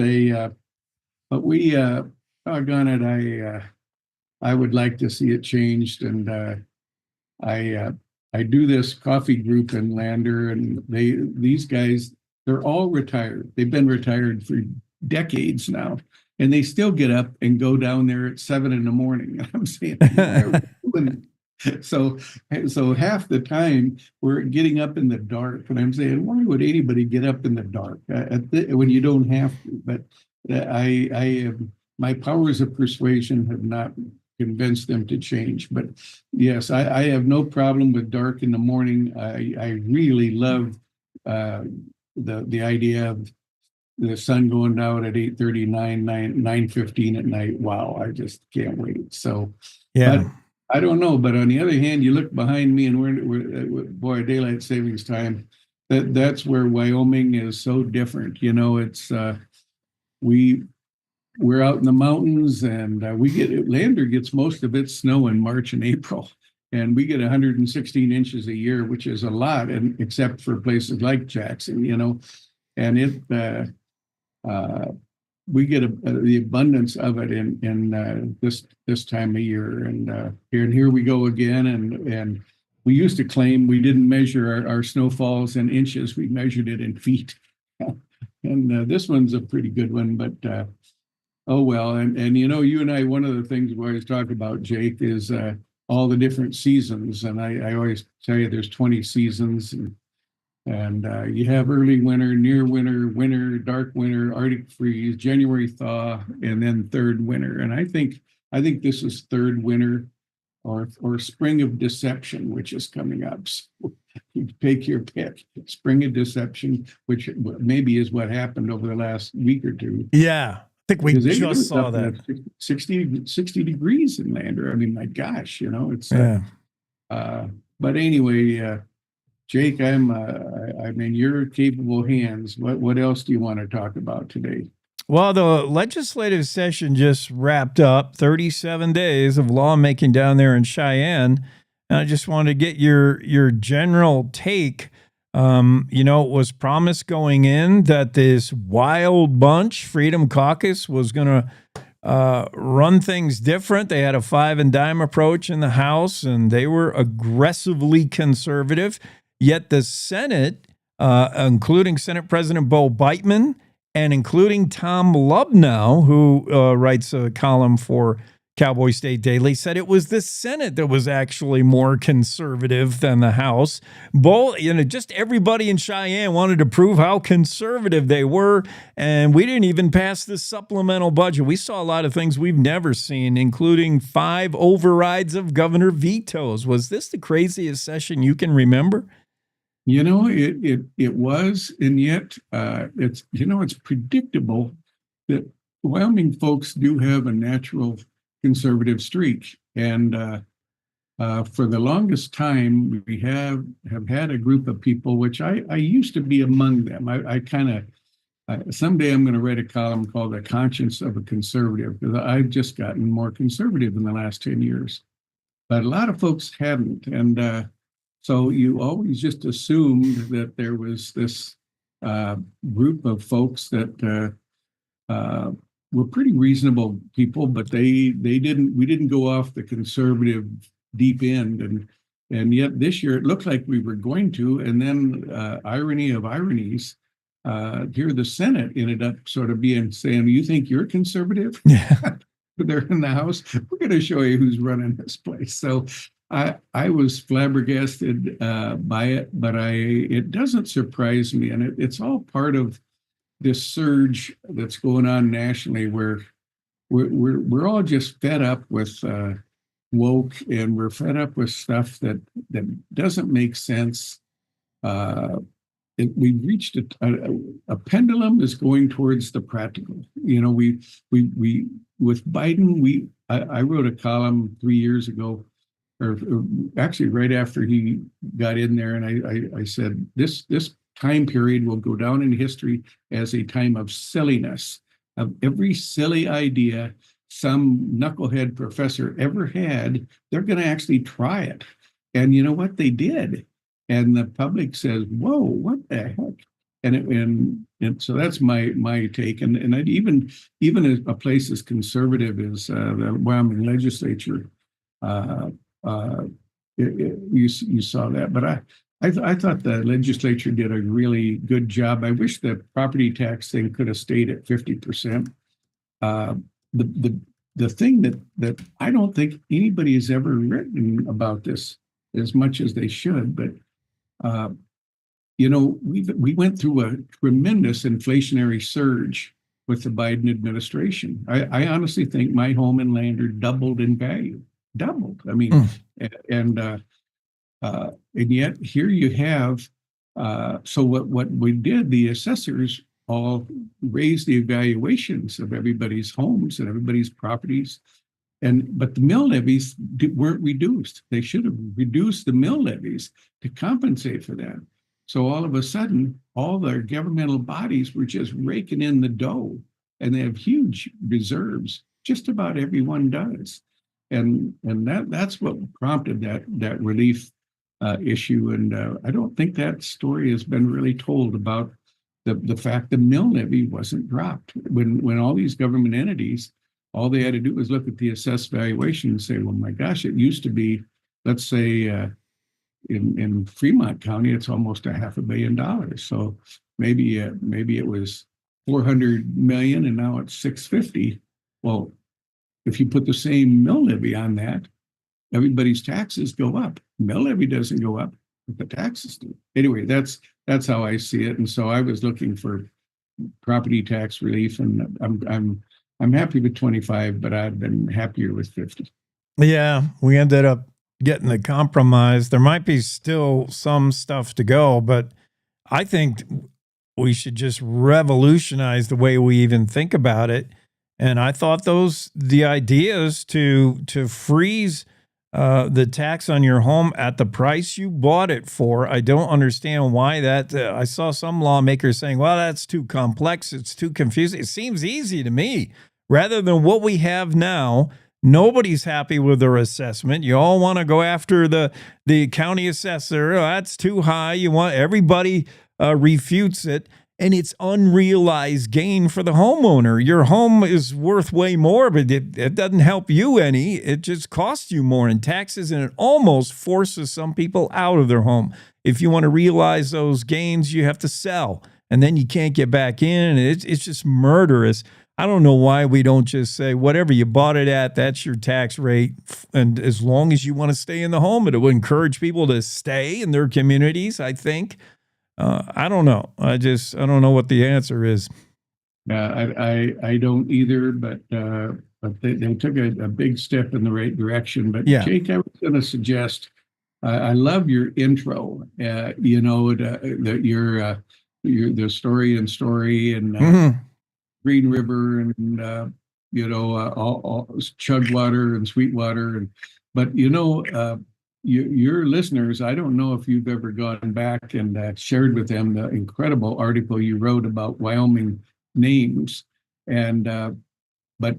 but we, doggone it, I would like to see it changed, and I do this coffee group in Lander, and these guys, they're all retired. They've been retired for decades now, and they still get up and go down there at 7 a.m. I'm saying, why are we doing it? So half the time we're getting up in the dark, and I'm saying, why would anybody get up in the dark when you don't have to? But my powers of persuasion have not convinced them to change. But yes, I have no problem with dark in the morning. I really love the idea of the sun going down at 8:39, 9:15 at night. Wow, I just can't wait. So, yeah. But I don't know. But on the other hand, you look behind me, and we're boy, daylight savings time. That's where Wyoming is so different. You know, it's we're out in the mountains, and Lander gets most of its snow in March and April, and we get 116 inches a year, which is a lot, and except for places like Jackson, you know, and we get the abundance of it in this time of year, and here we go again, and we used to claim we didn't measure our snowfalls in inches; we measured it in feet, and this one's a pretty good one, but. Oh, well, and you know, you and I, one of the things we always talk about, Jake, is all the different seasons. And I always tell you there's 20 seasons, and you have early winter, near winter, winter, dark winter, Arctic freeze, January thaw, and then third winter. And I think this is third winter or spring of deception, which is coming up. So you take your pick. Spring of deception, which maybe is what happened over the last week or two. Yeah. I think we just saw that 60 degrees in Lander. I mean, my gosh, you know, it's yeah. But anyway, Jake, I mean, you're capable hands. What else do you want to talk about today? Well, the legislative session just wrapped up. 37 days of lawmaking down there in Cheyenne. And I just wanted to get your general take. You know, it was promised going in that this wild bunch, Freedom Caucus, was going to run things different. They had a 5 and dime approach in the House, and they were aggressively conservative. Yet the Senate, including Senate President Bo Biteman and including Tom Lubnow, who writes a column for Cowboy State Daily, said it was the Senate that was actually more conservative than the House. Both, you know, just everybody in Cheyenne wanted to prove how conservative they were, and we didn't even pass the supplemental budget. We saw a lot of things we've never seen, including 5 overrides of governor vetoes. Was this the craziest session you can remember? You know, it was, and yet it's predictable that Wyoming folks do have a natural conservative streak, and for the longest time we have had a group of people, which I used to be among them. I kind of someday I'm going to write a column called "The Conscience of a Conservative," because I've just gotten more conservative in the last 10 years, but a lot of folks hadn't, and so you always just assumed that there was this group of folks that were pretty reasonable people, but we didn't go off the conservative deep end, and yet this year it looked like we were going to, and then irony of ironies, here the Senate ended up sort of saying, you think you're conservative? Yeah. They're in the House. We're going to show you who's running this place. So I was flabbergasted by it, but it doesn't surprise me, and it's all part of this surge that's going on nationally, where we're all just fed up with woke, and we're fed up with stuff that doesn't make sense. We've reached a pendulum is going towards the practical. You know, we with Biden, I wrote a column 3 years ago, or actually right after he got in there, and I said this time period will go down in history as a time of silliness. of every silly idea some knucklehead professor ever had, they're going to actually try it. And you know what? They did. And the public says, whoa, what the heck? And so that's my take. And I'd even a place as conservative as the Wyoming legislature, you saw that. But I thought the legislature did a really good job. I wish the property tax thing could have stayed at 50%. The thing that I don't think anybody has ever written about this as much as they should, but we went through a tremendous inflationary surge with the Biden administration. I honestly think my home and land are doubled in value, doubled. I mean, and yet here you have. So what we did, the assessors all raised the evaluations of everybody's homes and everybody's properties. But the mill levies weren't reduced. They should have reduced the mill levies to compensate for that. So all of a sudden, all the governmental bodies were just raking in the dough, and they have huge reserves. Just about everyone does, and that's what prompted that relief issue. And I don't think that story has been really told about the fact the mill levy wasn't dropped when all these government entities, all they had to do was look at the assessed valuation and say, well, my gosh, it used to be, let's say, in Fremont County, it's almost $500 million. So maybe it was 400 million and now it's 650. Well, if you put the same mill levy on that, everybody's taxes go up. Mill levy doesn't go up, but the taxes do. Anyway, that's how I see it. And so I was looking for property tax relief, and I'm happy with 25, but I've been happier with 50. Yeah, we ended up getting the compromise. There might be still some stuff to go, but I think we should just revolutionize the way we even think about it. And I thought the ideas to freeze the tax on your home at the price you bought it for. I don't understand why that. I saw some lawmakers saying, well, that's too complex. It's too confusing. It seems easy to me. Rather than what we have now, nobody's happy with their assessment. You all want to go after the county assessor. Oh, that's too high. You want everybody refutes it. And it's unrealized gain for the homeowner. Your home is worth way more, but it doesn't help you any. It just costs you more in taxes, and it almost forces some people out of their home. If you want to realize those gains, you have to sell, and then you can't get back in. And it's just murderous. I don't know why we don't just say whatever you bought it at, that's your tax rate. And as long as you want to stay in the home, it will encourage people to stay in their communities, I think. I don't know. I don't know what the answer is. I don't either, but they took a big step in the right direction. But yeah. Jake, I was going to suggest, I love your intro. The story and Green River and all Chugwater and Sweetwater, but your listeners, I don't know if you've ever gone back and shared with them the incredible article you wrote about Wyoming names. And but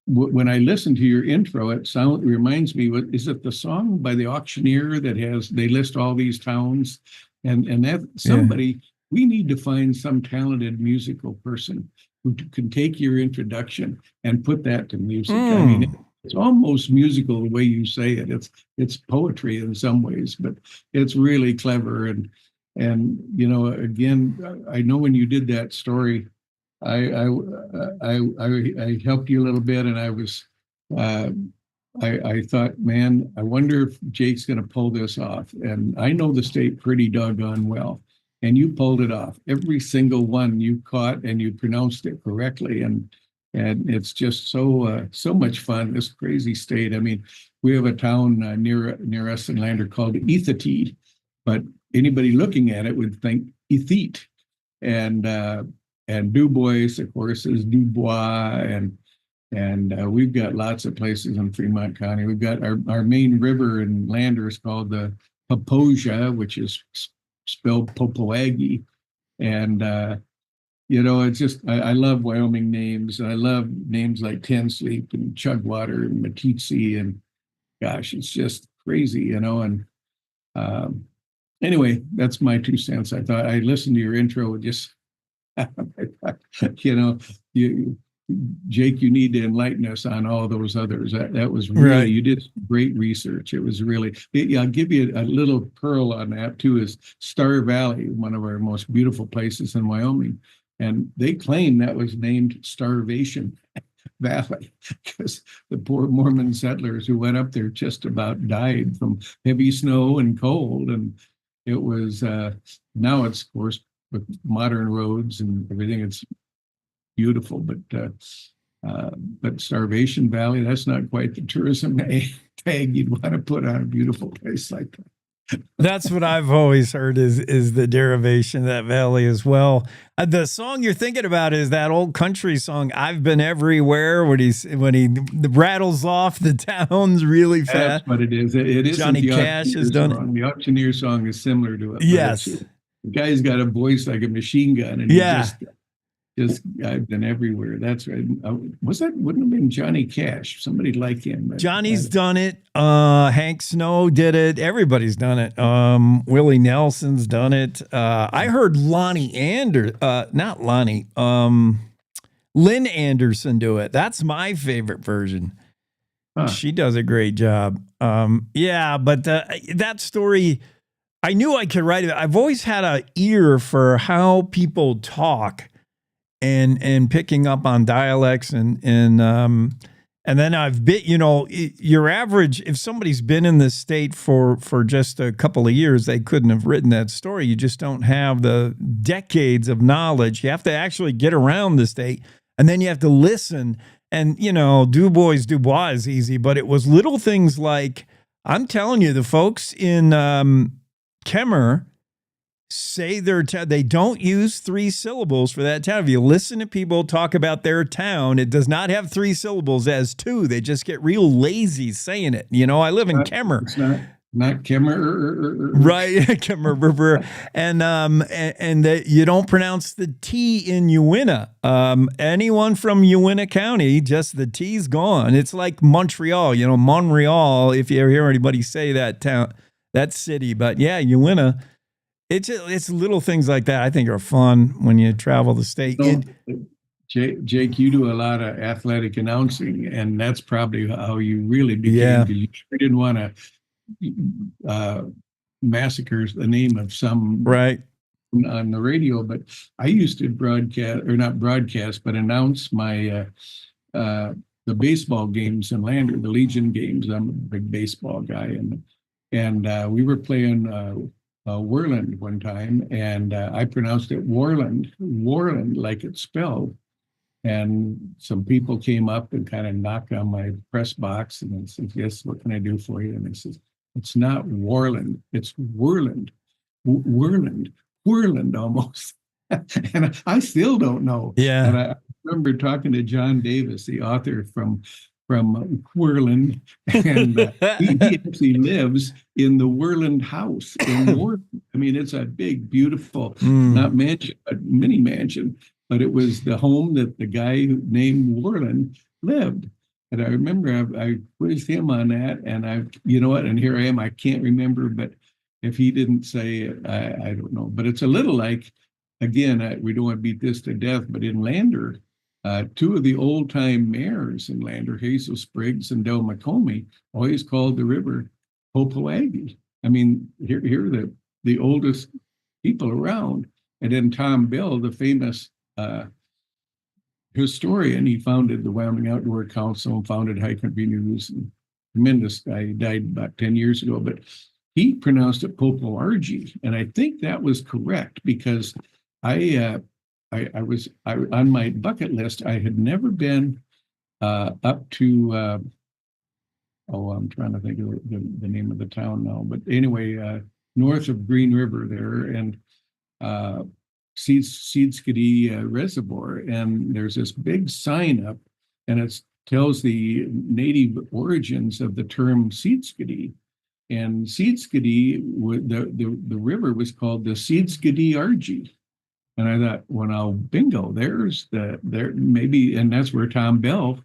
when I listen to your intro, it reminds me, is it the song by the Auctioneer that they list all these towns? And that somebody, we need to find some talented musical person who can take your introduction and put that to music. I mean, it's almost musical the way you say it. It's poetry in some ways, but it's really clever. And again, I know when you did that story, I helped you a little bit, and I thought, man, I wonder if Jake's going to pull this off. And I know the state pretty doggone well. And you pulled it off. Every single one you caught, and you pronounced it correctly. And it's just so much fun, this crazy state. I mean, we have a town near us in Lander called Ethatee, but anybody looking at it would think Ethete. And Dubois, of course, is Dubois, and we've got lots of places in Fremont County. We've got our main river in Lander is called the Poposia, which is spelled Popoaggie, and it's just I love Wyoming names. I love names like Ten Sleep and Chugwater and Meeteetse, and gosh, it's just crazy, And anyway, that's my 2 cents. I thought I listened to your intro and just you Jake, you need to enlighten us on all those others. That was really, Right. You did great research. It was really, I'll give you a little pearl on that too, is Star Valley, one of our most beautiful places in Wyoming. And they claim that was named Starvation Valley because the poor Mormon settlers who went up there just about died from heavy snow and cold. And it was, now it's, of course, with modern roads and everything, it's beautiful, but Starvation Valley, that's not quite the tourism tag you'd want to put on a beautiful place like that. That's what I've always heard is the derivation of that valley as well. The song you're thinking about is that old country song, "I've Been Everywhere," when he rattles off the towns really fast. That's what it is. It isn't Johnny Cash has done it. The Auctioneer song is similar to it. Yes. The guy's got a voice like a machine gun, and yeah. Just I've been everywhere. That's right. Wouldn't have been Johnny Cash? Somebody like him. Johnny's done it. Hank Snow did it. Everybody's done it. Willie Nelson's done it. I heard Lynn Anderson do it. That's my favorite version. Huh. She does a great job. Yeah, but that story, I knew I could write it. I've always had an ear for how people talk. And picking up on dialects and then I've been, your average, if somebody's been in this state for just a couple of years, they couldn't have written that story. You just don't have the decades of knowledge. You have to actually get around the state, and then you have to listen. And, Du Bois is easy, but it was little things like, I'm telling you, the folks in Kemmer say they don't use 3 syllables for that town. If you listen to people talk about their town, it does not have 3 syllables as 2. They just get real lazy saying it. I live in Kemmer. It's not Kemmer. Right, Kemmer. And you don't pronounce the T in Uinta. Anyone from Uinta County, just the T's gone. It's like Montreal, Montreal, if you ever hear anybody say that town, that city. But yeah, Uinta. It's little things like that I think are fun when you travel the state. So, Jake, you do a lot of athletic announcing, and that's probably how you really became. Yeah. You didn't want to massacre the name of some right on the radio, but I used to not broadcast, but announce my the baseball games in Lander, the Legion games. I'm a big baseball guy, and we were playing. Worland one time, and I pronounced it Warland like it's spelled. And some people came up and kind of knocked on my press box, and I said, "Yes, what can I do for you?" And I said, "It's not Warland, it's Worland, Worland almost." And I still don't know. Yeah. And I remember talking to John Davis, the author from Worland, and he actually lives in the Worland house in Worland. I mean, it's a big, beautiful, not mansion, but mini mansion. But it was the home that the guy named Worland lived. And I remember I quizzed him on that, and and here I am. I can't remember, but if he didn't say it, I don't know. But it's a little like, again, we don't want to beat this to death, but in Lander, 2 of the old-time mayors in Lander, Hazel Spriggs and Del McComey, always called the river Hopoaggie. I mean, here are the oldest people around. And then Tom Bell, the famous historian, he founded the Wyoming Outdoor Council and founded High Country News. And tremendous guy. He died about 10 years ago, but he pronounced it Popoargie. And I think that was correct because I was on my bucket list. I had never been up to, I'm trying to think of the name of the town now. But anyway, north of Green River there, and Seedskiddy Reservoir. And there's this big sign up, and it tells the native origins of the term Seedskiddy. And Seedskiddy, the river was called the Seedskiddy Argie. And I thought, well, now, bingo, there maybe, and that's where Tom Bell,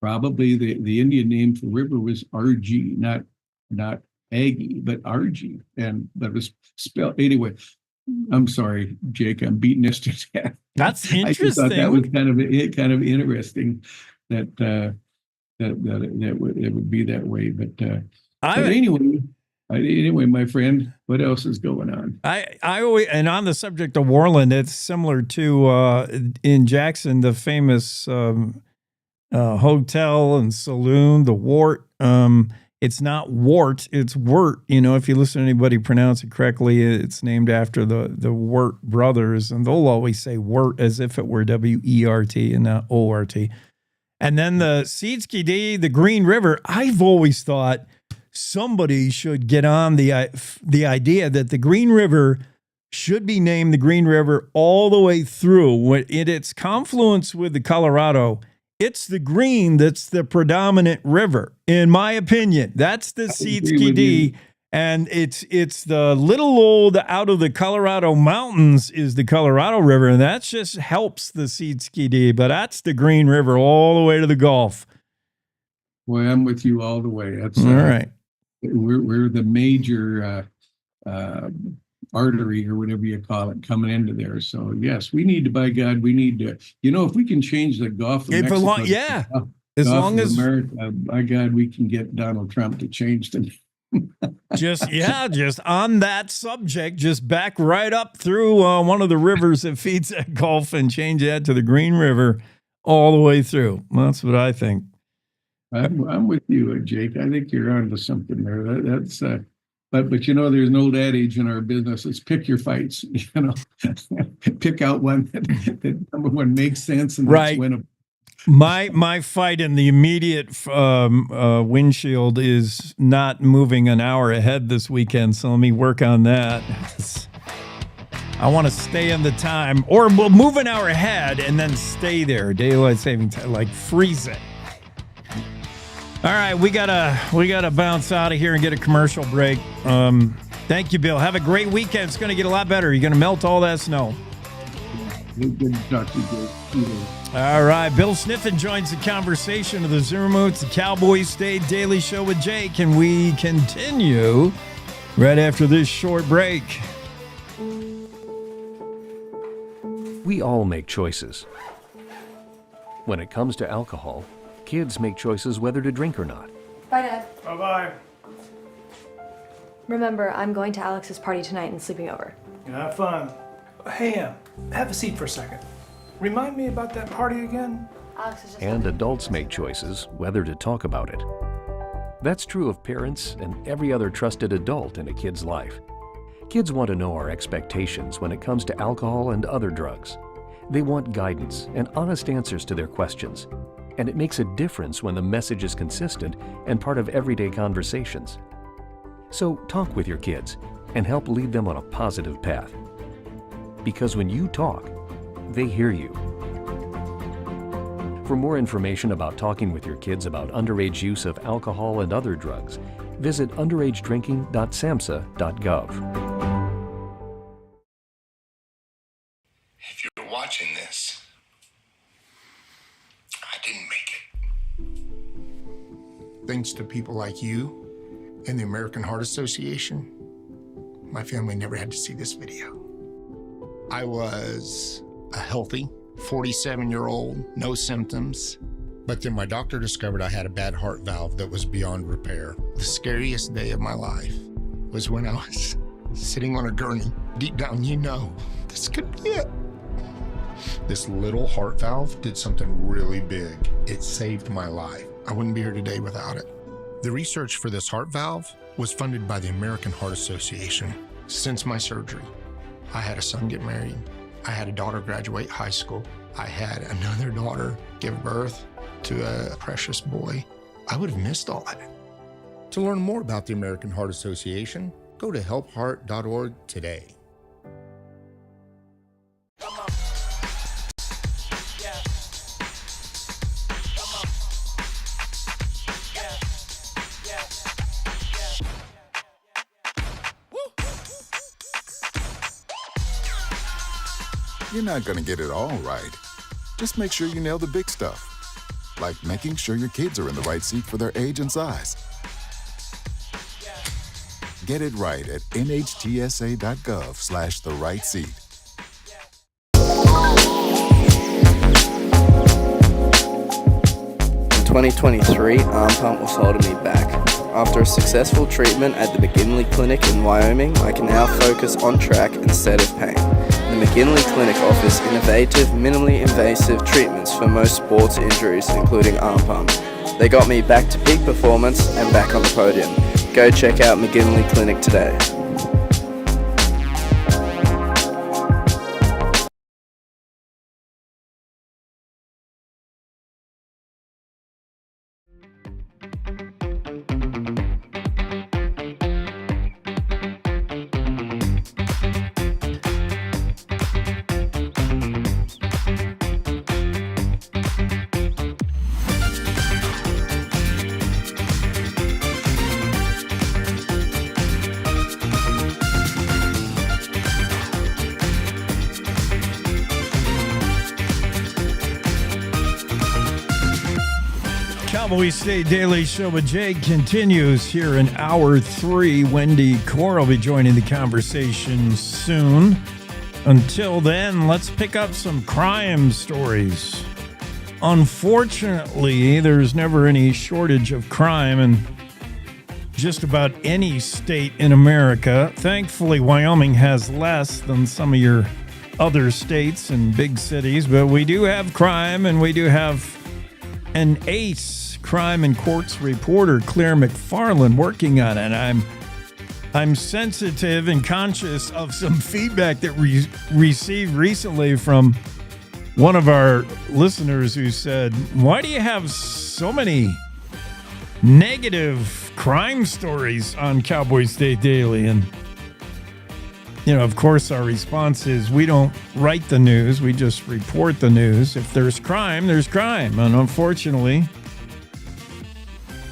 probably the Indian name for river was RG, not Aggie, but RG. And that was spelled, anyway, I'm sorry, Jake, I'm beating this to death. That's I just thought interesting. that was kind of interesting that it would be that way. But anyway, my friend, what else is going on? I always, and on the subject of Worland, it's similar to in Jackson, the famous hotel and saloon, the Wart. It's not Wart, it's Wirt. You know, if you listen to anybody pronounce it correctly, it's named after the Wirt brothers, and they'll always say Wirt as if it were W-E-R-T and not O-R-T. And then the Seedski D, the Green River, I've always thought somebody should get on the idea that the Green River should be named the Green River all the way through. In its confluence with the Colorado, it's the Green that's the predominant river, in my opinion. That's the Seedski D, and it's the little old out of the Colorado mountains is the Colorado River, and that just helps the Seedski D, but that's the Green River all the way to the Gulf. Boy, I'm with you all the way. That's all right. We're the major artery or whatever you call it coming into there. So yes, we need to, by God, we need to, if we can change the Gulf of Mexico, as long as America, by God, we can get Donald Trump to change them. just on that subject, just back right up through one of the rivers that feeds that Gulf and change that to the Green River all the way through. That's what I think. I'm with you, Jake. I think you're onto something there. That's but there's an old adage in our business. It's pick your fights. Pick out one that number one makes sense and that's winnable. My fight in the immediate windshield is not moving an hour ahead this weekend, so let me work on that. I want to stay in the time, or we'll move an hour ahead and then stay there. Daylight saving time, like freeze it. All right, we gotta bounce out of here and get a commercial break. Thank you, Bill. Have a great weekend. It's going to get a lot better. You're going to melt all that snow. Good to talk to you, Jake. All right, Bill Sniffen joins the conversation of the Zermoots, the Cowboys State Daily Show with Jake, and we continue right after this short break. We all make choices. When it comes to alcohol, kids make choices whether to drink or not. Bye, Dad. Bye-bye. Remember, I'm going to Alex's party tonight and sleeping over. Have fun. Hey, have a seat for a second. Remind me about that party again? Alex is just And adults make choices whether to talk about it. That's true of parents and every other trusted adult in a kid's life. Kids want to know our expectations when it comes to alcohol and other drugs. They want guidance and honest answers to their questions. And it makes a difference when the message is consistent and part of everyday conversations. So talk with your kids and help lead them on a positive path. Because when you talk, they hear you. For more information about talking with your kids about underage use of alcohol and other drugs, visit underagedrinking.samhsa.gov. If you're watching this, I didn't make it. Thanks to people like you and the American Heart Association, my family never had to see this video. I was a healthy 47-year-old, no symptoms, but then my doctor discovered I had a bad heart valve that was beyond repair. The scariest day of my life was when I was sitting on a gurney. Deep down, this could be it. This little heart valve did something really big. It saved my life. I wouldn't be here today without it. The research for this heart valve was funded by the American Heart Association. Since my surgery, I had a son get married. I had a daughter graduate high school. I had another daughter give birth to a precious boy. I would have missed all of it. To learn more about the American Heart Association, go to helpheart.org today. You're not going to get it all right. Just make sure you nail the big stuff, like making sure your kids are in the right seat for their age and size. Get it right at nhtsa.gov/the right seat. In 2023, arm pump was holding me back. After a successful treatment at the McGinley Clinic in Wyoming, I can now focus on track instead of pain. The McGinley Clinic offers innovative, minimally invasive treatments for most sports injuries, including arm pump. They got me back to peak performance and back on the podium. Go check out McGinley Clinic today. Cowboy State Daily Show with Jake continues here in hour 3. Wendy Core will be joining the conversation soon. Until then, let's pick up some crime stories. Unfortunately, there's never any shortage of crime in just about any state in America. Thankfully, Wyoming has less than some of your other states and big cities, but we do have crime, and we do have an ace crime and courts reporter, Claire McFarland, working on it. I'm sensitive and conscious of some feedback that we received recently from one of our listeners who said, "Why do you have so many negative crime stories on Cowboy State Daily?" And of course, our response is we don't write the news. We just report the news. If there's crime, there's crime. And unfortunately,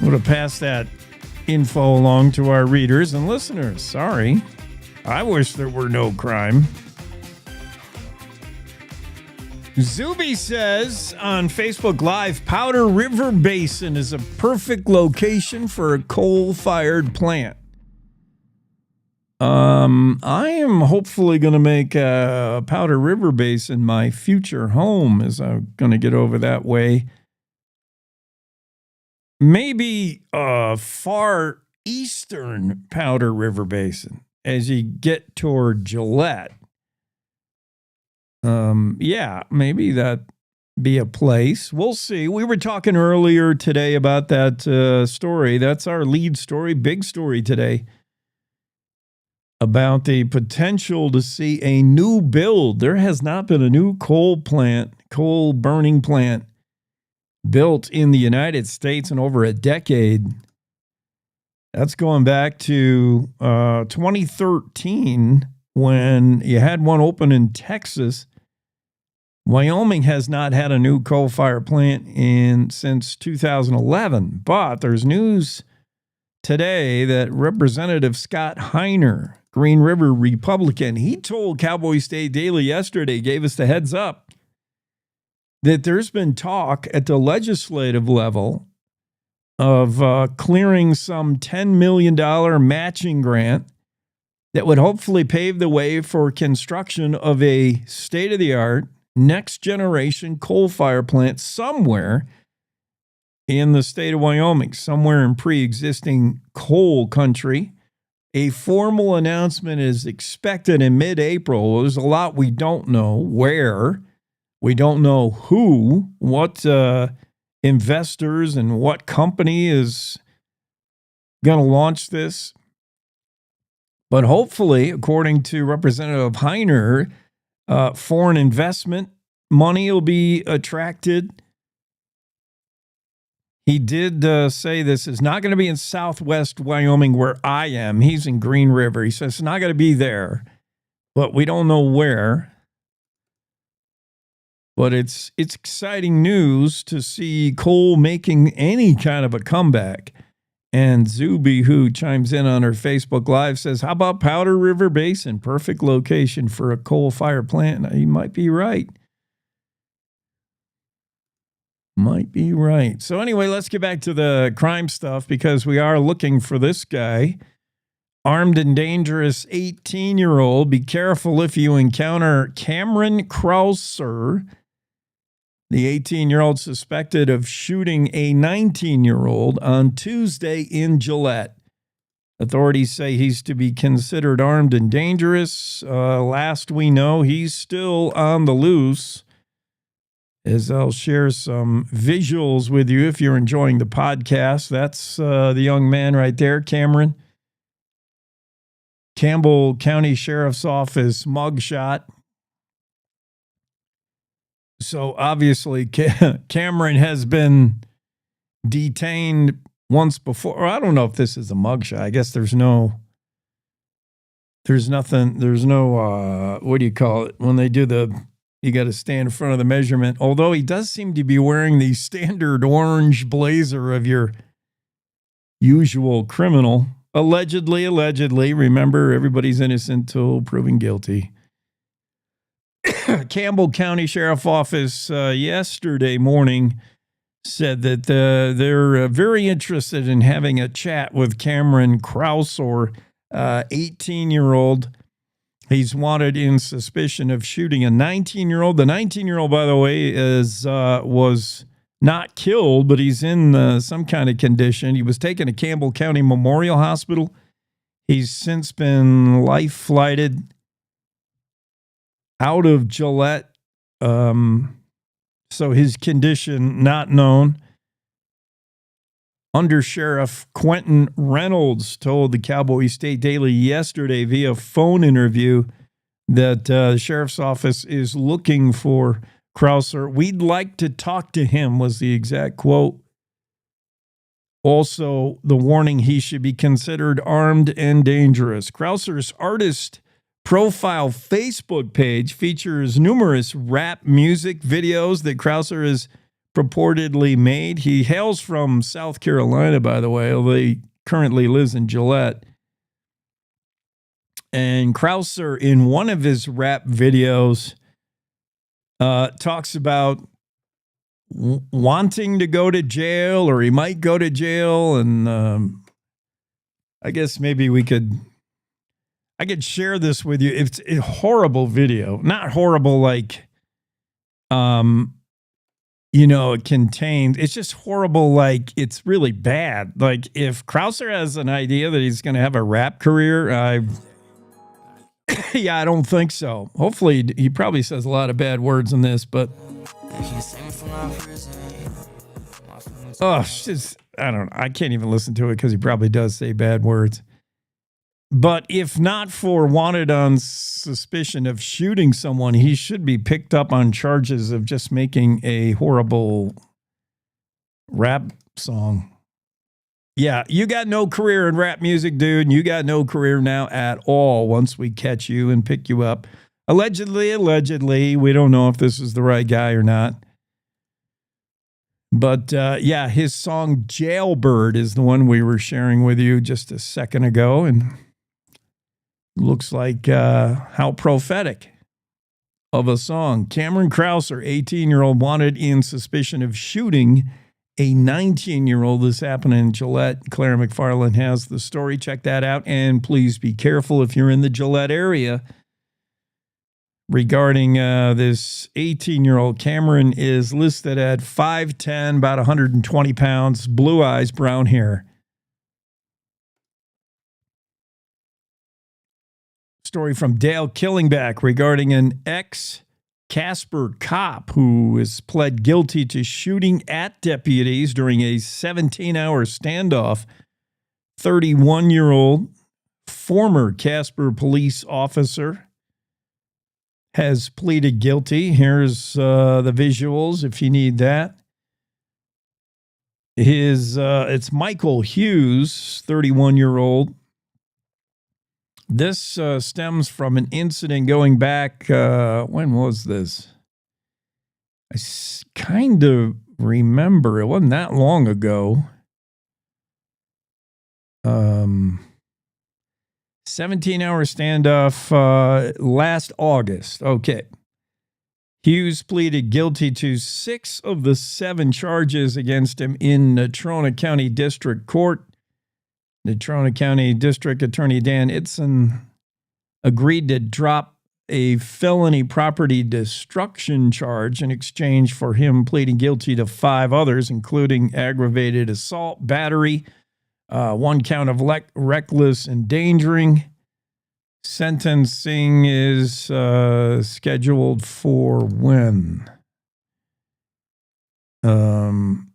would have passed that info along to our readers and listeners. Sorry. I wish there were no crime. Zuby says on Facebook Live, Powder River Basin is a perfect location for a coal-fired plant. I am hopefully going to make Powder River Basin my future home as I'm going to get over that way. Maybe far eastern Powder River Basin as you get toward Gillette. Yeah, maybe that be a place. We'll see. We were talking earlier today about that story. That's our lead story, big story today, about the potential to see a new build. There has not been a new coal burning plant built in the United States in over a decade. That's going back to 2013 when you had one open in Texas. Wyoming has not had a new coal-fired plant since 2011, but there's news today that Representative Scott Heiner, Green River Republican, he told Cowboy State Daily yesterday, gave us the heads up, that there's been talk at the legislative level of clearing some $10 million matching grant that would hopefully pave the way for construction of a state-of-the-art, next-generation coal-fired plant somewhere in the state of Wyoming, somewhere in pre-existing coal country. A formal announcement is expected in mid-April. There's a lot we don't know where. We don't know who, what investors and what company is going to launch this. But hopefully, according to Representative Heiner, foreign investment money will be attracted. He did say this is not going to be in southwest Wyoming where I am. He's in Green River. He says it's not going to be there, but we don't know where. But it's exciting news to see coal making any kind of a comeback. And Zuby, who chimes in on her Facebook Live, says, how about Powder River Basin? Perfect location for a coal-fired plant. Now, you might be right. Might be right. So anyway, let's get back to the crime stuff because we are looking for this guy. Armed and dangerous 18-year-old. Be careful if you encounter Cameron Krauser, the 18-year-old suspected of shooting a 19-year-old on Tuesday in Gillette. Authorities say he's to be considered armed and dangerous. Last we know, he's still on the loose. As I'll share some visuals with you if you're enjoying the podcast. That's the young man right there, Cameron. Campbell County Sheriff's Office mugshot. So obviously Cameron has been detained once before. Or I don't know if this is a mugshot. I guess there's no, what do you call it? When they do you got to stand in front of the measurement. Although he does seem to be wearing the standard orange blazer of your usual criminal. Allegedly. Remember, everybody's innocent till proven guilty. Campbell County Sheriff Office yesterday morning said that they're very interested in having a chat with Cameron Krauser, 18-year-old. He's wanted in suspicion of shooting a 19-year-old. The 19-year-old, by the way, was not killed, but he's in some kind of condition. He was taken to Campbell County Memorial Hospital. He's since been life flighted out of Gillette. So his condition not known. Under Sheriff Quentin Reynolds told the Cowboy State Daily yesterday via phone interview that the sheriff's office is looking for Krauser. We'd like to talk to him, was the exact quote. Also, the warning he should be considered armed and dangerous. Krauser's artist profile Facebook page features numerous rap music videos that Krauser has purportedly made. He hails from South Carolina, by the way, although he currently lives in Gillette. And Krauser, in one of his rap videos, talks about wanting to go to jail, or he might go to jail. And I guess maybe I could share this with you. It's a horrible video. Not horrible like, it contains, it's just horrible. Like, it's really bad. Like, if Krauser has an idea that he's going to have a rap career, I don't think so. Hopefully, he probably says a lot of bad words in this, but it's just, I don't know. I can't even listen to it because he probably does say bad words. But if not for wanted on suspicion of shooting someone, he should be picked up on charges of just making a horrible rap song. Yeah, you got no career in rap music, dude. You got no career now at all once we catch you and pick you up. Allegedly, we don't know if this is the right guy or not. But his song Jailbird is the one we were sharing with you just a second ago. And looks like how prophetic of a song. Cameron Krauser, 18-year-old, wanted in suspicion of shooting a 19-year-old. This happened in Gillette. Claire McFarland has the story. Check that out. And please be careful if you're in the Gillette area. Regarding this 18-year-old, Cameron is listed at 5'10", about 120 pounds, blue eyes, brown hair. Story from Dale Killingback regarding an ex-Casper cop who has pled guilty to shooting at deputies during a 17-hour standoff. 31-year-old former Casper police officer has pleaded guilty. Here's the visuals if you need that. It's Michael Hughes, 31-year-old. This stems from an incident going back, when was this? I kind of remember. It wasn't that long ago. 17-hour standoff last August. Okay. Hughes pleaded guilty to 6 of the 7 charges against him in Natrona County District Court. Natrona County District Attorney Dan Itzen agreed to drop a felony property destruction charge in exchange for him pleading guilty to 5 others, including aggravated assault, battery, 1 count of reckless endangering. Sentencing is scheduled for when?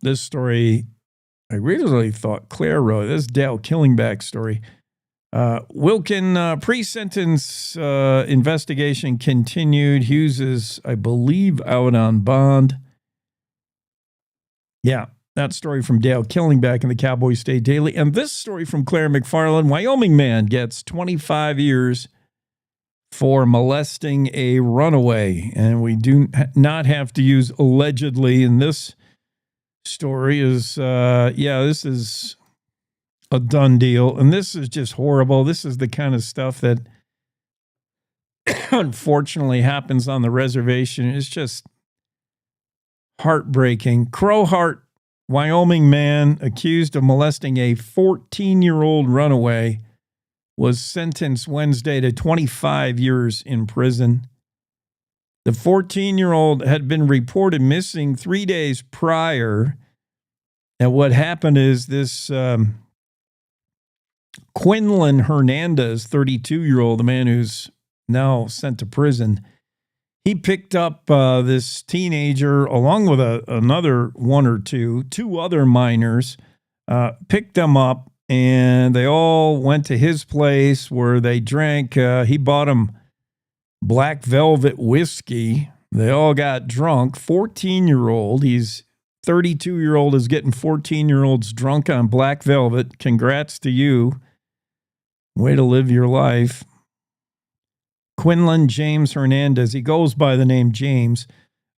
This story, I really thought Claire wrote. This is Dale Killingback's story. Wilkin pre-sentence investigation continued. Hughes is, I believe, out on bond. Yeah. That story from Dale Killingback in the Cowboy State Daily. And this story from Claire McFarland. Wyoming man gets 25 years for molesting a runaway. And we do not have to use allegedly in this story. This is a done deal. And this is just horrible. This is the kind of stuff that unfortunately happens on the reservation. It's just heartbreaking. Crowheart, Wyoming man accused of molesting a 14-year-old runaway was sentenced Wednesday to 25 years in prison. The 14-year-old had been reported missing 3 days prior. And what happened is this Quinlan Hernandez, 32-year-old, the man who's now sent to prison, he picked up this teenager along with another 1 or 2 other minors, picked them up, and they all went to his place where they drank. He bought them Black Velvet whiskey. They all got drunk. 14-year-old, he's 32-year-old is getting 14-year-olds drunk on Black Velvet. Congrats to you. Way to live your life. Quinlan James Hernandez, he goes by the name James.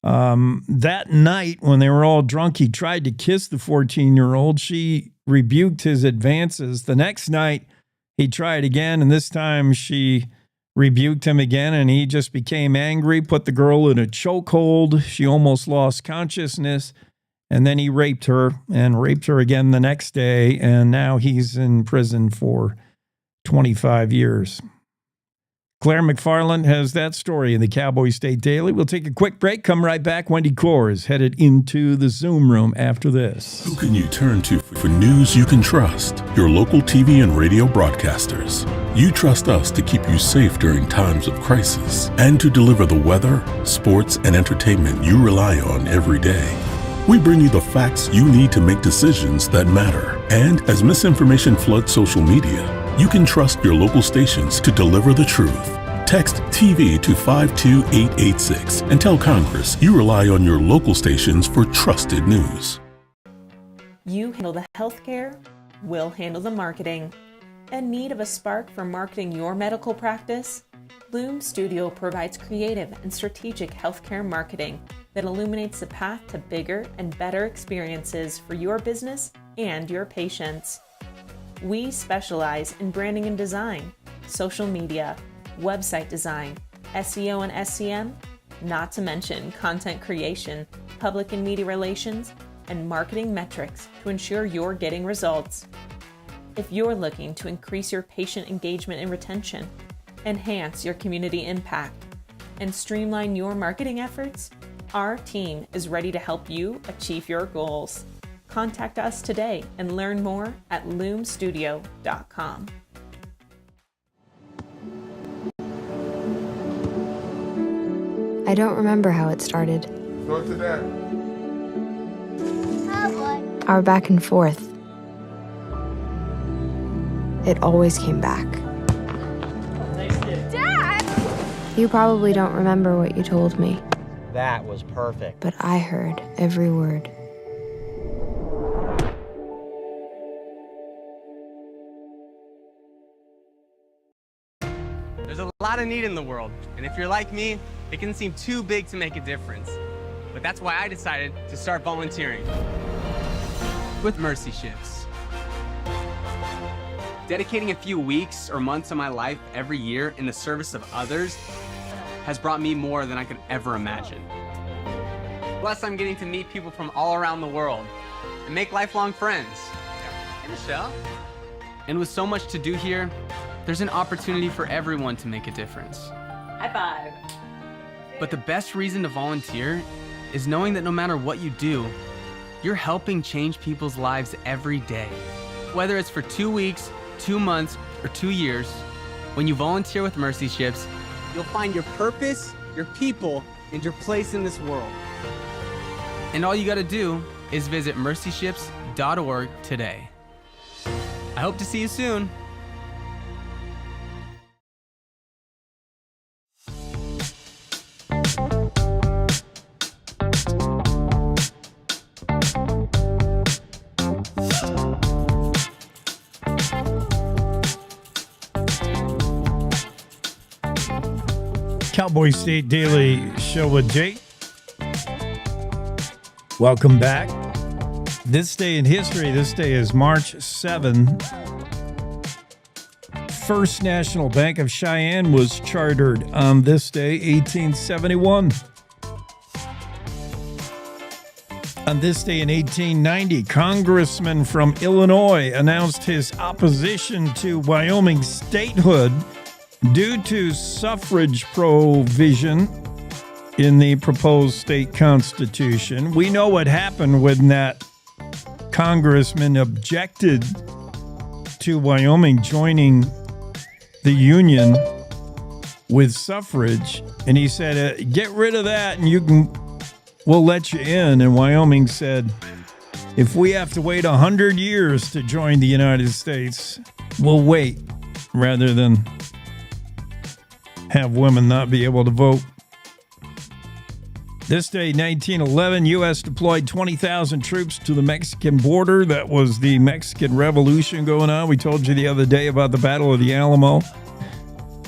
That night when they were all drunk, he tried to kiss the 14-year-old. She rebuked his advances. The next night, he tried again, and this time she rebuked him again, and he just became angry, put the girl in a chokehold. She almost lost consciousness, and then he raped her again the next day, and now he's in prison for 25 years. Claire McFarland has that story in the Cowboy State Daily. We'll take a quick break, come right back. Wendy Core is headed into the Zoom room after this. Who can you turn to for news you can trust? Your local TV and radio broadcasters. You trust us to keep you safe during times of crisis and to deliver the weather, sports, and entertainment you rely on every day. We bring you the facts you need to make decisions that matter. And as misinformation floods social media, you can trust your local stations to deliver the truth. Text TV to 52886 and tell Congress you rely on your local stations for trusted news. You handle the healthcare, we'll handle the marketing. In need of a spark for marketing your medical practice? Loom Studio provides creative and strategic healthcare marketing that illuminates the path to bigger and better experiences for your business and your patients. We specialize in branding and design, social media, website design, SEO and SEM, not to mention content creation, public and media relations, and marketing metrics to ensure you're getting results. If you're looking to increase your patient engagement and retention, enhance your community impact, and streamline your marketing efforts, our team is ready to help you achieve your goals. Contact us today and learn more at loomstudio.com. I don't remember how it started. Go to that. Our back and forth. It always came back. Dad! You probably don't remember what you told me, That was perfect. but I heard every word. There's a lot of need in the world, and if you're like me, it can seem too big to make a difference. But that's why I decided to start volunteering with Mercy Shifts. Dedicating a few weeks or months of my life every year in the service of others has brought me more than I could ever imagine. Plus, I'm getting to meet people from all around the world and make lifelong friends. Hey, Michelle. And with so much to do here, there's an opportunity for everyone to make a difference. High five. But the best reason to volunteer is knowing that no matter what you do, you're helping change people's lives every day. Whether it's for 2 weeks, 2 months, or 2 years, when you volunteer with Mercy Ships, you'll find your purpose, your people, and your place in this world. And all you gotta do is visit mercyships.org today. I hope to see you soon. Cowboy State Daily Show with Jake. Welcome back. This day in history, this day is March 7. First National Bank of Cheyenne was chartered on this day, 1871. On this day in 1890, Congressman from Illinois announced his opposition to Wyoming statehood due to suffrage provision in the proposed state constitution. We know what happened when that congressman objected to Wyoming joining the Union with suffrage, and he said, get rid of that and we'll let you in. And Wyoming said, if we have to wait 100 years to join the United States, we'll wait rather than have women not be able to vote. This day, 1911, U.S. deployed 20,000 troops to the Mexican border. That was the Mexican Revolution going on. We told you the other day about the Battle of the Alamo.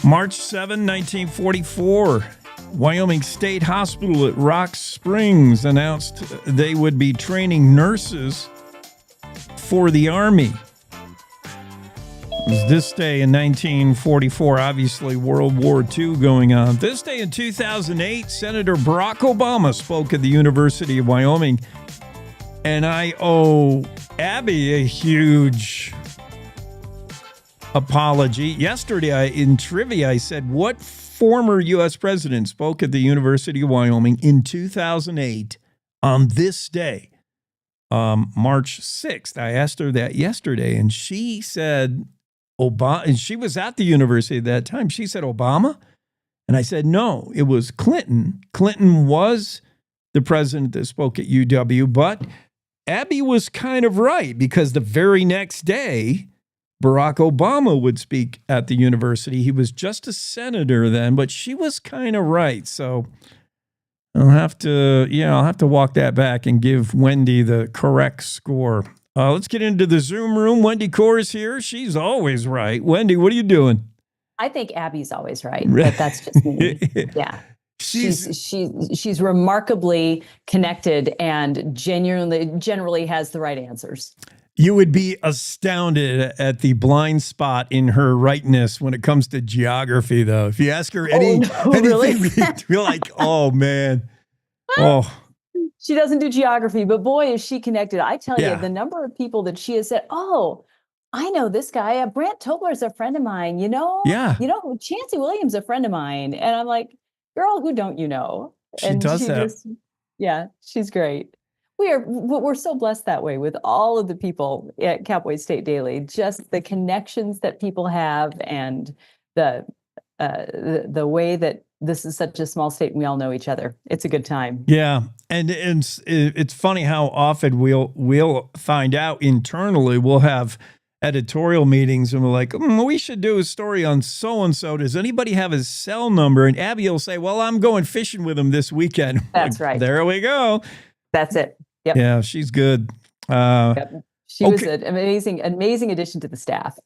March 7, 1944, Wyoming State Hospital at Rock Springs announced they would be training nurses for the Army. It was this day in 1944, obviously World War II going on. This day in 2008, Senator Barack Obama spoke at the University of Wyoming. And I owe Abby a huge apology. Yesterday in trivia, I said, what former U.S. president spoke at the University of Wyoming in 2008 on this day, March 6th? I asked her that yesterday, and she said Obama, and she was at the university at that time. She said Obama, and I said no, it was Clinton. Clinton was the president that spoke at UW, but Abby was kind of right, because the very next day, Barack Obama would speak at the university. He was just a senator then, but she was kind of right. So I'll have to walk that back and give Wendy the correct score. Let's get into the Zoom room. Wendy Core is here. She's always right. Wendy, what are you doing? I think Abby's always right, but that's just me. Yeah. She's remarkably connected and generally has the right answers. You would be astounded at the blind spot in her rightness when it comes to geography, though. If you ask her anything, really? you're like, oh, man. Oh. She doesn't do geography, but boy, is she connected. I tell Yeah. you, the number of people that she has said, oh, I know this guy. Brant Tobler's a friend of mine, you know? Yeah. You know, Chancey Williams, a friend of mine. And I'm like, girl, who don't you know? She does that. Yeah, she's great. We're so blessed that way with all of the people at Cowboy State Daily, just the connections that people have and the way that this is such a small state and we all know each other. It's a good time. Yeah. And it's funny how often we'll find out internally. We'll have editorial meetings and we're like, we should do a story on so-and-so. Does anybody have his cell number? And Abby will say, well, I'm going fishing with him this weekend. That's right. There we go. That's it. Yep. Yeah, she's good. Yep. She was an amazing addition to the staff.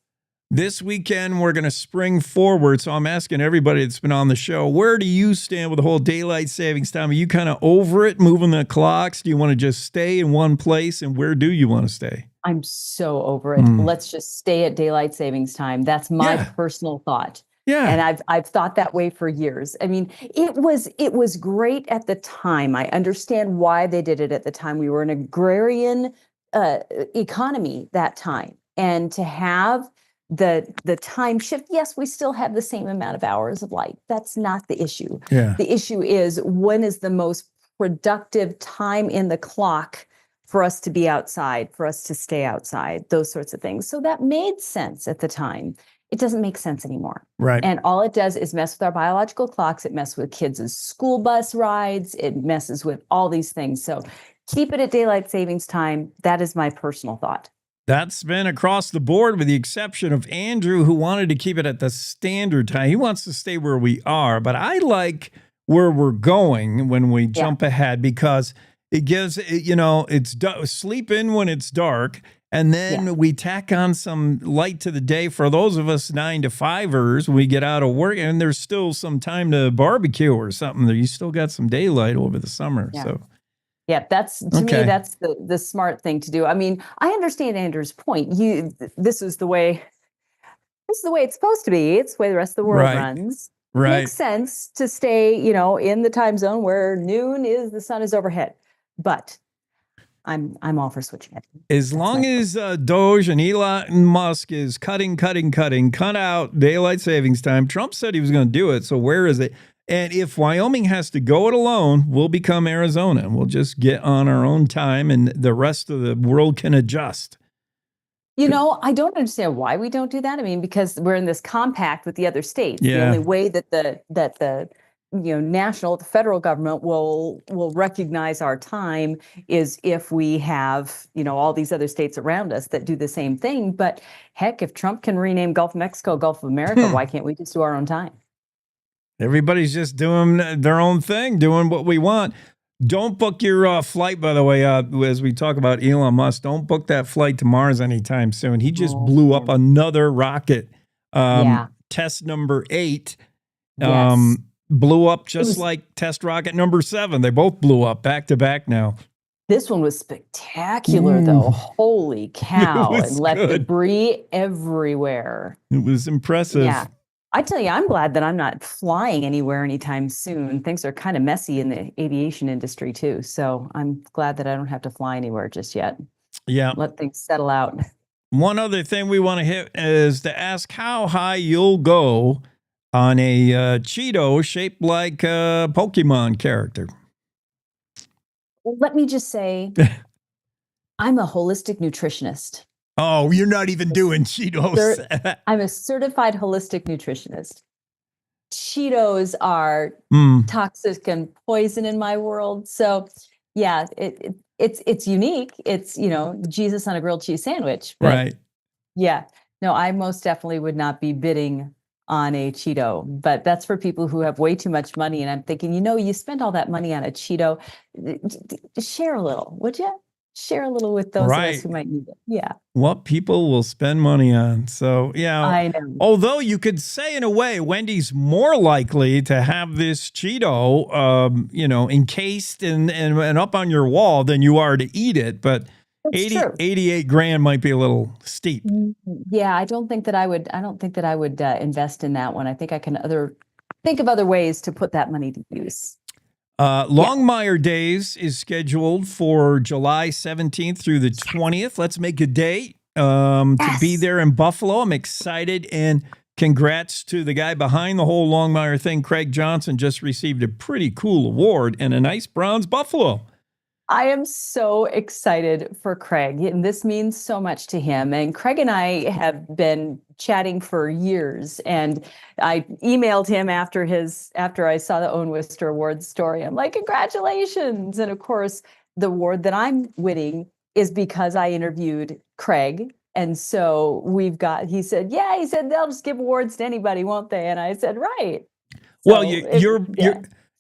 This weekend, we're going to spring forward. So I'm asking everybody that's been on the show, where do you stand with the whole daylight savings time? Are you kind of over it, moving the clocks? Do you want to just stay in one place? And where do you want to stay? I'm so over it. Let's just stay at daylight savings time. That's my personal thought. Yeah. And I've thought that way for years. I mean, it was great at the time. I understand why they did it at the time. We were an agrarian economy that time. And to have the time shift, yes, we still have the same amount of hours of light. That's not the issue. Yeah. The issue is, when is the most productive time in the clock for us to be outside, for us to stay outside, those sorts of things. So that made sense at the time. It doesn't make sense anymore. Right. And all it does is mess with our biological clocks. It messes with kids' school bus rides. It messes with all these things. So keep it at daylight savings time. That is my personal thought. That's been across the board, with the exception of Andrew, who wanted to keep it at the standard time. He wants to stay where we are, but I like where we're going when we jump ahead, because it gives, it's sleep in when it's dark. And then we tack on some light to the day for those of us 9-to-5ers. We get out of work and there's still some time to barbecue or something. You still got some daylight over the summer. Yeah. So, that's to me, that's the smart thing to do. I mean, I understand Andrew's point. This is the way it's supposed to be. It's the way the rest of the world runs. Right. Makes sense to stay, in the time zone where noon is, the sun is overhead. But I'm all for switching it. As long as Doge and Elon Musk is cut out daylight savings time. Trump said he was going to do it. So where is it? And if Wyoming has to go it alone, we'll become Arizona. We'll just get on our own time, and the rest of the world can adjust. I don't understand why we don't do that. I mean, because we're in this compact with the other states. Yeah. The only way that the the federal government will recognize our time is if we have, all these other states around us that do the same thing. But heck, if Trump can rename Gulf of Mexico, Gulf of America, why can't we just do our own time? Everybody's just doing their own thing, doing what we want. Don't book your flight, by the way, as we talk about Elon Musk. Don't book that flight to Mars anytime soon. He just blew up another rocket. Test number 8 blew up just like test rocket number 7. They both blew up back to back now. This one was spectacular, though. Holy cow. And left debris everywhere. It was impressive. Yeah. I tell you, I'm glad that I'm not flying anywhere anytime soon. Things are kind of messy in the aviation industry, too. So I'm glad that I don't have to fly anywhere just yet. Yeah. Let things settle out. One other thing we want to hit is to ask how high you'll go on a Cheeto shaped like a Pokemon character. Well, let me just say, I'm a holistic nutritionist. Oh, you're not even doing Cheetos. I'm a certified holistic nutritionist. Cheetos are toxic and poison in my world. So, yeah, it's unique. It's, Jesus on a grilled cheese sandwich. Right. Yeah. No, I most definitely would not be bidding on a Cheeto, but that's for people who have way too much money. And I'm thinking, you spent all that money on a Cheeto. Share a little, would you? Share a little with those of us who might need it. Yeah. What people will spend money on. So, I know. Although you could say in a way, Wendy's more likely to have this Cheeto, encased and up on your wall than you are to eat it. But 88 grand might be a little steep. Yeah. I don't think that I would invest in that one. I think I can think of other ways to put that money to use. Longmire Days is scheduled for July 17th through the 20th. Let's make a date to be there in Buffalo. I'm excited, and congrats to the guy behind the whole Longmire thing. Craig Johnson just received a pretty cool award and a nice bronze buffalo. I am so excited for Craig, and this means so much to him. And Craig and I have been chatting for years, and I emailed him after I saw the Owen Wister Awards story. I'm like, congratulations. And of course, the award that I'm winning is because I interviewed Craig. And so he said, they'll just give awards to anybody, won't they? And I said, right. Well,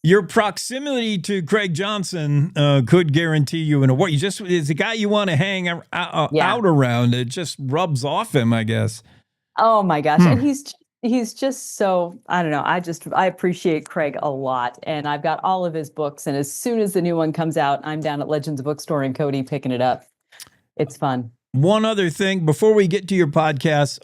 your proximity to Craig Johnson could guarantee you an award. It's a guy you want to hang out around. It just rubs off him, I guess. Oh my gosh. And he's just so, I don't know. I appreciate Craig a lot. And I've got all of his books. And as soon as the new one comes out, I'm down at Legends Bookstore in Cody picking it up. It's fun. One other thing before we get to your podcast,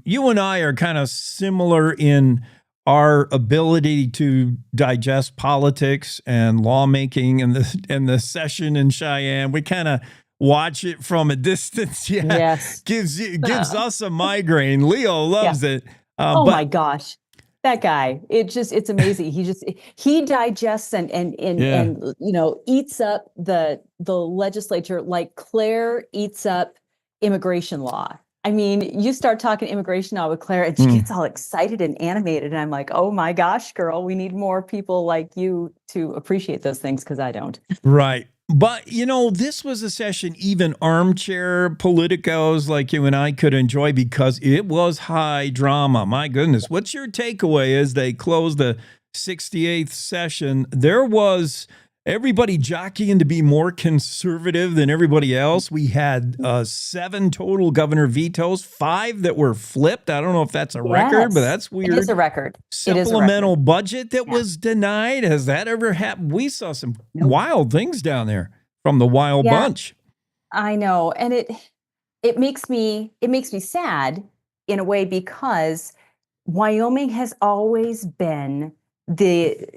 you and I are kind of similar in our ability to digest politics and lawmaking and the session in Cheyenne. We kind of watch it from a distance. Yeah, Yes. gives us a migraine. Leo loves it. Oh but my gosh. That guy, it's amazing. He digests and eats up the legislature like Claire eats up immigration law. I mean, you start talking immigration law with Claire and she gets all excited and animated. And I'm like, oh my gosh, girl, we need more people like you to appreciate those things because I don't. Right. But, this was a session even armchair politicos like you and I could enjoy because it was high drama. My goodness. What's your takeaway as they closed the 68th session? There was everybody jockeying to be more conservative than everybody else. We had 7 total governor vetoes, 5 that were flipped. I don't know if that's a record, but that's weird. It is a record. Supplemental budget that was denied. Has that ever happened? We saw some wild things down there from the wild bunch. I know. And it makes me sad in a way because Wyoming has always been the,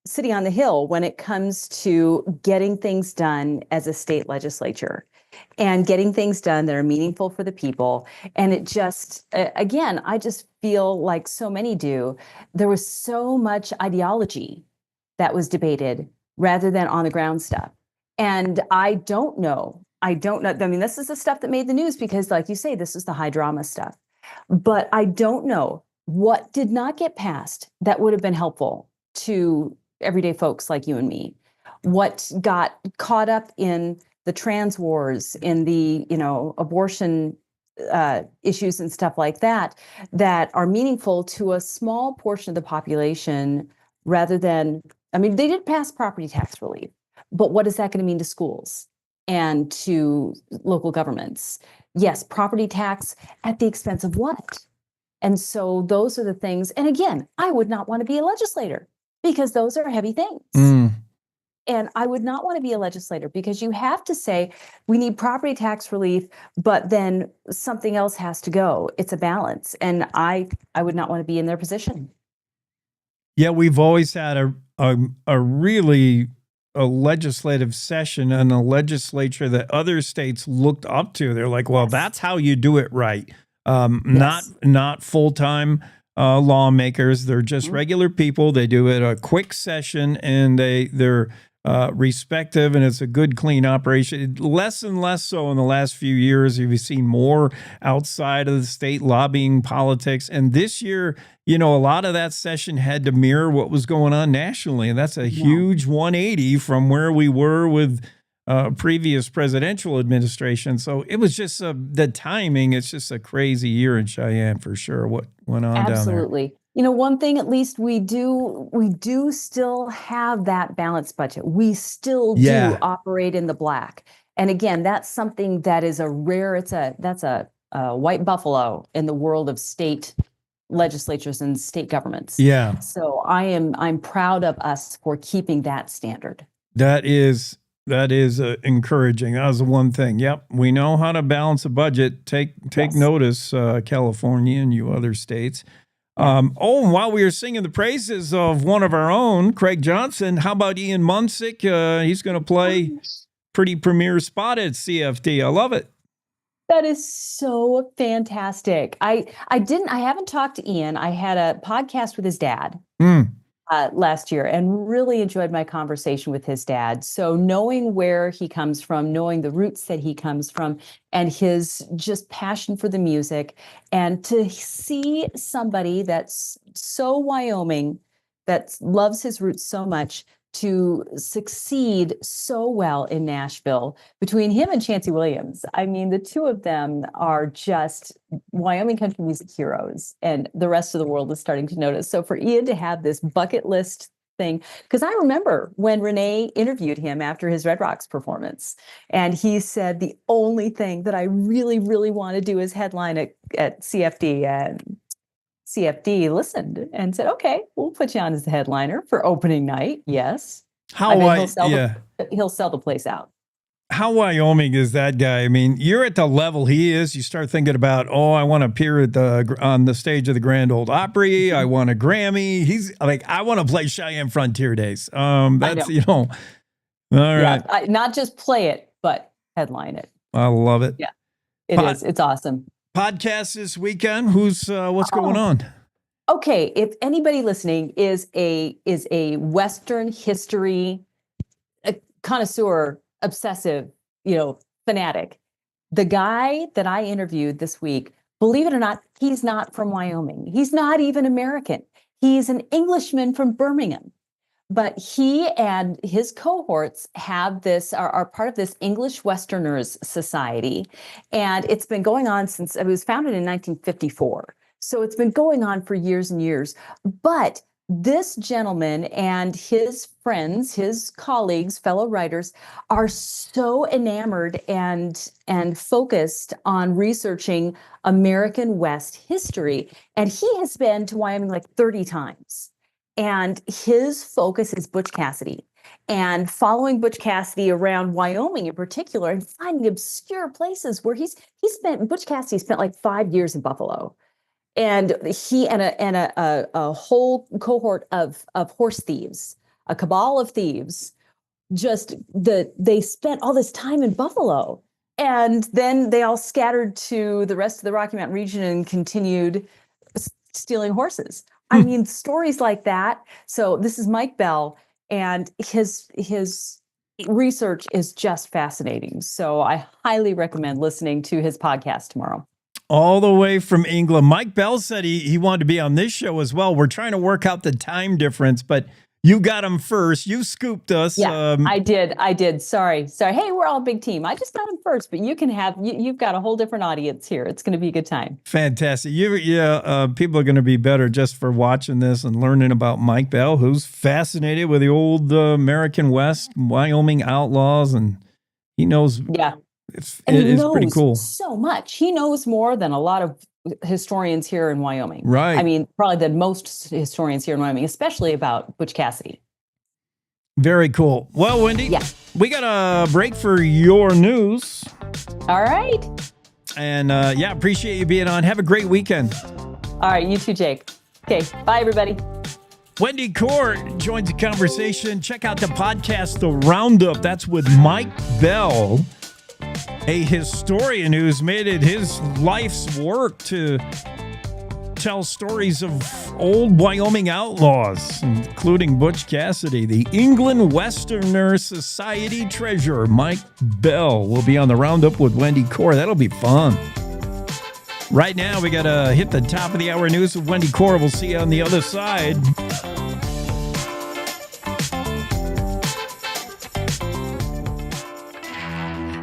city on the hill when it comes to getting things done as a state legislature and getting things done that are meaningful for the people. And it just, again, I just feel like so many do, there was so much ideology that was debated rather than on the ground stuff. And I don't know. I mean, this is the stuff that made the news because like you say, this is the high drama stuff. But I don't know what did not get passed that would have been helpful to everyday folks like you and me. What got caught up in the trans wars, in the, abortion issues and stuff like that are meaningful to a small portion of the population rather than, I mean, they did pass property tax relief, but what is that going to mean to schools and to local governments? Yes, property tax at the expense of what? And so those are the things. And again, I would not want to be a legislator because those are heavy things. And I would not want to be a legislator because you have to say we need property tax relief, but then something else has to go. It's a balance. And I would not want to be in their position. Yeah, we've always had a really legislative session and a legislature that other states looked up to. They're like, well, that's how you do it right. Not full-time lawmakers. They're just regular people. They do it a quick session and they're respective, and it's a good, clean operation. Less and less so in the last few years. You've seen more outside of the state lobbying politics. And this year, a lot of that session had to mirror what was going on nationally. And that's a huge 180 from where we were with previous presidential administration. So it was just the timing. It's just a crazy year in Cheyenne for sure. What went on down there? Absolutely. One thing at least we do still have that balanced budget. We still do operate in the black. And again, that's something that is that's a white buffalo in the world of state legislatures and state governments. Yeah. So I'm proud of us for keeping that standard. That is encouraging. That was the one thing. Yep. We know how to balance a budget. Take notice, California and you other states. And while we were singing the praises of one of our own, Craig Johnson, how about Ian Munsick? He's going to play pretty premier spot at CFD. I love it. That is so fantastic. I haven't talked to Ian. I had a podcast with his dad last year and really enjoyed my conversation with his dad. So knowing where he comes from, knowing the roots that he comes from, and his just passion for the music, and to see somebody that's so Wyoming, that loves his roots so much, to succeed so well in Nashville, between him and Chancey Williams. I mean, the two of them are just Wyoming country music heroes, and the rest of the world is starting to notice. So for Ian to have this bucket list thing, because I remember when Renee interviewed him after his Red Rocks performance, and he said, the only thing that I really, really want to do is headline at CFD. And CFD listened and said, okay, we'll put you on as the headliner for opening night. Yes. He'll sell the place out. how Wyoming is that guy? I mean, you're at the level he is. You start thinking about, I want to appear on the stage of the Grand Ole Opry. I want a Grammy. He's like, I want to play Cheyenne Frontier Days. That's, all right. Yeah, not just play it, but headline it. I love it. Yeah, it is. It's awesome. Podcast this weekend. What's going on? Okay, if anybody listening is a Western history connoisseur, obsessive, fanatic, the guy that I interviewed this week, believe it or not, he's not from Wyoming. He's not even American. He's an Englishman from Birmingham. But he and his cohorts are part of this English Westerners Society. And it's been going on since it was founded in 1954. So it's been going on for years and years. But this gentleman and his friends, his colleagues, fellow writers, are so enamored and focused on researching American West history. And he has been to Wyoming like 30 times. And his focus is Butch Cassidy, and following Butch Cassidy around Wyoming in particular, and finding obscure places where Butch Cassidy spent like 5 years in Buffalo, and he and a whole cohort of horse thieves, a cabal of thieves, they spent all this time in Buffalo, and then they all scattered to the rest of the Rocky Mountain region and continued stealing horses. I mean, stories like that. So this is Mike Bell, and his research is just fascinating. So I highly recommend listening to his podcast tomorrow. All the way from England. Mike Bell said he wanted to be on this show as well. We're trying to work out the time difference, but you got him first. You scooped us. Yeah, I did. Sorry. Hey, we're all a big team. I just got him first, but you've got a whole different audience here. It's going to be a good time. Fantastic. People are going to be better just for watching this and learning about Mike Bell, who's fascinated with the old American West, Wyoming outlaws, and he knows. Yeah. It's pretty cool. So much. He knows more than a lot of historians here in Wyoming. Right. I mean, probably than most historians here in Wyoming, especially about Butch Cassidy. Very cool. Well, Wendy, we got a break for your news. All right. And appreciate you being on. Have a great weekend. All right. You too, Jake. Okay. Bye, everybody. Wendy Court joins the conversation. Check out the podcast, The Roundup. That's with Mike Bell, a historian who's made it his life's work to tell stories of old Wyoming outlaws, including Butch Cassidy. The England Westerner Society treasurer, Mike Bell, will be on the Roundup with Wendy Core. That'll be fun. Right now, we got to hit the top of the hour news with Wendy Core. We'll see you on the other side.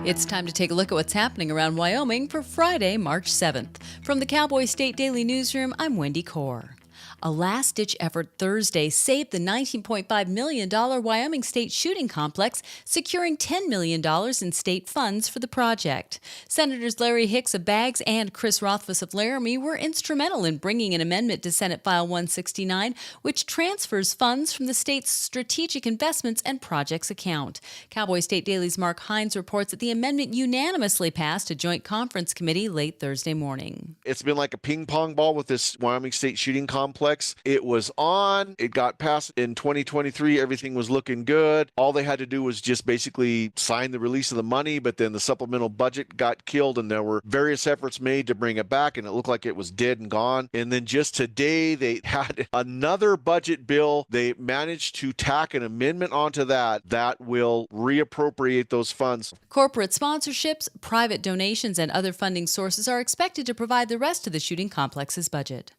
It's time to take a look at what's happening around Wyoming for Friday, March 7th. From the Cowboy State Daily Newsroom, I'm Wendy Core. A last-ditch effort Thursday saved the $19.5 million Wyoming State Shooting Complex, securing $10 million in state funds for the project. Senators Larry Hicks of Baggs and Chris Rothfuss of Laramie were instrumental in bringing an amendment to Senate File 169, which transfers funds from the state's strategic investments and projects account. Cowboy State Daily's Mark Hines reports that the amendment unanimously passed a joint conference committee late Thursday morning. It's been like a ping pong ball with this Wyoming State Shooting Complex. It was on, it got passed in 2023, everything was looking good. All they had to do was just basically sign the release of the money, but then the supplemental budget got killed and there were various efforts made to bring it back and it looked like it was dead and gone. And then just today they had another budget bill. They managed to tack an amendment onto that will reappropriate those funds. Corporate sponsorships, private donations, and other funding sources are expected to provide the rest of the shooting complex's budget.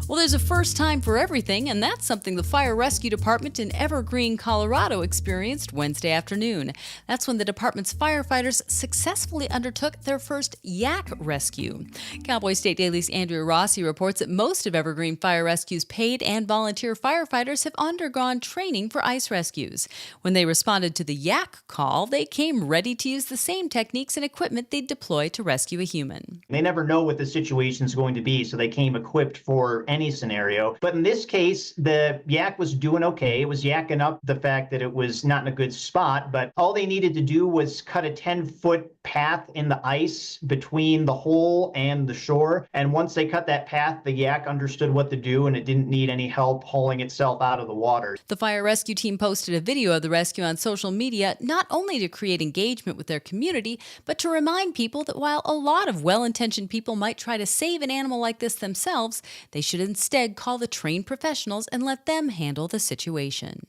Well, there's a first time for everything, and that's something the Fire Rescue Department in Evergreen, Colorado experienced Wednesday afternoon. That's when the department's firefighters successfully undertook their first yak rescue. Cowboy State Daily's Andrea Rossi reports that most of Evergreen Fire Rescue's paid and volunteer firefighters have undergone training for ice rescues. When they responded to the yak call, they came ready to use the same techniques and equipment they'd deploy to rescue a human. They never know what the situation is going to be, so they came equipped for any any scenario. But in this case, the yak was doing okay. It was yakking up the fact that it was not in a good spot, but all they needed to do was cut a 10-foot path in the ice between the hole and the shore. And once they cut that path, the yak understood what to do, and it didn't need any help hauling itself out of the water. The fire rescue team posted a video of the rescue on social media, not only to create engagement with their community, but to remind people that while a lot of well-intentioned people might try to save an animal like this themselves, they should instead call the trained professionals and let them handle the situation.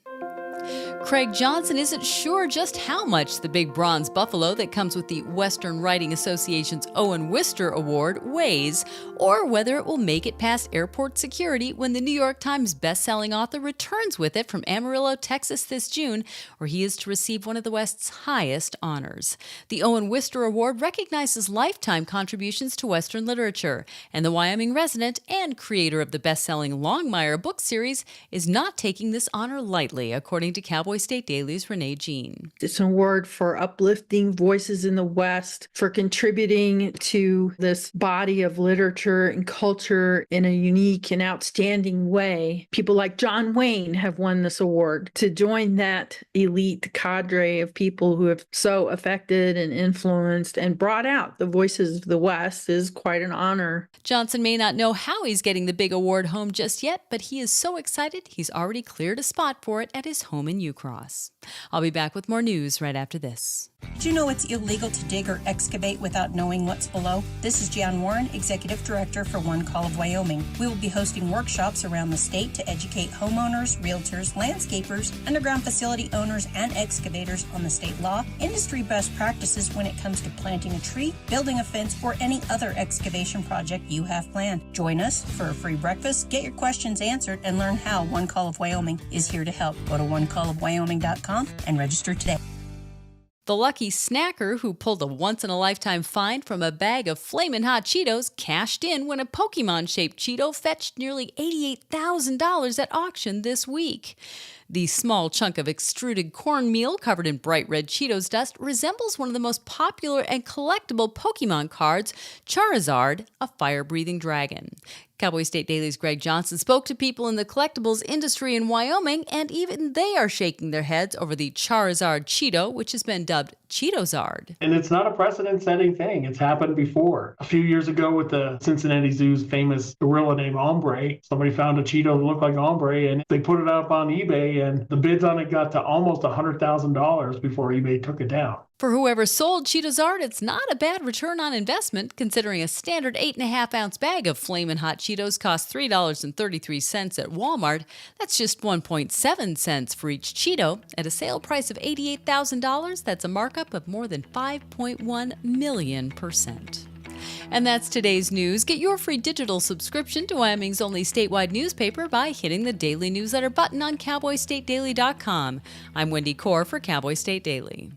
Craig Johnson isn't sure just how much the big bronze buffalo that comes with the Western Writing Association's Owen Wister Award weighs, or whether it will make it past airport security when the New York Times bestselling author returns with it from Amarillo, Texas this June, where he is to receive one of the West's highest honors. The Owen Wister Award recognizes lifetime contributions to Western literature, and the Wyoming resident and creator of the best-selling Longmire book series is not taking this honor lightly, according to Cowboy State Daily's Renee Jean. It's an award for uplifting voices in the West, for contributing to this body of literature and culture in a unique and outstanding way. People like John Wayne have won this award. To join that elite cadre of people who have so affected and influenced and brought out the voices of the West is quite an honor. Johnson may not know how he's getting the big award home just yet, but he is so excited he's already cleared a spot for it at his home in Ucross. I'll be back with more news right after this. Did you know it's illegal to dig or excavate without knowing what's below? This is Jan Warren, Executive Director for One Call of Wyoming. We will be hosting workshops around the state to educate homeowners, realtors, landscapers, underground facility owners, and excavators on the state law, industry best practices when it comes to planting a tree, building a fence, or any other excavation project you have planned. Join us for a free breakfast, get your questions answered, and learn how One Call of Wyoming is here to help. Go to onecallofwyoming.com and register today. The lucky snacker who pulled a once-in-a-lifetime find from a bag of Flamin' Hot Cheetos cashed in when a Pokemon-shaped Cheeto fetched nearly $88,000 at auction this week. The small chunk of extruded cornmeal covered in bright red Cheetos dust resembles one of the most popular and collectible Pokemon cards, Charizard, a fire-breathing dragon. Cowboy State Daily's Greg Johnson spoke to people in the collectibles industry in Wyoming, and even they are shaking their heads over the Charizard Cheeto, which has been dubbed Cheetozard. And it's not a precedent-setting thing. It's happened before. A few years ago with the Cincinnati Zoo's famous gorilla named Ombre, somebody found a Cheeto that looked like Ombre, and they put it up on eBay, and the bids on it got to almost $100,000 before eBay took it down. For whoever sold Cheetozard, it's not a bad return on investment, considering a standard 8.5-ounce bag of Flamin' Hot Cheetos costs $3.33 at Walmart. That's just 1.7 cents for each Cheeto. At a sale price of $88,000, that's a markup of more than 5.1 million%. And that's today's news. Get your free digital subscription to Wyoming's only statewide newspaper by hitting the daily newsletter button on CowboyStateDaily.com. I'm Wendy Core for Cowboy State Daily.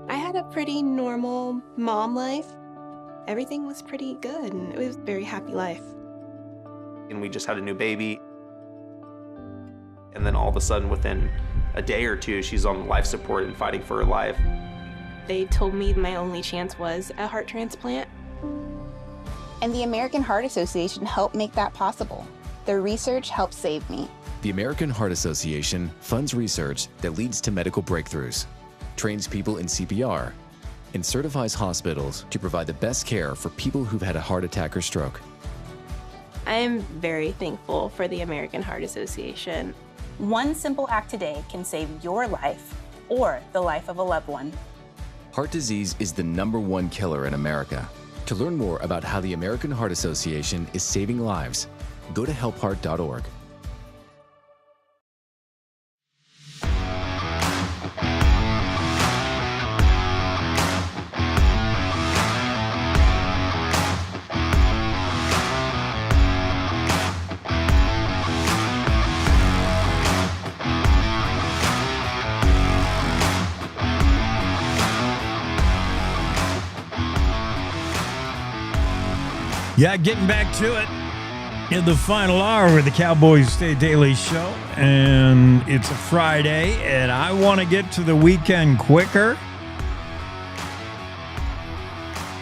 I had a pretty normal mom life. Everything was pretty good, and it was a very happy life. And we just had a new baby. And then all of a sudden, within a day or two, she's on life support and fighting for her life. They told me my only chance was a heart transplant. And the American Heart Association helped make that possible. Their research helped save me. The American Heart Association funds research that leads to medical breakthroughs, trains people in CPR, and certifies hospitals to provide the best care for people who've had a heart attack or stroke. I am very thankful for the American Heart Association. One simple act today can save your life or the life of a loved one. Heart disease is the #1 killer in America. To learn more about how the American Heart Association is saving lives, go to helpheart.org. Yeah, getting back to it in the final hour of the Cowboy State Daily Show. And it's a Friday, and I want to get to the weekend quicker.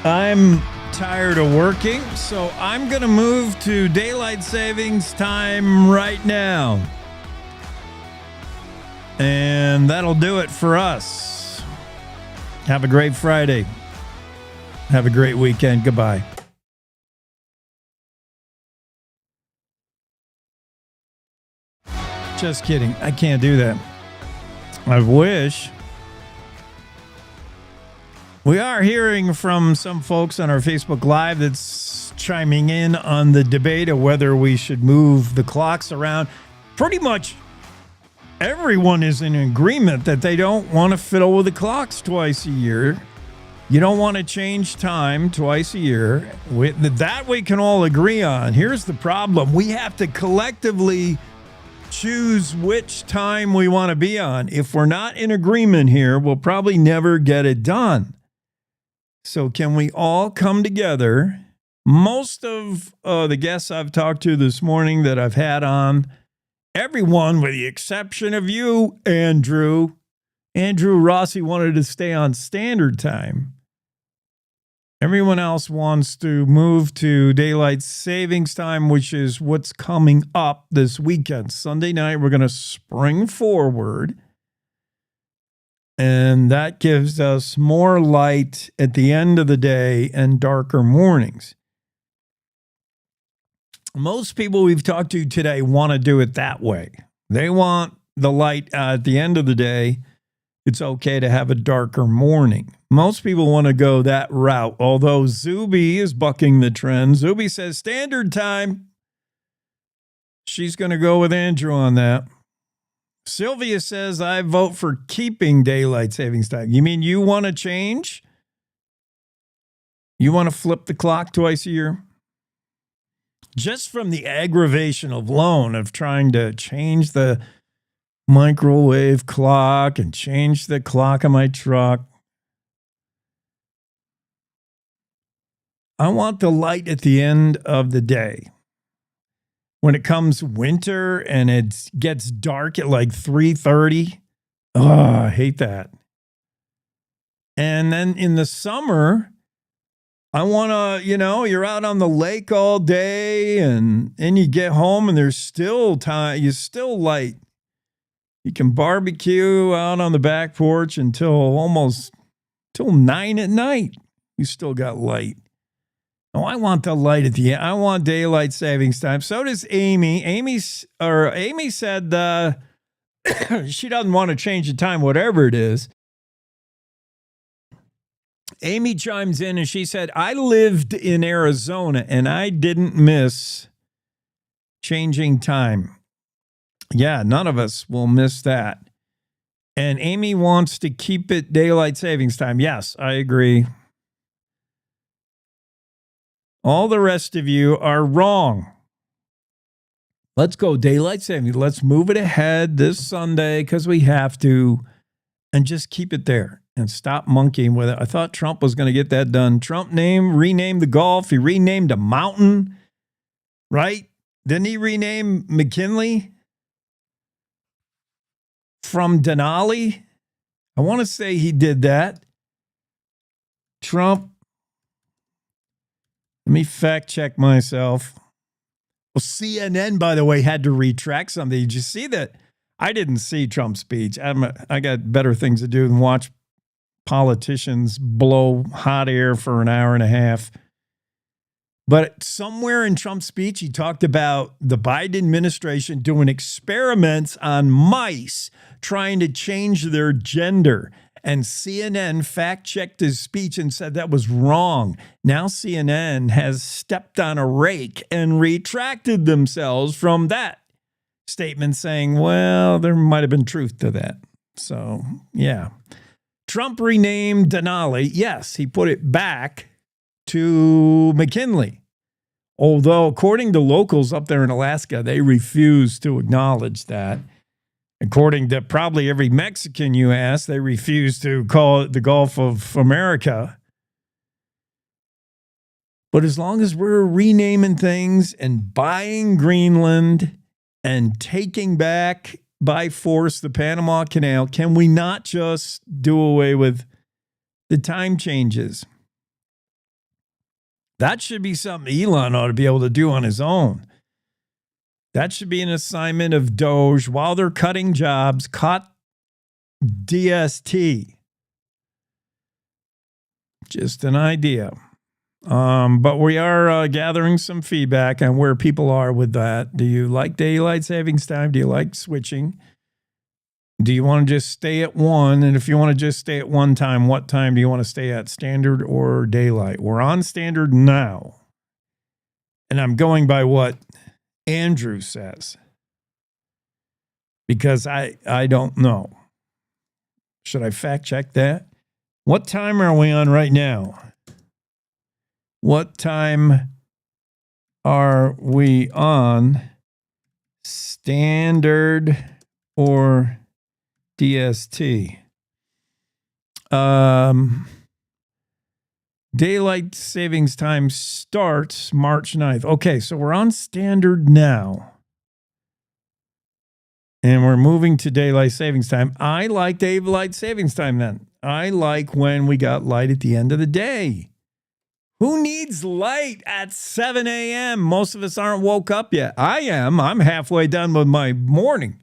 I'm tired of working, so I'm going to move to daylight savings time right now. And that'll do it for us. Have a great Friday. Have a great weekend. Goodbye. Just kidding. I can't do that. I wish. We are hearing from some folks on our Facebook Live that's chiming in on the debate of whether we should move the clocks around. Pretty much everyone is in agreement that they don't want to fiddle with the clocks twice a year. You don't want to change time twice a year. That we can all agree on. Here's the problem. We have to collectively choose which time we want to be on. If we're not in agreement here, we'll probably never get it done. So can we all come together? Most of the guests I've talked to this morning that I've had on, everyone with the exception of you, Andrew Rossi, wanted to stay on standard time. Everyone else wants to move to daylight savings time, which is what's coming up this weekend. Sunday night, we're going to spring forward. And that gives us more light at the end of the day and darker mornings. Most people we've talked to today want to do it that way. They want the light at the end of the day. It's okay to have a darker morning. Most people want to go that route, although Zuby is bucking the trend. Zuby says standard time. She's going to go with Andrew on that. Sylvia says, I vote for keeping daylight savings time. You mean you want to change? You want to flip the clock twice a year? Just from the aggravation alone of trying to change the microwave clock and change the clock on my truck. I want the light at the end of the day. When it comes winter and it gets dark at like 3:30, I hate that. And then in the summer, I want to, you're out on the lake all day and you get home and there's still time, you're still light. You can barbecue out on the back porch till 9 at night. You still got light. Oh, I want the light at the end. I want daylight savings time. So does Amy. Amy said she doesn't want to change the time, whatever it is. Amy chimes in and she said, I lived in Arizona and I didn't miss changing time. Yeah, none of us will miss that. And Amy wants to keep it daylight savings time. Yes, I agree. All the rest of you are wrong. Let's go daylight savings. Let's move it ahead this Sunday because we have to, and just keep it there and stop monkeying with it. I thought Trump was going to get that done. Trump renamed the Gulf. He renamed a mountain, right? Didn't he rename McKinley from Denali? I want to say he did that. Trump. Let me fact check myself. Well, CNN, by the way, had to retract something. Did you see that? I didn't see Trump's speech. I got better things to do than watch politicians blow hot air for an hour and a half. But somewhere in Trump's speech, he talked about the Biden administration doing experiments on mice trying to change their gender. And CNN fact-checked his speech and said that was wrong. Now CNN has stepped on a rake and retracted themselves from that statement, saying, well, there might have been truth to that. So, yeah. Trump renamed Denali. Yes, he put it back to McKinley. Although, according to locals up there in Alaska, they refuse to acknowledge that. According to probably every Mexican you ask, they refuse to call it the Gulf of America. But as long as we're renaming things and buying Greenland and taking back by force the Panama Canal, can we not just do away with the time changes? That should be something Elon ought to be able to do on his own. That should be an assignment of Doge while they're cutting jobs. Cut DST. Just an idea. But we are gathering some feedback on where people are with that. Do you like daylight savings time? Do you like switching? Do you want to just stay at one? And if you want to just stay at one time, what time do you want to stay at, standard or daylight? We're on standard now. And I'm going by what Andrew says. Because I don't know. Should I fact check that? What time are we on right now? What time are we on? Standard or DST? Daylight savings time starts March 9th. Okay, so we're on standard now. And we're moving to daylight savings time. I like daylight savings time then. I like when we got light at the end of the day. Who needs light at 7 a.m.? Most of us aren't woke up yet. I am. I'm halfway done with my morning.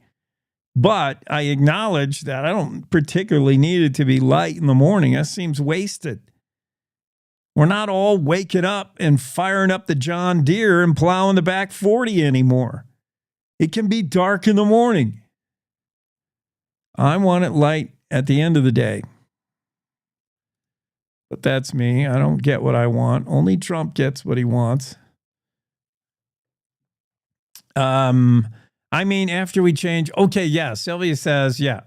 But I acknowledge that I don't particularly need it to be light in the morning. That seems wasted. We're not all waking up and firing up the John Deere and plowing the back 40 anymore. It can be dark in the morning. I want it light at the end of the day. But that's me. I don't get what I want. Only Trump gets what he wants. I mean, after we change. Okay, yeah. Sylvia says, yeah.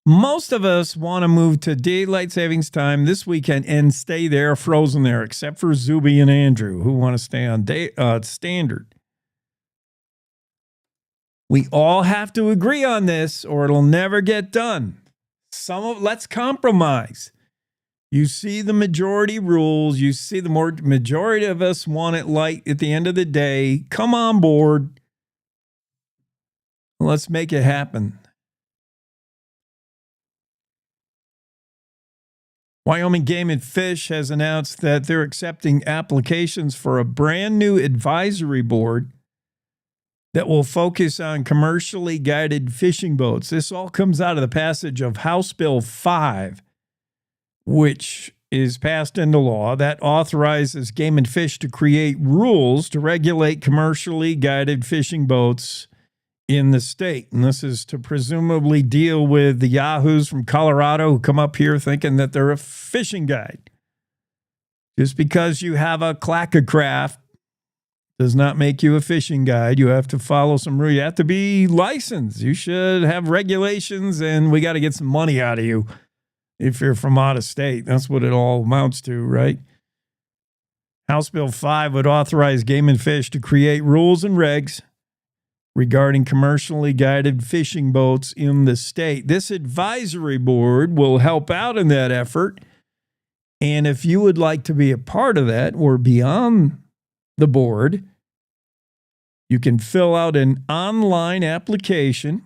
Most of us want to move to daylight savings time this weekend and stay there, frozen there, except for Zuby and Andrew, who want to stay on standard. We all have to agree on this, or it'll never get done. Let's compromise. You see the majority rules. You see the majority of us want it light at the end of the day. Come on board. Let's make it happen. Wyoming Game and Fish has announced that they're accepting applications for a brand new advisory board that will focus on commercially guided fishing boats. This all comes out of the passage of House Bill 5, which is passed into law that authorizes Game and Fish to create rules to regulate commercially guided fishing boats in the state. And this is to presumably deal with the yahoos from Colorado who come up here thinking that they're a fishing guide. Just because you have a clack-a-craft does not make you a fishing guide. You have to follow some rules. You have to be licensed. You should have regulations, and we got to get some money out of you if you're from out of state. That's what it all amounts to, right? House Bill 5 would authorize Game and Fish to create rules and regs regarding commercially guided fishing boats in the state. This advisory board will help out in that effort. And if you would like to be a part of that or be on the board, you can fill out an online application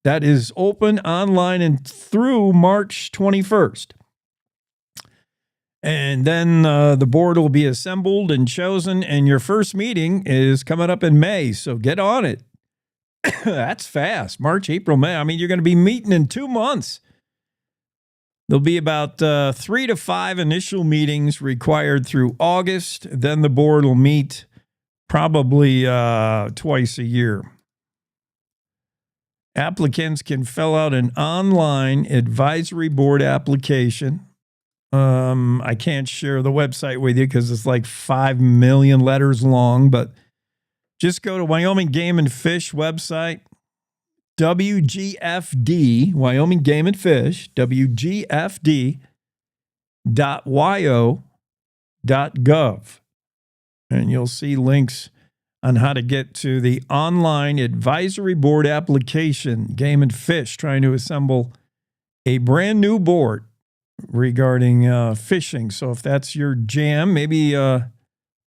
that is open online and through March 21st. And then the board will be assembled and chosen, and your first meeting is coming up in May, so get on it. That's fast. March, April, May. I mean, you're going to be meeting in 2 months. There'll be about 3 to 5 initial meetings required through August. Then the board will meet probably twice a year. Applicants can fill out an online advisory board application. I can't share the website with you because it's like 5 million letters long, but just go to Wyoming Game and Fish website, WGFD, Wyoming Game and Fish, WGFD.wyo.gov. And you'll see links on how to get to the online advisory board application. Game and Fish trying to assemble a brand new board regarding fishing. So if that's your jam, maybe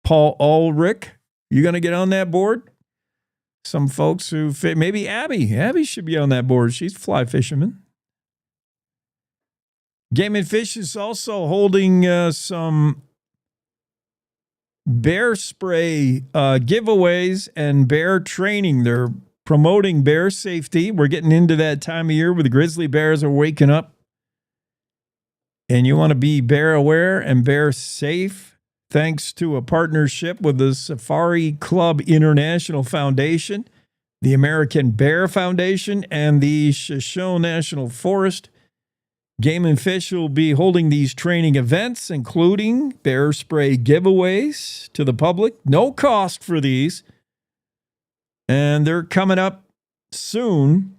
Paul Ulrich, you going to get on that board? Some folks who fit, maybe Abby. Abby should be on that board. She's a fly fisherman. Game and Fish is also holding some bear spray giveaways and bear training. They're promoting bear safety. We're getting into that time of year where the grizzly bears are waking up. And you want to be bear aware and bear safe thanks to a partnership with the Safari Club International Foundation, the American Bear Foundation, and the Shoshone National Forest. Game and Fish will be holding these training events, including bear spray giveaways to the public. No cost for these. And they're coming up soon.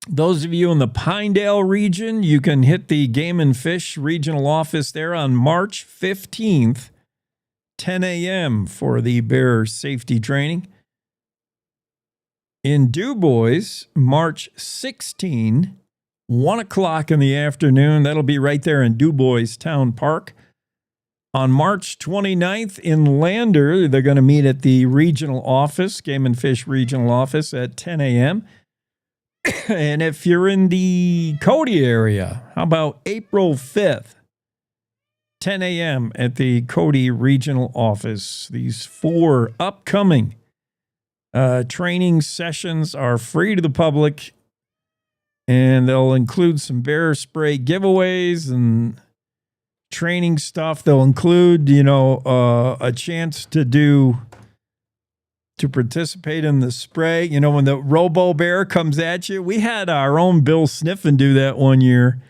Those of you in the Pinedale region, you can hit the Game and Fish regional office there on March 15th, 10 a.m. for the bear safety training. In DuBois, March 16, 1 o'clock in the afternoon. That'll be right there in DuBois Town Park. On March 29th in Lander, they're going to meet at the regional office, Game and Fish regional office at 10 a.m. And if you're in the Cody area, how about April 5th, 10 a.m. at the Cody regional office? These 4 upcoming training sessions are free to the public, and they'll include some bear spray giveaways and training stuff. They'll include, a chance to participate in the spray. When the Robo Bear comes at you, we had our own Bill Sniffen do that one year.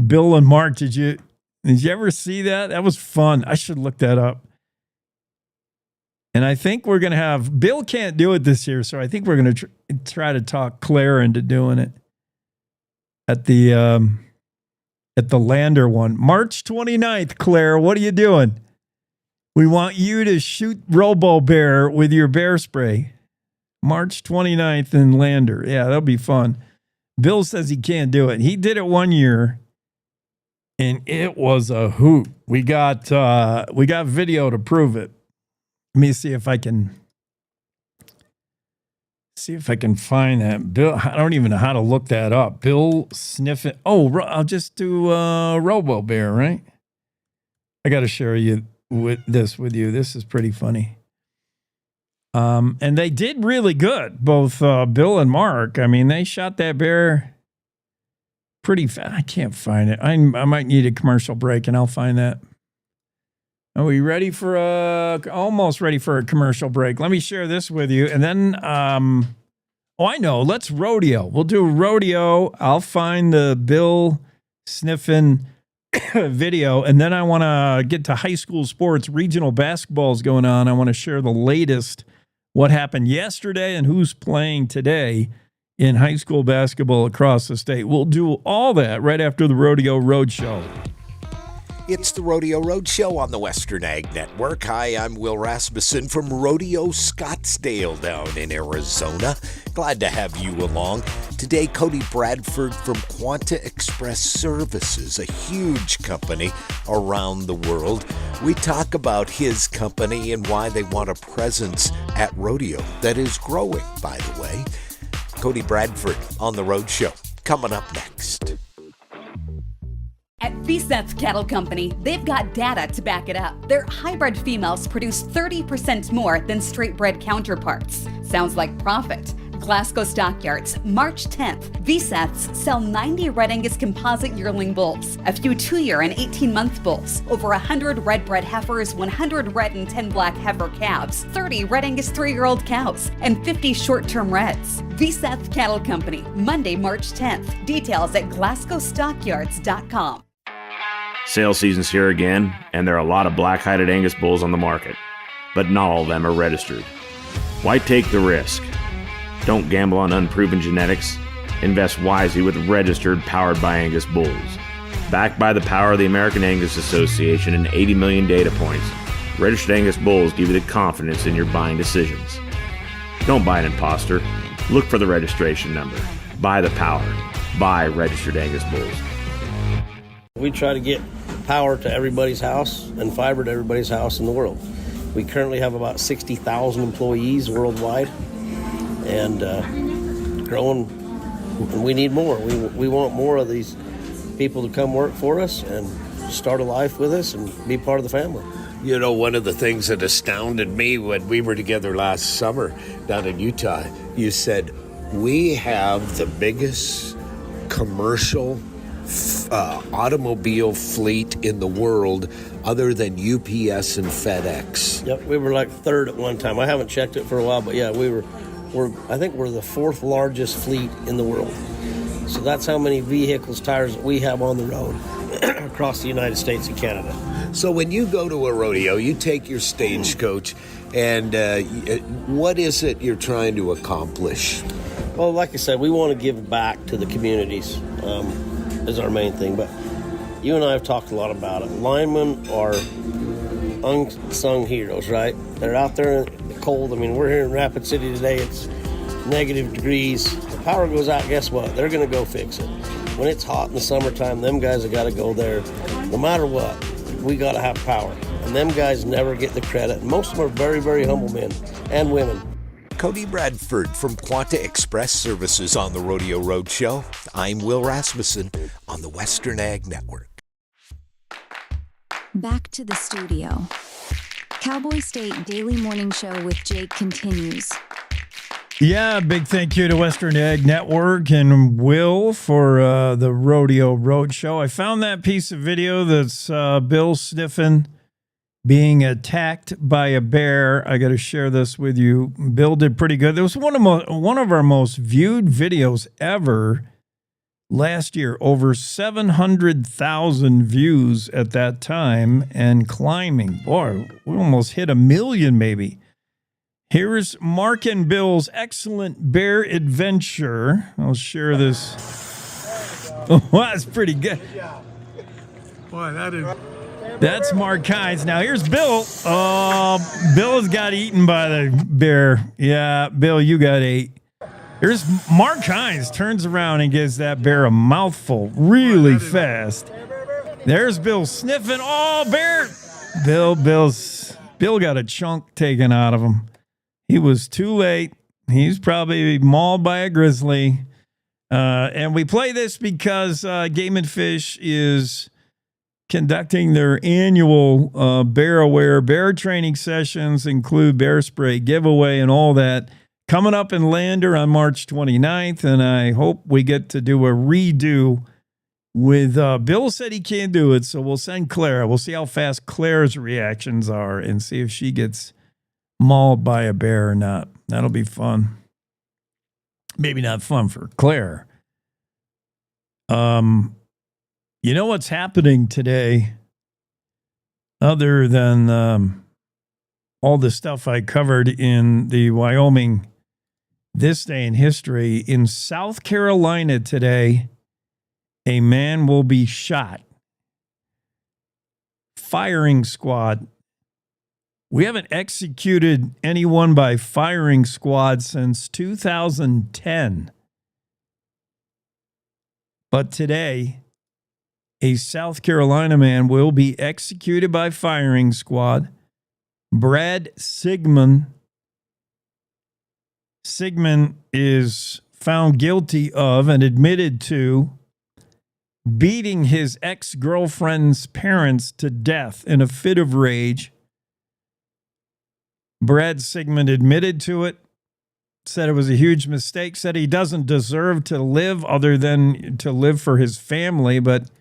Bill and Mark, did you ever see that? That was fun. I should look that up. And I think we're going to have, Bill can't do it this year, so I think we're going to try to talk Claire into doing it at the Lander one. March 29th, Claire, what are you doing? We want you to shoot Robo Bear with your bear spray. March 29th in Lander. Yeah, that'll be fun. Bill says he can't do it. He did it one year, and it was a hoot. We got video to prove it. Let me see if I can find that. Bill, I don't even know how to look that up. Bill Sniffen. Oh, I'll just do Robo Bear, right? I got to share with you. This is pretty funny. And they did really good, both Bill and Mark. I mean, they shot that bear pretty fast. I can't find it. I might need a commercial break, and I'll find that. Are we ready for almost ready for a commercial break? Let me share this with you. And then, I know. Let's rodeo. We'll do a rodeo. I'll find the Bill Sniffen video. And then I want to get to high school sports. Regional basketball's going on. I want to share the latest, what happened yesterday and who's playing today in high school basketball across the state. We'll do all that right after the Rodeo Roadshow. It's the Rodeo Roadshow on the Western Ag Network. Hi, I'm Will Rasmussen from Rodeo Scottsdale down in Arizona. Glad to have you along. Today, Cody Bradford from Quanta Express Services, a huge company around the world. We talk about his company and why they want a presence at rodeo that is growing, by the way. Cody Bradford on the Roadshow, coming up next. At VSET's Cattle Company, they've got data to back it up. Their hybrid females produce 30% more than straight-bred counterparts. Sounds like profit. Glasgow Stockyards, March 10th. VSETs sell 90 Red Angus composite yearling bulls, a few 2-year and 18-month bulls, over 100 red-bred heifers, 100 red and 10 black heifer calves, 30 Red Angus 3-year-old cows, and 50 short-term reds. VSET's Cattle Company, Monday, March 10th. Details at glasgowstockyards.com. Sale season's here again, and there are a lot of black-hided Angus bulls on the market, but not all of them are registered. Why take the risk? Don't gamble on unproven genetics. Invest wisely with registered, powered by Angus bulls. Backed by the power of the American Angus Association and 80 million data points, registered Angus bulls give you the confidence in your buying decisions. Don't buy an imposter. Look for the registration number. Buy the power. Buy registered Angus bulls. We try to get power to everybody's house and fiber to everybody's house in the world. We currently have about 60,000 employees worldwide and growing, and we need more. We want more of these people to come work for us and start a life with us and be part of the family. You know, one of the things that astounded me when we were together last summer down in Utah, you said, we have the biggest commercial automobile fleet in the world other than UPS and FedEx. Yep, we were like third at one time. I haven't checked it for a while, but yeah, I think we're the fourth largest fleet in the world. So that's how many vehicles, tires that we have on the road across the United States and Canada. So when you go to a rodeo, you take your stagecoach, and what is it you're trying to accomplish? Well, like I said, we want to give back to the communities is our main thing. But you and I have talked a lot about it. Linemen are unsung heroes, right? They're out there in the cold. I mean, we're here in Rapid City today. It's negative degrees. The power goes out, guess what? They're going to go fix it. When it's hot in the summertime, them guys have got to go there. No matter what, we got to have power. And them guys never get the credit. Most of them are very, very humble men and women. Cody Bradford from Quanta Express Services on the Rodeo Roadshow. I'm Will Rasmussen on the Western Ag Network. Back to the studio. Cowboy State Daily Morning Show with Jake continues. Yeah, big thank you to Western Ag Network and Will for the Rodeo Roadshow. I found that piece of video that's Bill sniffing being attacked by a bear. I got to share this with you. Bill did pretty good. It was one of our most viewed videos ever last year. Over 700,000 views at that time and climbing. Boy, we almost hit 1 million maybe. Here's Mark and Bill's excellent bear adventure. I'll share this. Oh, that's pretty good. Boy, that is... That's Mark Hines. Now here's Bill. Bill has got eaten by the bear. Yeah, Bill, you got ate. Here's Mark Hines. Turns around and gives that bear a mouthful really fast. There's Bill sniffing. Oh, bear! Bill got a chunk taken out of him. He was too late. He's probably mauled by a grizzly. And we play this because Game and Fish is conducting their annual Bear Aware bear training sessions, include bear spray giveaway and all that, coming up in Lander on March 29th. And I hope we get to do a redo with Bill said he can't do it, so we'll send Clara. We'll see how fast Clara's reactions are and see if she gets mauled by a bear or not. That'll be fun. Maybe not fun for Claire. You know what's happening today, other than all the stuff I covered in the Wyoming This Day in History? In South Carolina today, a man will be shot. Firing squad. We haven't executed anyone by firing squad since 2010. But today, a South Carolina man will be executed by firing squad. Brad Sigmund. Sigmund is found guilty of and admitted to beating his ex-girlfriend's parents to death in a fit of rage. Brad Sigmund admitted to it, said it was a huge mistake, said he doesn't deserve to live other than to live for his family, but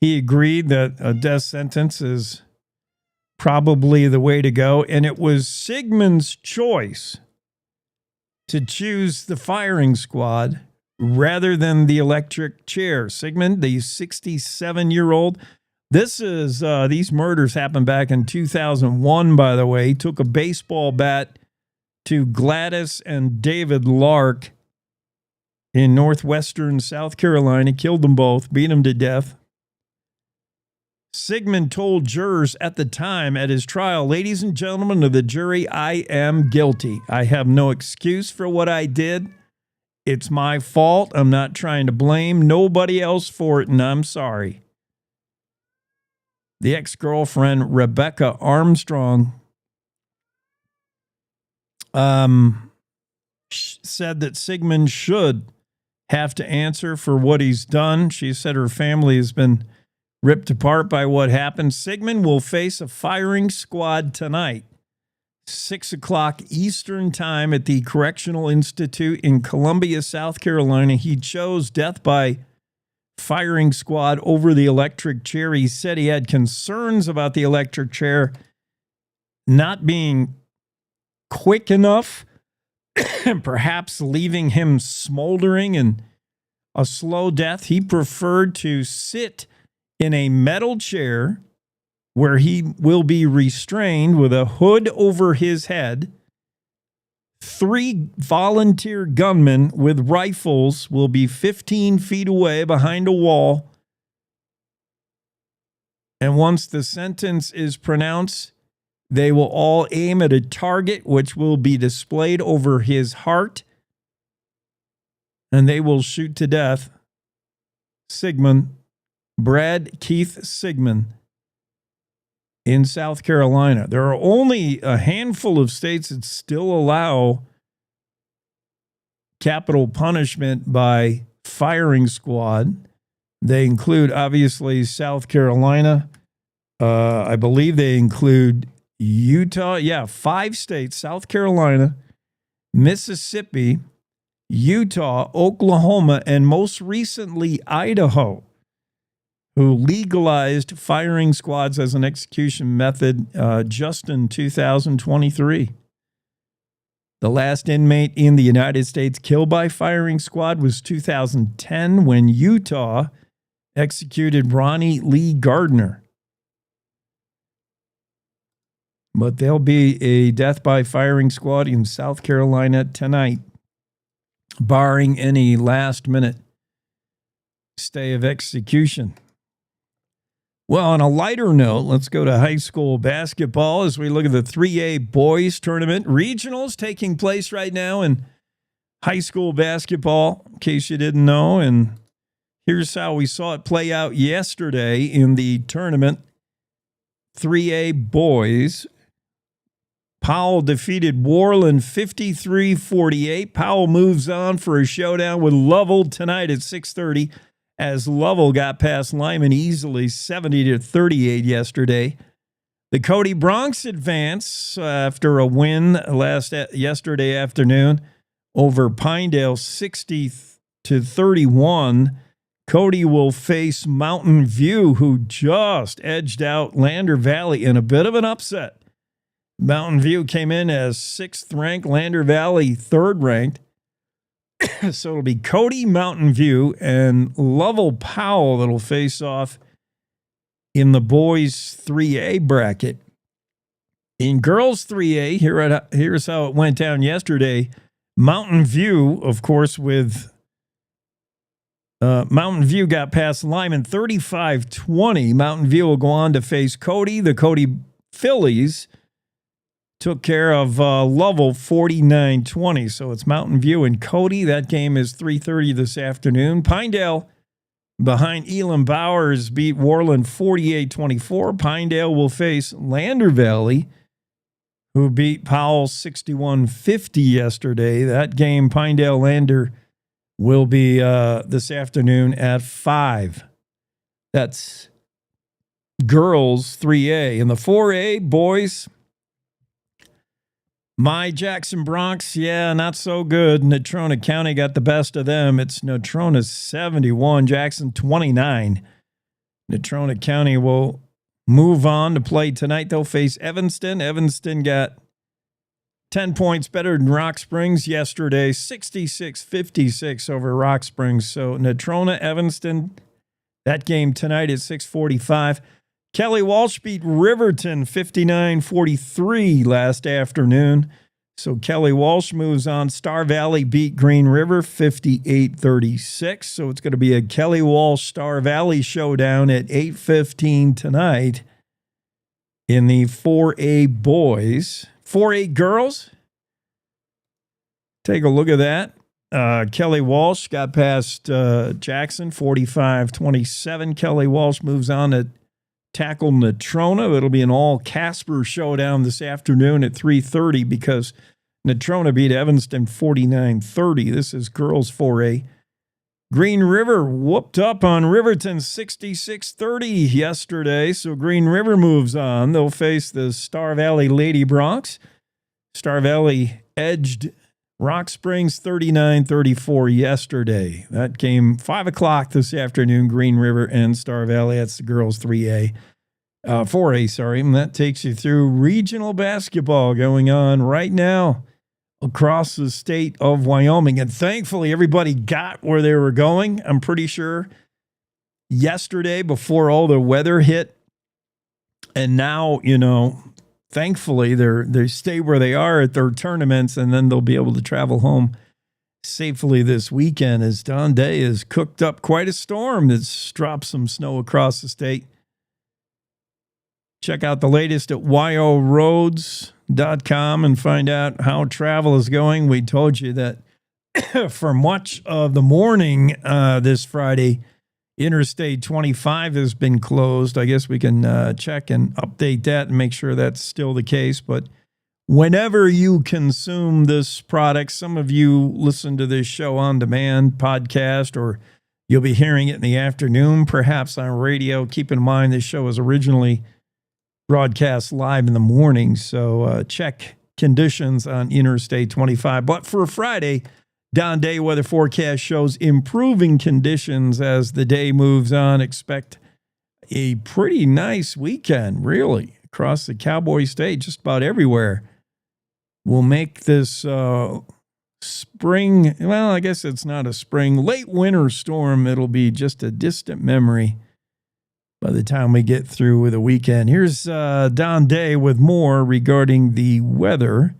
he agreed that a death sentence is probably the way to go. And it was Sigmund's choice to choose the firing squad rather than the electric chair. Sigmund, the 67-year-old, these murders happened back in 2001, by the way. He took a baseball bat to Gladys and David Lark in northwestern South Carolina, killed them both, beat them to death. Sigmund told jurors at the time at his trial, "Ladies and gentlemen of the jury, I am guilty. I have no excuse for what I did. It's my fault. I'm not trying to blame nobody else for it, and I'm sorry." The ex-girlfriend, Rebecca Armstrong, said that Sigmund should have to answer for what he's done. She said her family has been ripped apart by what happened. Sigmund will face a firing squad tonight, 6 o'clock Eastern time at the Correctional Institute in Columbia, South Carolina. He chose death by firing squad over the electric chair. He said he had concerns about the electric chair not being quick enough and perhaps leaving him smoldering and a slow death. He preferred to sit in a metal chair where he will be restrained with a hood over his head. 3 volunteer gunmen with rifles will be 15 feet away behind a wall. And once the sentence is pronounced, they will all aim at a target which will be displayed over his heart, and they will shoot to death Sigmund, Brad Keith Sigmund, in South Carolina. There are only a handful of states that still allow capital punishment by firing squad. They include, obviously, South Carolina. I believe they include Utah. Yeah, 5 states: South Carolina, Mississippi, Utah, Oklahoma, and most recently Idaho, who legalized firing squads as an execution method just in 2023. The last inmate in the United States killed by firing squad was 2010 when Utah executed Ronnie Lee Gardner. But there'll be a death by firing squad in South Carolina tonight, barring any last-minute stay of execution. Well, on a lighter note, let's go to high school basketball as we look at the 3A boys tournament. Regionals taking place right now in high school basketball, in case you didn't know. And here's how we saw it play out yesterday in the tournament. 3A boys. Powell defeated Worland 53-48. Powell moves on for a showdown with Lovell tonight at 6:30 as Lovell got past Lyman easily 70-38 yesterday. The Cody Bronx advance after a win yesterday afternoon over Pinedale 60-31. Cody will face Mountain View, who just edged out Lander Valley in a bit of an upset. Mountain View came in as 6th ranked, Lander Valley 3rd ranked. So it'll be Cody, Mountain View, and Lovell Powell that'll face off in the boys 3A bracket. In girls 3A, here's how it went down yesterday. Mountain View, of course, with Mountain View got past Lyman 35-20. Mountain View will go on to face Cody. The Cody Phillies took care of Lovell 49-20. So it's Mountain View and Cody. That game is 3:30 this afternoon. Pinedale behind Elam Bowers beat Worland 48-24. Pinedale will face Lander Valley, who beat Powell 61-50 yesterday. That game, Pinedale-Lander, will be this afternoon at 5. That's girls 3A. In the 4A, boys, my Jackson Bronx, not so good. Natrona County got the best of them. It's Natrona 71, Jackson 29. Natrona County will move on to play tonight. They'll face Evanston. Evanston got 10 points better than Rock Springs yesterday, 66-56 over Rock Springs. So Natrona, Evanston, that game tonight at 6:45. Kelly Walsh beat Riverton 59-43 last afternoon. So Kelly Walsh moves on. Star Valley beat Green River 58-36. So it's going to be a Kelly Walsh Star Valley showdown at 8:15 tonight in the 4A boys. 4A girls, take a look at that. Kelly Walsh got past Jackson 45-27. Kelly Walsh moves on to tackle Natrona. It'll be an all Casper showdown this afternoon at 3:30 because Natrona beat Evanston 49-30. This is girls 4A. Green River whooped up on Riverton 66-30 yesterday, so Green River moves on. They'll face the Star Valley Lady Broncs. Star Valley edged Rock Springs 39-34 yesterday. That game 5 o'clock this afternoon, Green River and Star Valley. That's the girls 4A, and that takes you through regional basketball going on right now across the state of Wyoming. And thankfully, everybody got where they were going. I'm pretty sure yesterday before all the weather hit. And now, thankfully, they stay where they are at their tournaments, and then they'll be able to travel home safely this weekend, as Don Day has cooked up quite a storm that's dropped some snow across the state. Check out the latest at YORoads.com and find out how travel is going. We told you that for much of the morning this Friday, Interstate 25 has been closed. I guess we can check and update that and make sure that's still the case. But whenever you consume this product, some of you listen to this show on demand podcast, or you'll be hearing it in the afternoon, perhaps on radio. Keep in mind this show was originally broadcast live in the morning, so check conditions on Interstate 25. But for Friday, Don Day weather forecast shows improving conditions as the day moves on. Expect a pretty nice weekend, really, across the Cowboy State, just about everywhere. We'll make this spring, well, I guess it's not a spring, late winter storm. It'll be just a distant memory by the time we get through with the weekend. Here's Don Day with more regarding the weather.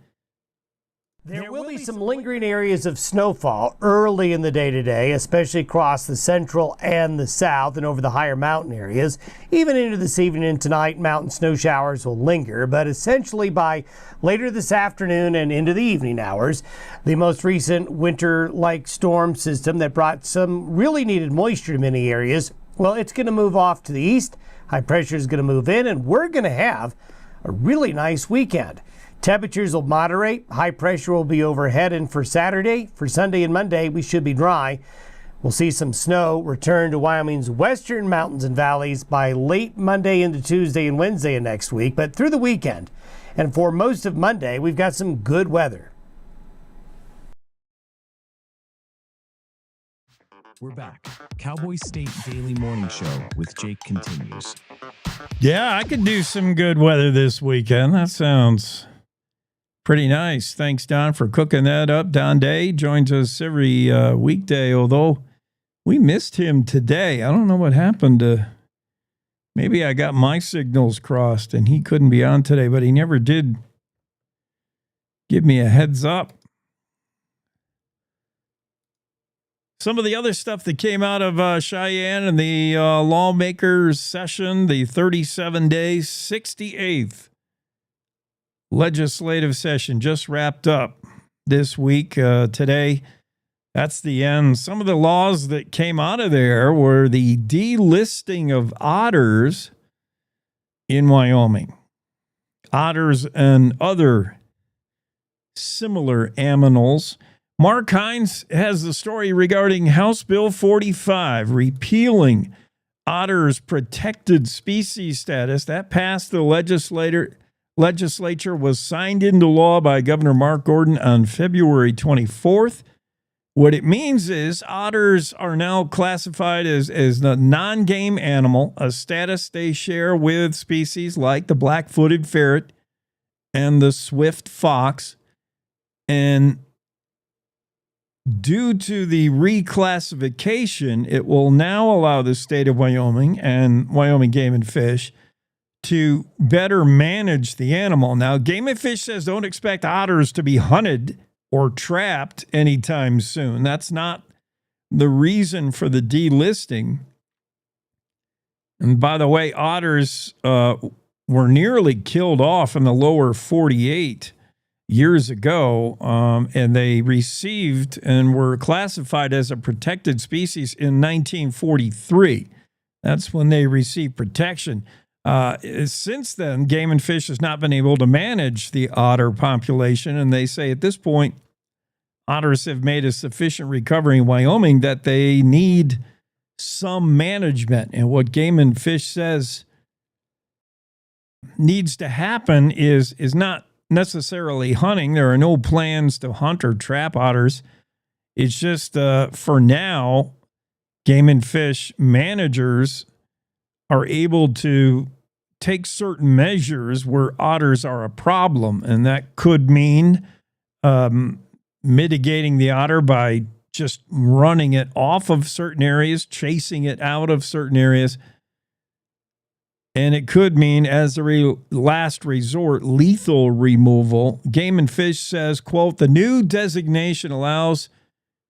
There will be some lingering areas of snowfall early in the day today, especially across the central and the south and over the higher mountain areas. Even into this evening and tonight, mountain snow showers will linger, but essentially by later this afternoon and into the evening hours, the most recent winter-like storm system that brought some really needed moisture to many areas, well, it's going to move off to the east. High pressure is going to move in, and we're going to have a really nice weekend. Temperatures will moderate. High pressure will be overhead, and for Saturday, for Sunday and Monday, we should be dry. We'll see some snow return to Wyoming's western mountains and valleys by late Monday into Tuesday and Wednesday of next week, but through the weekend. And for most of Monday, we've got some good weather. We're back. Cowboy State Daily Morning Show with Jake continues. Yeah, I could do some good weather this weekend. That sounds pretty nice. Thanks, Don, for cooking that up. Don Day joins us every weekday, although we missed him today. I don't know what happened. Maybe I got my signals crossed and he couldn't be on today, but he never did give me a heads up. Some of the other stuff that came out of Cheyenne and the lawmakers' session, the 37-day, 68th legislative session just wrapped up this week. Today, that's the end. Some of the laws that came out of there were the delisting of otters in Wyoming. Otters and other similar aminals. Mark Hines has the story regarding House Bill 45, repealing otters' protected species status. That passed the legislature, was signed into law by Governor Mark Gordon on February 24th. What it means is otters are now classified as a non-game animal, a status they share with species like the black-footed ferret and the swift fox. And due to the reclassification, it will now allow the state of Wyoming and Wyoming Game and Fish to better manage the animal. Now, Game and Fish says don't expect otters to be hunted or trapped anytime soon. That's not the reason for the delisting. And by the way, otters were nearly killed off in the lower 48 years ago, and they received and were classified as a protected species in 1943. That's when they received protection. Since then, Game and Fish has not been able to manage the otter population, and they say at this point, otters have made a sufficient recovery in Wyoming that they need some management. And what Game and Fish says needs to happen is not necessarily hunting. There are no plans to hunt or trap otters. It's just for now, Game and Fish managers are able to take certain measures where otters are a problem. And that could mean mitigating the otter by just running it off of certain areas, chasing it out of certain areas. And it could mean, as a last resort, lethal removal. Game and Fish says, quote, the new designation allows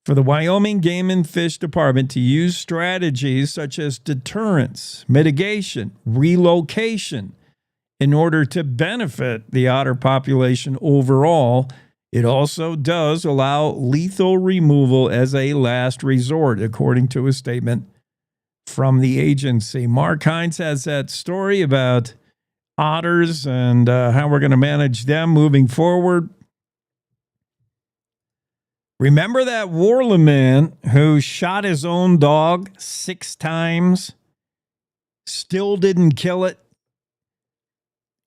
for the Wyoming Game and Fish Department to use strategies such as deterrence, mitigation, relocation in order to benefit the otter population overall. It also does allow lethal removal as a last resort, according to a statement from the agency. Mark Hines has that story about otters and how we're going to manage them moving forward. Remember that Worland man who shot his own dog 6 times, still didn't kill it?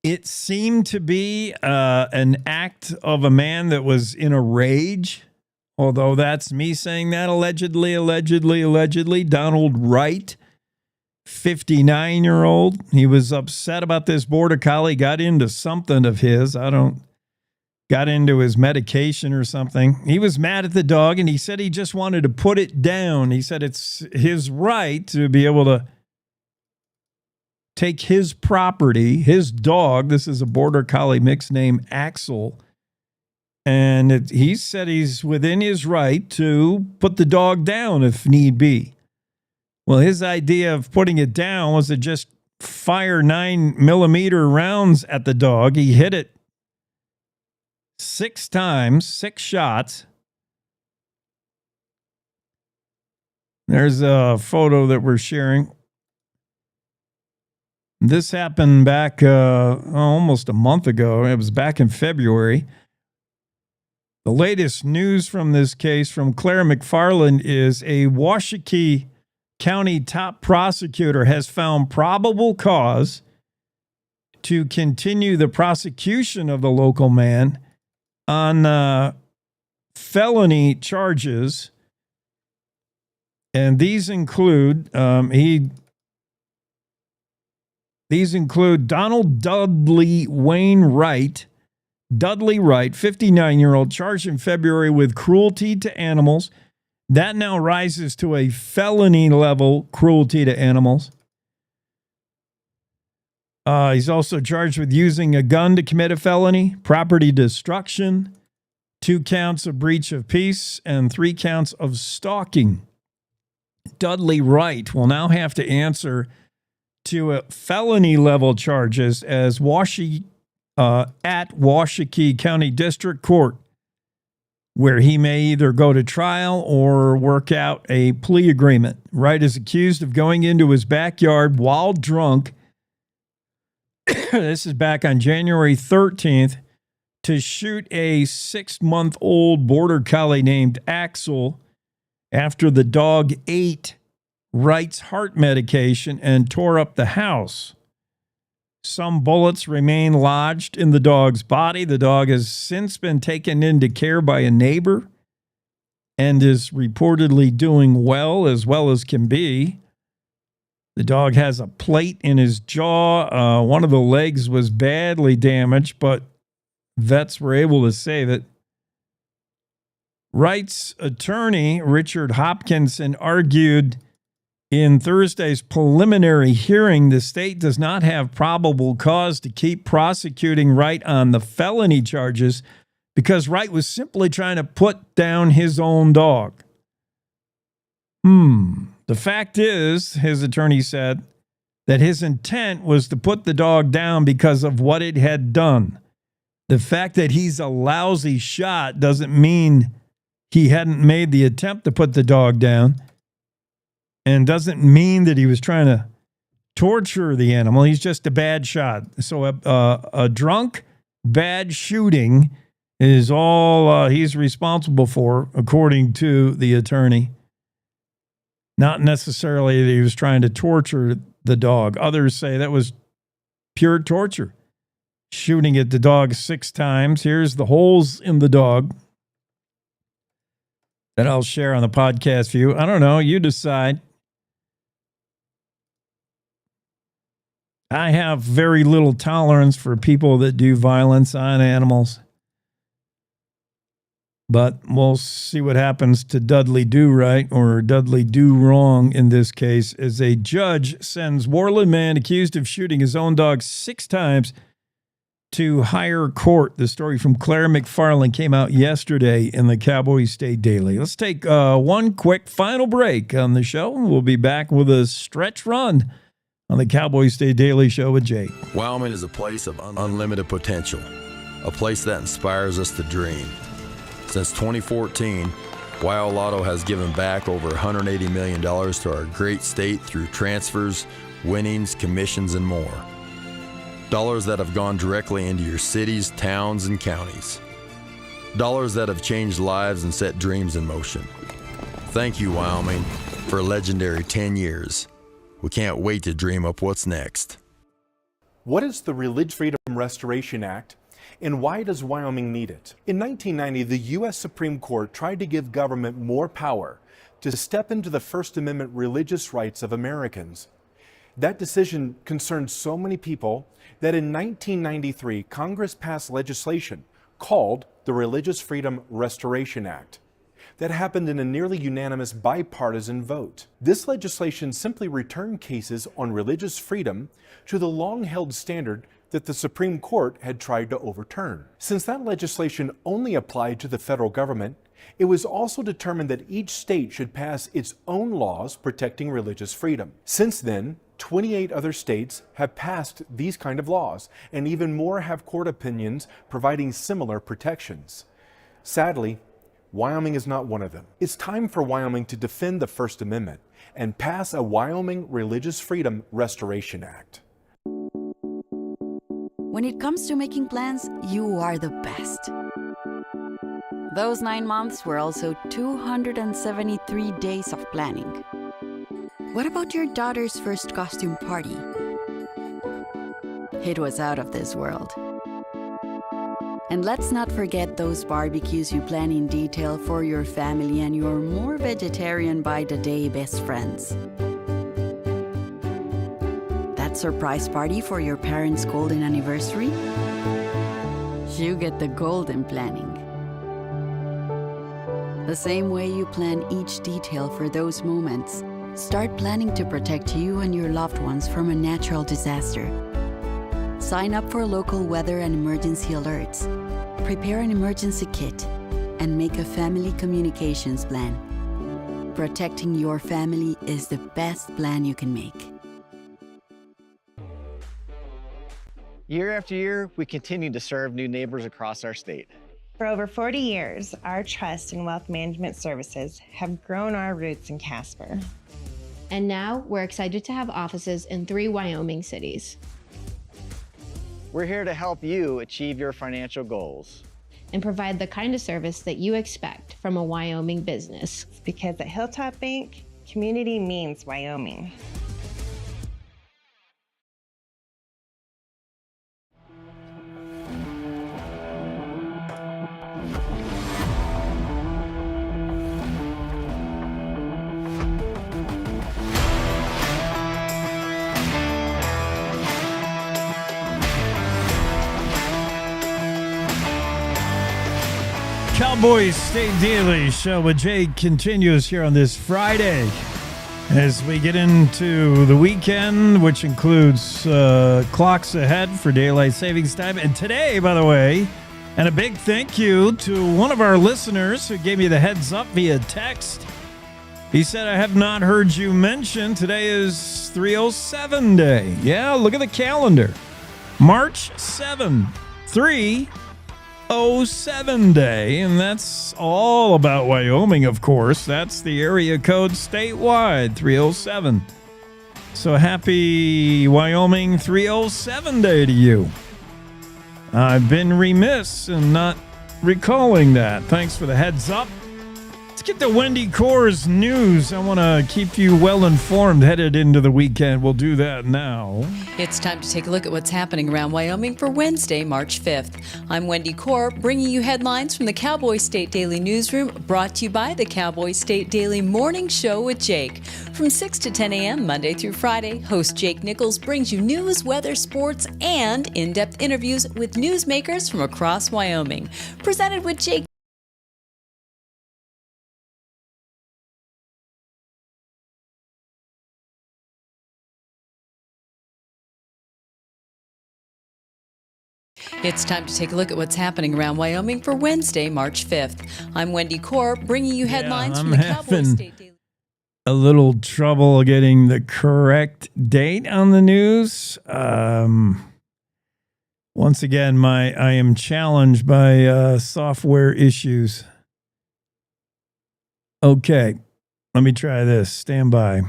It seemed to be an act of a man that was in a rage, although that's me saying that. Allegedly. Donald Wright, 59-year-old. He was upset about this border collie, got into something of his. Got into his medication or something. He was mad at the dog, and he said he just wanted to put it down. He said it's his right to be able to take his property, his dog. This is a border collie mix named Axel. And he said he's within his right to put the dog down if need be. Well, his idea of putting it down was to just fire 9mm rounds at the dog. He hit it 6 times, 6 shots. There's a photo that we're sharing. This happened back almost a month ago. It was back in February. The latest news from this case from Claire McFarland is a Washakie County top prosecutor has found probable cause to continue the prosecution of the local man on felony charges. And these include Donald Dudley Wright, 59-year-old, charged in February with cruelty to animals. That now rises to a felony level cruelty to animals. He's also charged with using a gun to commit a felony, property destruction, 2 counts of breach of peace, and 3 counts of stalking. Dudley Wright will now have to answer to felony level charges as at Washakie County District Court, where he may either go to trial or work out a plea agreement. Wright is accused of going into his backyard while drunk. This is back on January 13th to shoot a 6-month-old border collie named Axel after the dog ate Wright's heart medication and tore up the house. Some bullets remain lodged in the dog's body. The dog has since been taken into care by a neighbor and is reportedly doing well as can be. The dog has a plate in his jaw. One of the legs was badly damaged, but vets were able to save it. Wright's attorney, Richard Hopkinson, argued in Thursday's preliminary hearing the state does not have probable cause to keep prosecuting Wright on the felony charges because Wright was simply trying to put down his own dog. The fact is, his attorney said, that his intent was to put the dog down because of what it had done. The fact that he's a lousy shot doesn't mean he hadn't made the attempt to put the dog down, and doesn't mean that he was trying to torture the animal. He's just a bad shot. So a drunk, bad shooting is all he's responsible for, according to the attorney. Not necessarily that he was trying to torture the dog. Others say that was pure torture. Shooting at the dog 6 times. Here's the holes in the dog that I'll share on the podcast for you. I don't know. You decide. I have very little tolerance for people that do violence on animals. But we'll see what happens to Dudley Do Right, or Dudley Do Wrong in this case, as a judge sends Worland man accused of shooting his own dog 6 times to higher court. The story from Claire McFarland came out yesterday in the Cowboy State Daily. Let's take one quick final break on the show. We'll be back with a stretch run on the Cowboy State Daily Show with Jake. Wyoming is a place of unlimited potential, a place that inspires us to dream. Since 2014, Wyo Lotto has given back over $180 million to our great state through transfers, winnings, commissions, and more. Dollars that have gone directly into your cities, towns, and counties. Dollars that have changed lives and set dreams in motion. Thank you, Wyoming, for a legendary 10 years. We can't wait to dream up what's next. What is the Religious Freedom Restoration Act, and why does Wyoming need it? In 1990, the U.S. Supreme Court tried to give government more power to step into the First Amendment religious rights of Americans. That decision concerned so many people that in 1993, Congress passed legislation called the Religious Freedom Restoration Act. That happened in a nearly unanimous bipartisan vote. This legislation simply returned cases on religious freedom to the long-held standard that the Supreme Court had tried to overturn. Since that legislation only applied to the federal government, it was also determined that each state should pass its own laws protecting religious freedom. Since then, 28 other states have passed these kind of laws, and even more have court opinions providing similar protections. Sadly, Wyoming is not one of them. It's time for Wyoming to defend the First Amendment and pass a Wyoming Religious Freedom Restoration Act. When it comes to making plans, you are the best. Those 9 months were also 273 days of planning. What about your daughter's first costume party? It was out of this world. And let's not forget those barbecues you plan in detail for your family and your more vegetarian by the day best friends. That surprise party for your parents' golden anniversary? You get the golden planning. The same way you plan each detail for those moments, start planning to protect you and your loved ones from a natural disaster. Sign up for local weather and emergency alerts. Prepare an emergency kit and make a family communications plan. Protecting your family is the best plan you can make. Year after year, we continue to serve new neighbors across our state. For over 40 years, our trust in wealth management services have grown our roots in Casper. And now we're excited to have offices in 3 Wyoming cities. We're here to help you achieve your financial goals and provide the kind of service that you expect from a Wyoming business. Because at Hilltop Bank, community means Wyoming. Cowboy State Daily Show with Jake continues here on this Friday as we get into the weekend, which includes clocks ahead for daylight savings time. And today, by the way, and a big thank you to one of our listeners who gave me the heads up via text. He said, I have not heard you mention today is 307 Day. Yeah, look at the calendar. March 7, 307 Day, and that's all about Wyoming, of course. That's the area code statewide, 307. So happy Wyoming 307 Day to you. I've been remiss in not recalling that. Thanks for the heads up. Let's get to Wendy Core's news. I want to keep you well informed headed into the weekend. We'll do that now. It's time to take a look at what's happening around Wyoming for Wednesday, March 5th. I'm Wendy Core, bringing you headlines from the Cowboy State Daily Newsroom, brought to you by the Cowboy State Daily Morning Show with Jake. From 6 to 10 a.m., Monday through Friday, host Jake Nichols brings you news, weather, sports, and in-depth interviews with newsmakers from across Wyoming. Presented with Jake. It's time to take a look at what's happening around Wyoming for Wednesday, March 5th. I'm Wendy Core, bringing you headlines from the Cowboy State Daily. A little trouble getting the correct date on the news. Once again, I am challenged by software issues. Okay, let me try this. Stand by.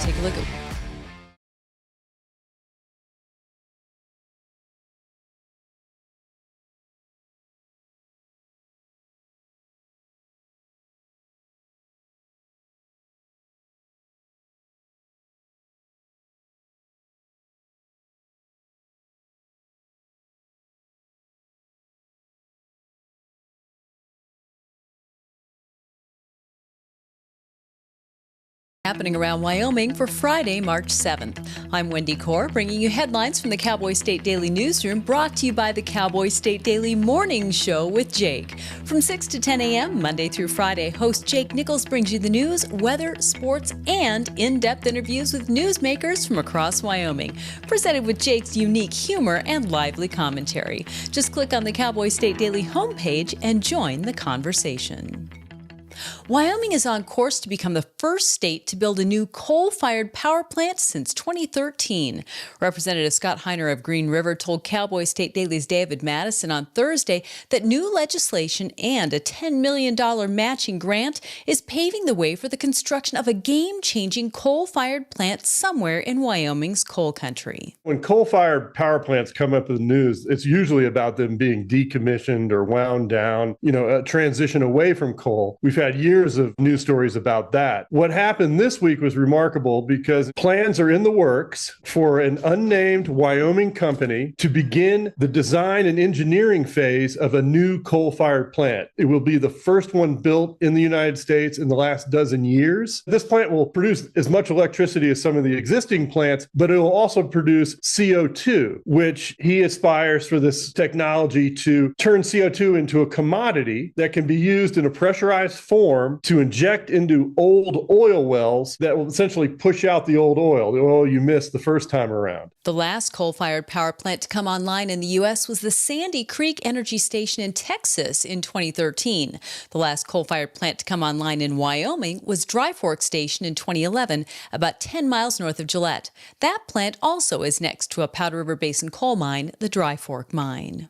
Take a look at happening around Wyoming for Friday, March 7th. I'm Wendy Core, bringing you headlines from the Cowboy State Daily Newsroom, brought to you by the Cowboy State Daily Morning Show with Jake. From 6 to 10 a.m., Monday through Friday, host Jake Nichols brings you the news, weather, sports, and in-depth interviews with newsmakers from across Wyoming. Presented with Jake's unique humor and lively commentary. Just click on the Cowboy State Daily homepage and join the conversation. Wyoming is on course to become the first state to build a new coal-fired power plant since 2013. Representative Scott Heiner of Green River told Cowboy State Daily's David Madison on Thursday that new legislation and a $10 million matching grant is paving the way for the construction of a game-changing coal-fired plant somewhere in Wyoming's coal country. When coal-fired power plants come up in the news, it's usually about them being decommissioned or wound down, a transition away from coal. We've had years of news stories about that. What happened this week was remarkable because plans are in the works for an unnamed Wyoming company to begin the design and engineering phase of a new coal-fired plant. It will be the first one built in the United States in the last dozen years. This plant will produce as much electricity as some of the existing plants, but it will also produce CO2, which he aspires for this technology to turn CO2 into a commodity that can be used in a pressurized form to inject into old oil wells that will essentially push out the old oil, the oil you missed the first time around. The last coal-fired power plant to come online in the U.S. was the Sandy Creek Energy Station in Texas in 2013. The last coal-fired plant to come online in Wyoming was Dry Fork Station in 2011, about 10 miles north of Gillette. That plant also is next to a Powder River Basin coal mine, the Dry Fork Mine.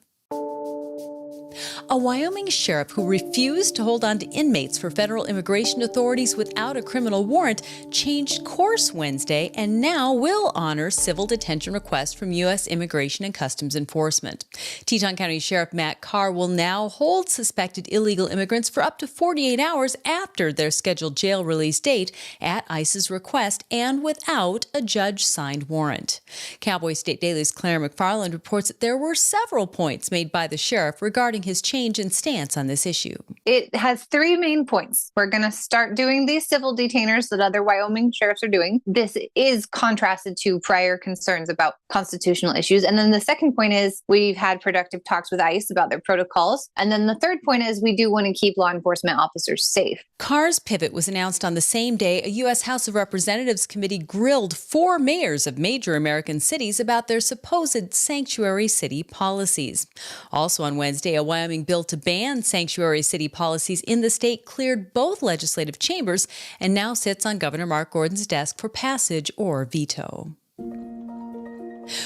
A Wyoming sheriff who refused to hold on to inmates for federal immigration authorities without a criminal warrant changed course Wednesday and now will honor civil detention requests from U.S. Immigration and Customs Enforcement. Teton County Sheriff Matt Carr will now hold suspected illegal immigrants for up to 48 hours after their scheduled jail release date at ICE's request and without a judge-signed warrant. Cowboy State Daily's Claire McFarland reports that there were several points made by the sheriff regarding his change in stance on this issue. It has three main points. We're going to start doing these civil detainers that other Wyoming sheriffs are doing. This is contrasted to prior concerns about constitutional issues. And then the second point is we've had productive talks with ICE about their protocols. And then the third point is we do want to keep law enforcement officers safe. Carr's pivot was announced on the same day a U.S. House of Representatives committee grilled 4 mayors of major American cities about their supposed sanctuary city policies. Also on Wednesday, a Wyoming bill to ban sanctuary city policies in the state cleared both legislative chambers and now sits on Governor Mark Gordon's desk for passage or veto.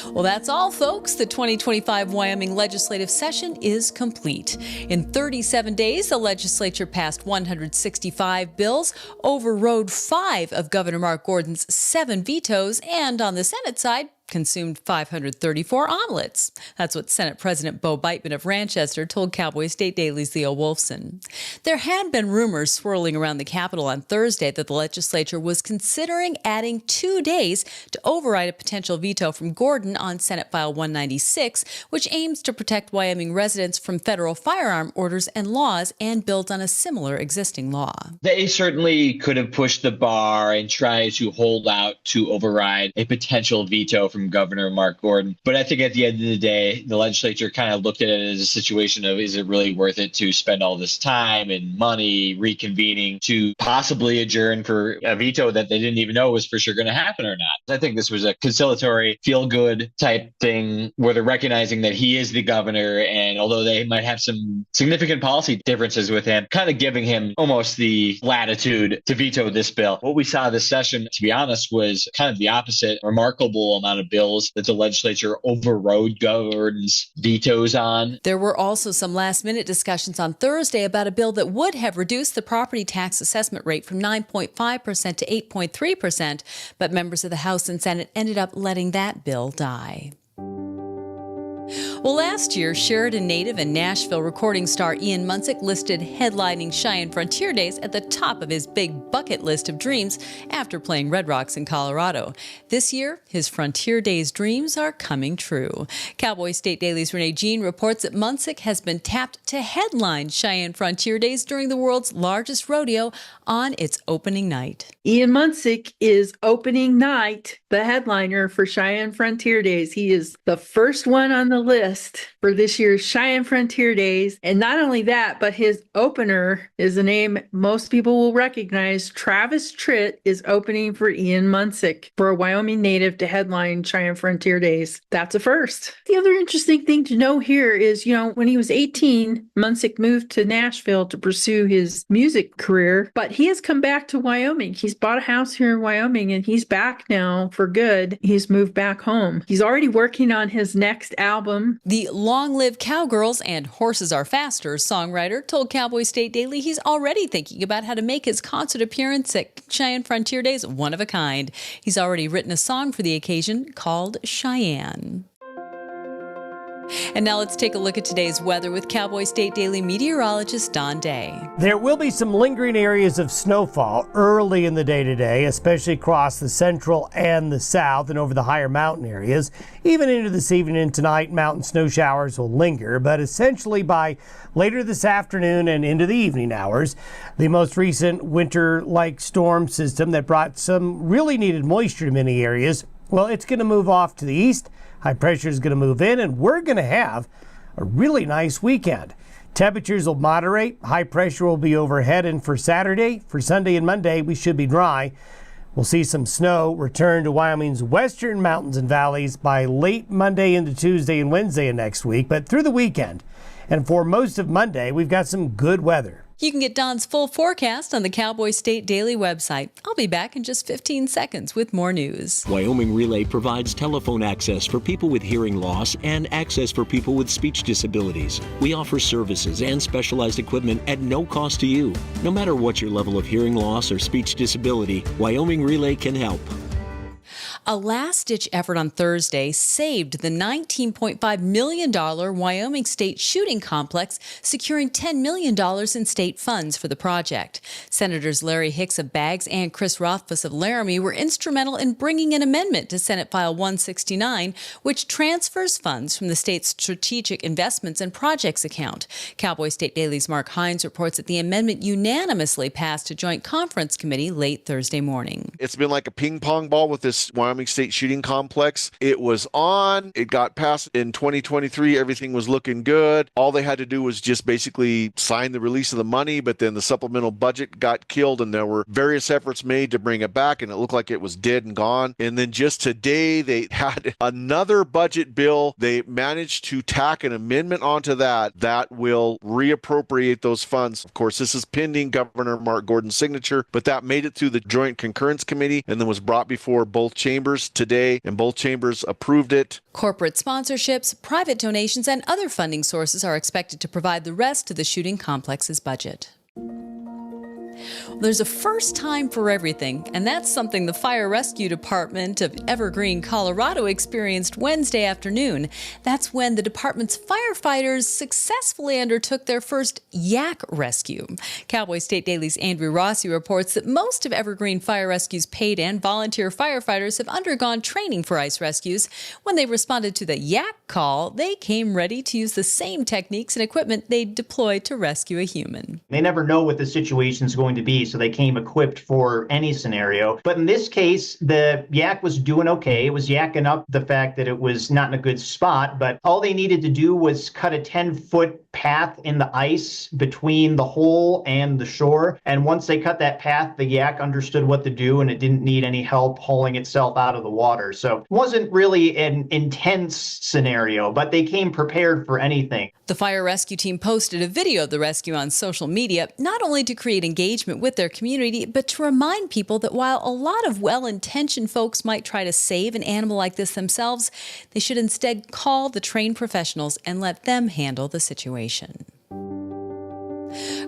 Well, that's all, folks. The 2025 Wyoming legislative session is complete. In 37 days, the legislature passed 165 bills, overrode 5 of Governor Mark Gordon's 7 vetoes, and on the Senate side, consumed 534 omelets. That's what Senate President Bo Beitman of Ranchester told Cowboy State Daily's Leo Wolfson. There had been rumors swirling around the Capitol on Thursday that the legislature was considering adding 2 days to override a potential veto from Gordon on Senate File 196, which aims to protect Wyoming residents from federal firearm orders and laws and builds on a similar existing law. They certainly could have pushed the bar and tried to hold out to override a potential veto from Governor Mark Gordon. But I think at the end of the day, the legislature kind of looked at it as a situation of, is it really worth it to spend all this time and money reconvening to possibly adjourn for a veto that they didn't even know was for sure going to happen or not? I think this was a conciliatory, feel-good type thing where they're recognizing that he is the governor, and although they might have some significant policy differences with him, kind of giving him almost the latitude to veto this bill. What we saw this session, to be honest, was kind of the opposite. Remarkable amount of bills that the legislature overrode Gordon's vetoes on. There were also some last-minute discussions on Thursday about a bill that would have reduced the property tax assessment rate from 9.5% to 8.3%, but members of the House and Senate ended up letting that bill die. Well, last year, Sheridan native and Nashville recording star Ian Munsick listed headlining Cheyenne Frontier Days at the top of his big bucket list of dreams after playing Red Rocks in Colorado. This year, his Frontier Days dreams are coming true. Cowboy State Daily's Renee Jean reports that Munsick has been tapped to headline Cheyenne Frontier Days during the world's largest rodeo on its opening night. Ian Munsick is opening night, the headliner for Cheyenne Frontier Days. He is the first one on the list for this year's Cheyenne Frontier Days. And not only that, but his opener is a name most people will recognize. Travis Tritt is opening for Ian Munsick, for a Wyoming native to headline Cheyenne Frontier Days. That's a first. The other interesting thing to know here is, when he was 18, Munsick moved to Nashville to pursue his music career, but he has come back to Wyoming. He's bought a house here in Wyoming and he's back now for good. He's moved back home. He's already working on his next album. The Long Live Cowgirls and Horses Are Faster songwriter told Cowboy State Daily he's already thinking about how to make his concert appearance at Cheyenne Frontier Days one of a kind. He's already written a song for the occasion called Cheyenne. And now let's take a look at today's weather with Cowboy State Daily meteorologist Don Day. There will be some lingering areas of snowfall early in the day today, especially across the central and the south and over the higher mountain areas. Even into this evening and tonight, mountain snow showers will linger, but essentially by later this afternoon and into the evening hours, the most recent winter-like storm system that brought some really needed moisture to many areas, well, it's going to move off to the east. High pressure is going to move in, and we're going to have a really nice weekend. Temperatures will moderate. High pressure will be overhead, and for Saturday, for Sunday and Monday, we should be dry. We'll see some snow return to Wyoming's western mountains and valleys by late Monday into Tuesday and Wednesday of next week, but through the weekend. And for most of Monday, we've got some good weather. You can get Don's full forecast on the Cowboy State Daily website. I'll be back in just 15 seconds with more news. Wyoming Relay provides telephone access for people with hearing loss and access for people with speech disabilities. We offer services and specialized equipment at no cost to you. No matter what your level of hearing loss or speech disability, Wyoming Relay can help. A last-ditch effort on Thursday saved the $19.5 million Wyoming State Shooting Complex, securing $10 million in state funds for the project. Senators Larry Hicks of Baggs and Chris Rothfuss of Laramie were instrumental in bringing an amendment to Senate File 169, which transfers funds from the state's Strategic Investments and Projects account. Cowboy State Daily's Mark Hines reports that the amendment unanimously passed a joint conference committee late Thursday morning. It's been like a ping pong ball with this Wyoming State Shooting Complex. It was on, it got passed in 2023, everything was looking good. All they had to do was just basically sign the release of the money, but then the supplemental budget got killed and there were various efforts made to bring it back and it looked like it was dead and gone. And then just today they had another budget bill. They managed to tack an amendment onto that will reappropriate those funds. Of course, this is pending Governor Mark Gordon's signature, but that made it through the Joint Concurrence Committee and then was brought before both chambers chambers today, and both chambers approved it. Corporate sponsorships, private donations, and other funding sources are expected to provide the rest of the shooting complex's budget. There's a first time for everything, and that's something the Fire Rescue Department of Evergreen, Colorado experienced Wednesday afternoon. That's when the department's firefighters successfully undertook their first yak rescue. Cowboy State Daily's Andrew Rossi reports that most of Evergreen Fire Rescue's paid and volunteer firefighters have undergone training for ice rescues. When they responded to the yak call, they came ready to use the same techniques and equipment they deployed to rescue a human. They never know what the situation's going to be, so they came equipped for any scenario. But in this case, the yak was doing okay. It was yakking up the fact that it was not in a good spot, but all they needed to do was cut a 10-foot path in the ice between the hole and the shore. And once they cut that path, the yak understood what to do, and it didn't need any help hauling itself out of the water. So it wasn't really an intense scenario, but they came prepared for anything. The fire rescue team posted a video of the rescue on social media, not only to create engagement with their community, but to remind people that while a lot of well-intentioned folks might try to save an animal like this themselves, they should instead call the trained professionals and let them handle the situation.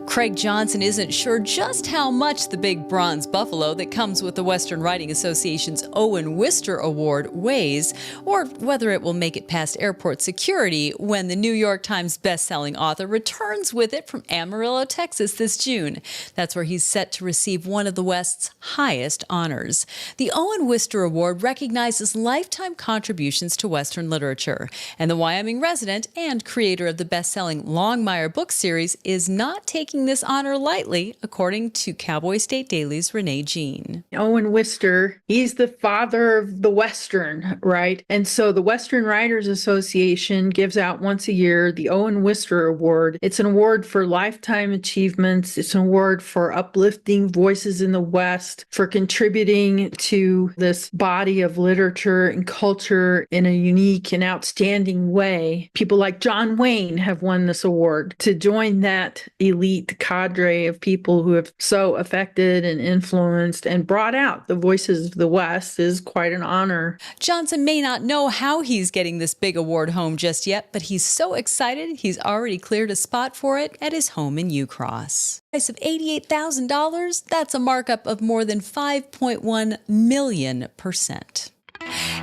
Craig Johnson isn't sure just how much the big bronze buffalo that comes with the Western Writing Association's Owen Wister Award weighs, or whether it will make it past airport security when the New York Times bestselling author returns with it from Amarillo, Texas this June. That's where he's set to receive one of the West's highest honors. The Owen Wister Award recognizes lifetime contributions to Western literature, and the Wyoming resident and creator of the bestselling Longmire book series is not taking this honor lightly, according to Cowboy State Daily's Renee Jean. Owen Wister, he's the father of the Western, right? And so the Western Writers Association gives out once a year the Owen Wister Award. It's an award for lifetime achievements. It's an award for uplifting voices in the West, for contributing to this body of literature and culture in a unique and outstanding way. People like John Wayne have won this award. To join that elite cadre of people who have so affected and influenced and brought out the voices of the West is quite an honor. Johnson may not know how he's getting this big award home just yet, but he's so excited he's already cleared a spot for it at his home in Ucross. Price of $88,000, that's a markup of more than 5.1 million%.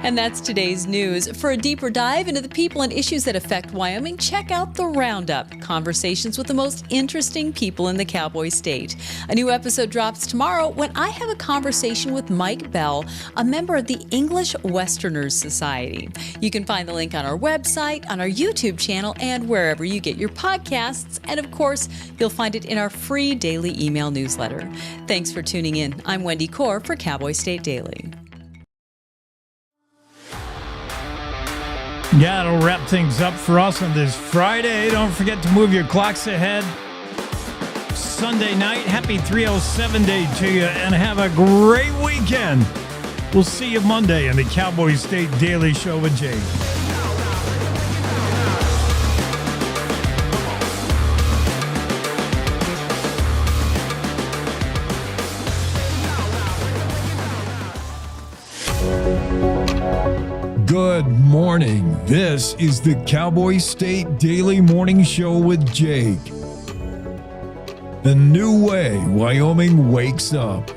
And that's today's news. For a deeper dive into the people and issues that affect Wyoming, check out The Roundup, conversations with the most interesting people in the Cowboy State. A new episode drops tomorrow when I have a conversation with Mike Bell, a member of the English Westerners Society. You can find the link on our website, on our YouTube channel, and wherever you get your podcasts. And of course, you'll find it in our free daily email newsletter. Thanks for tuning in. I'm Wendy Core for Cowboy State Daily. Yeah, it'll wrap things up for us on this Friday. Don't forget to move your clocks ahead. Sunday night, happy 307 day to you, and have a great weekend. We'll see you Monday on the Cowboy State Daily Show with Jake. Good morning. This is the Cowboy State Daily Morning Show with Jake. The new way Wyoming wakes up.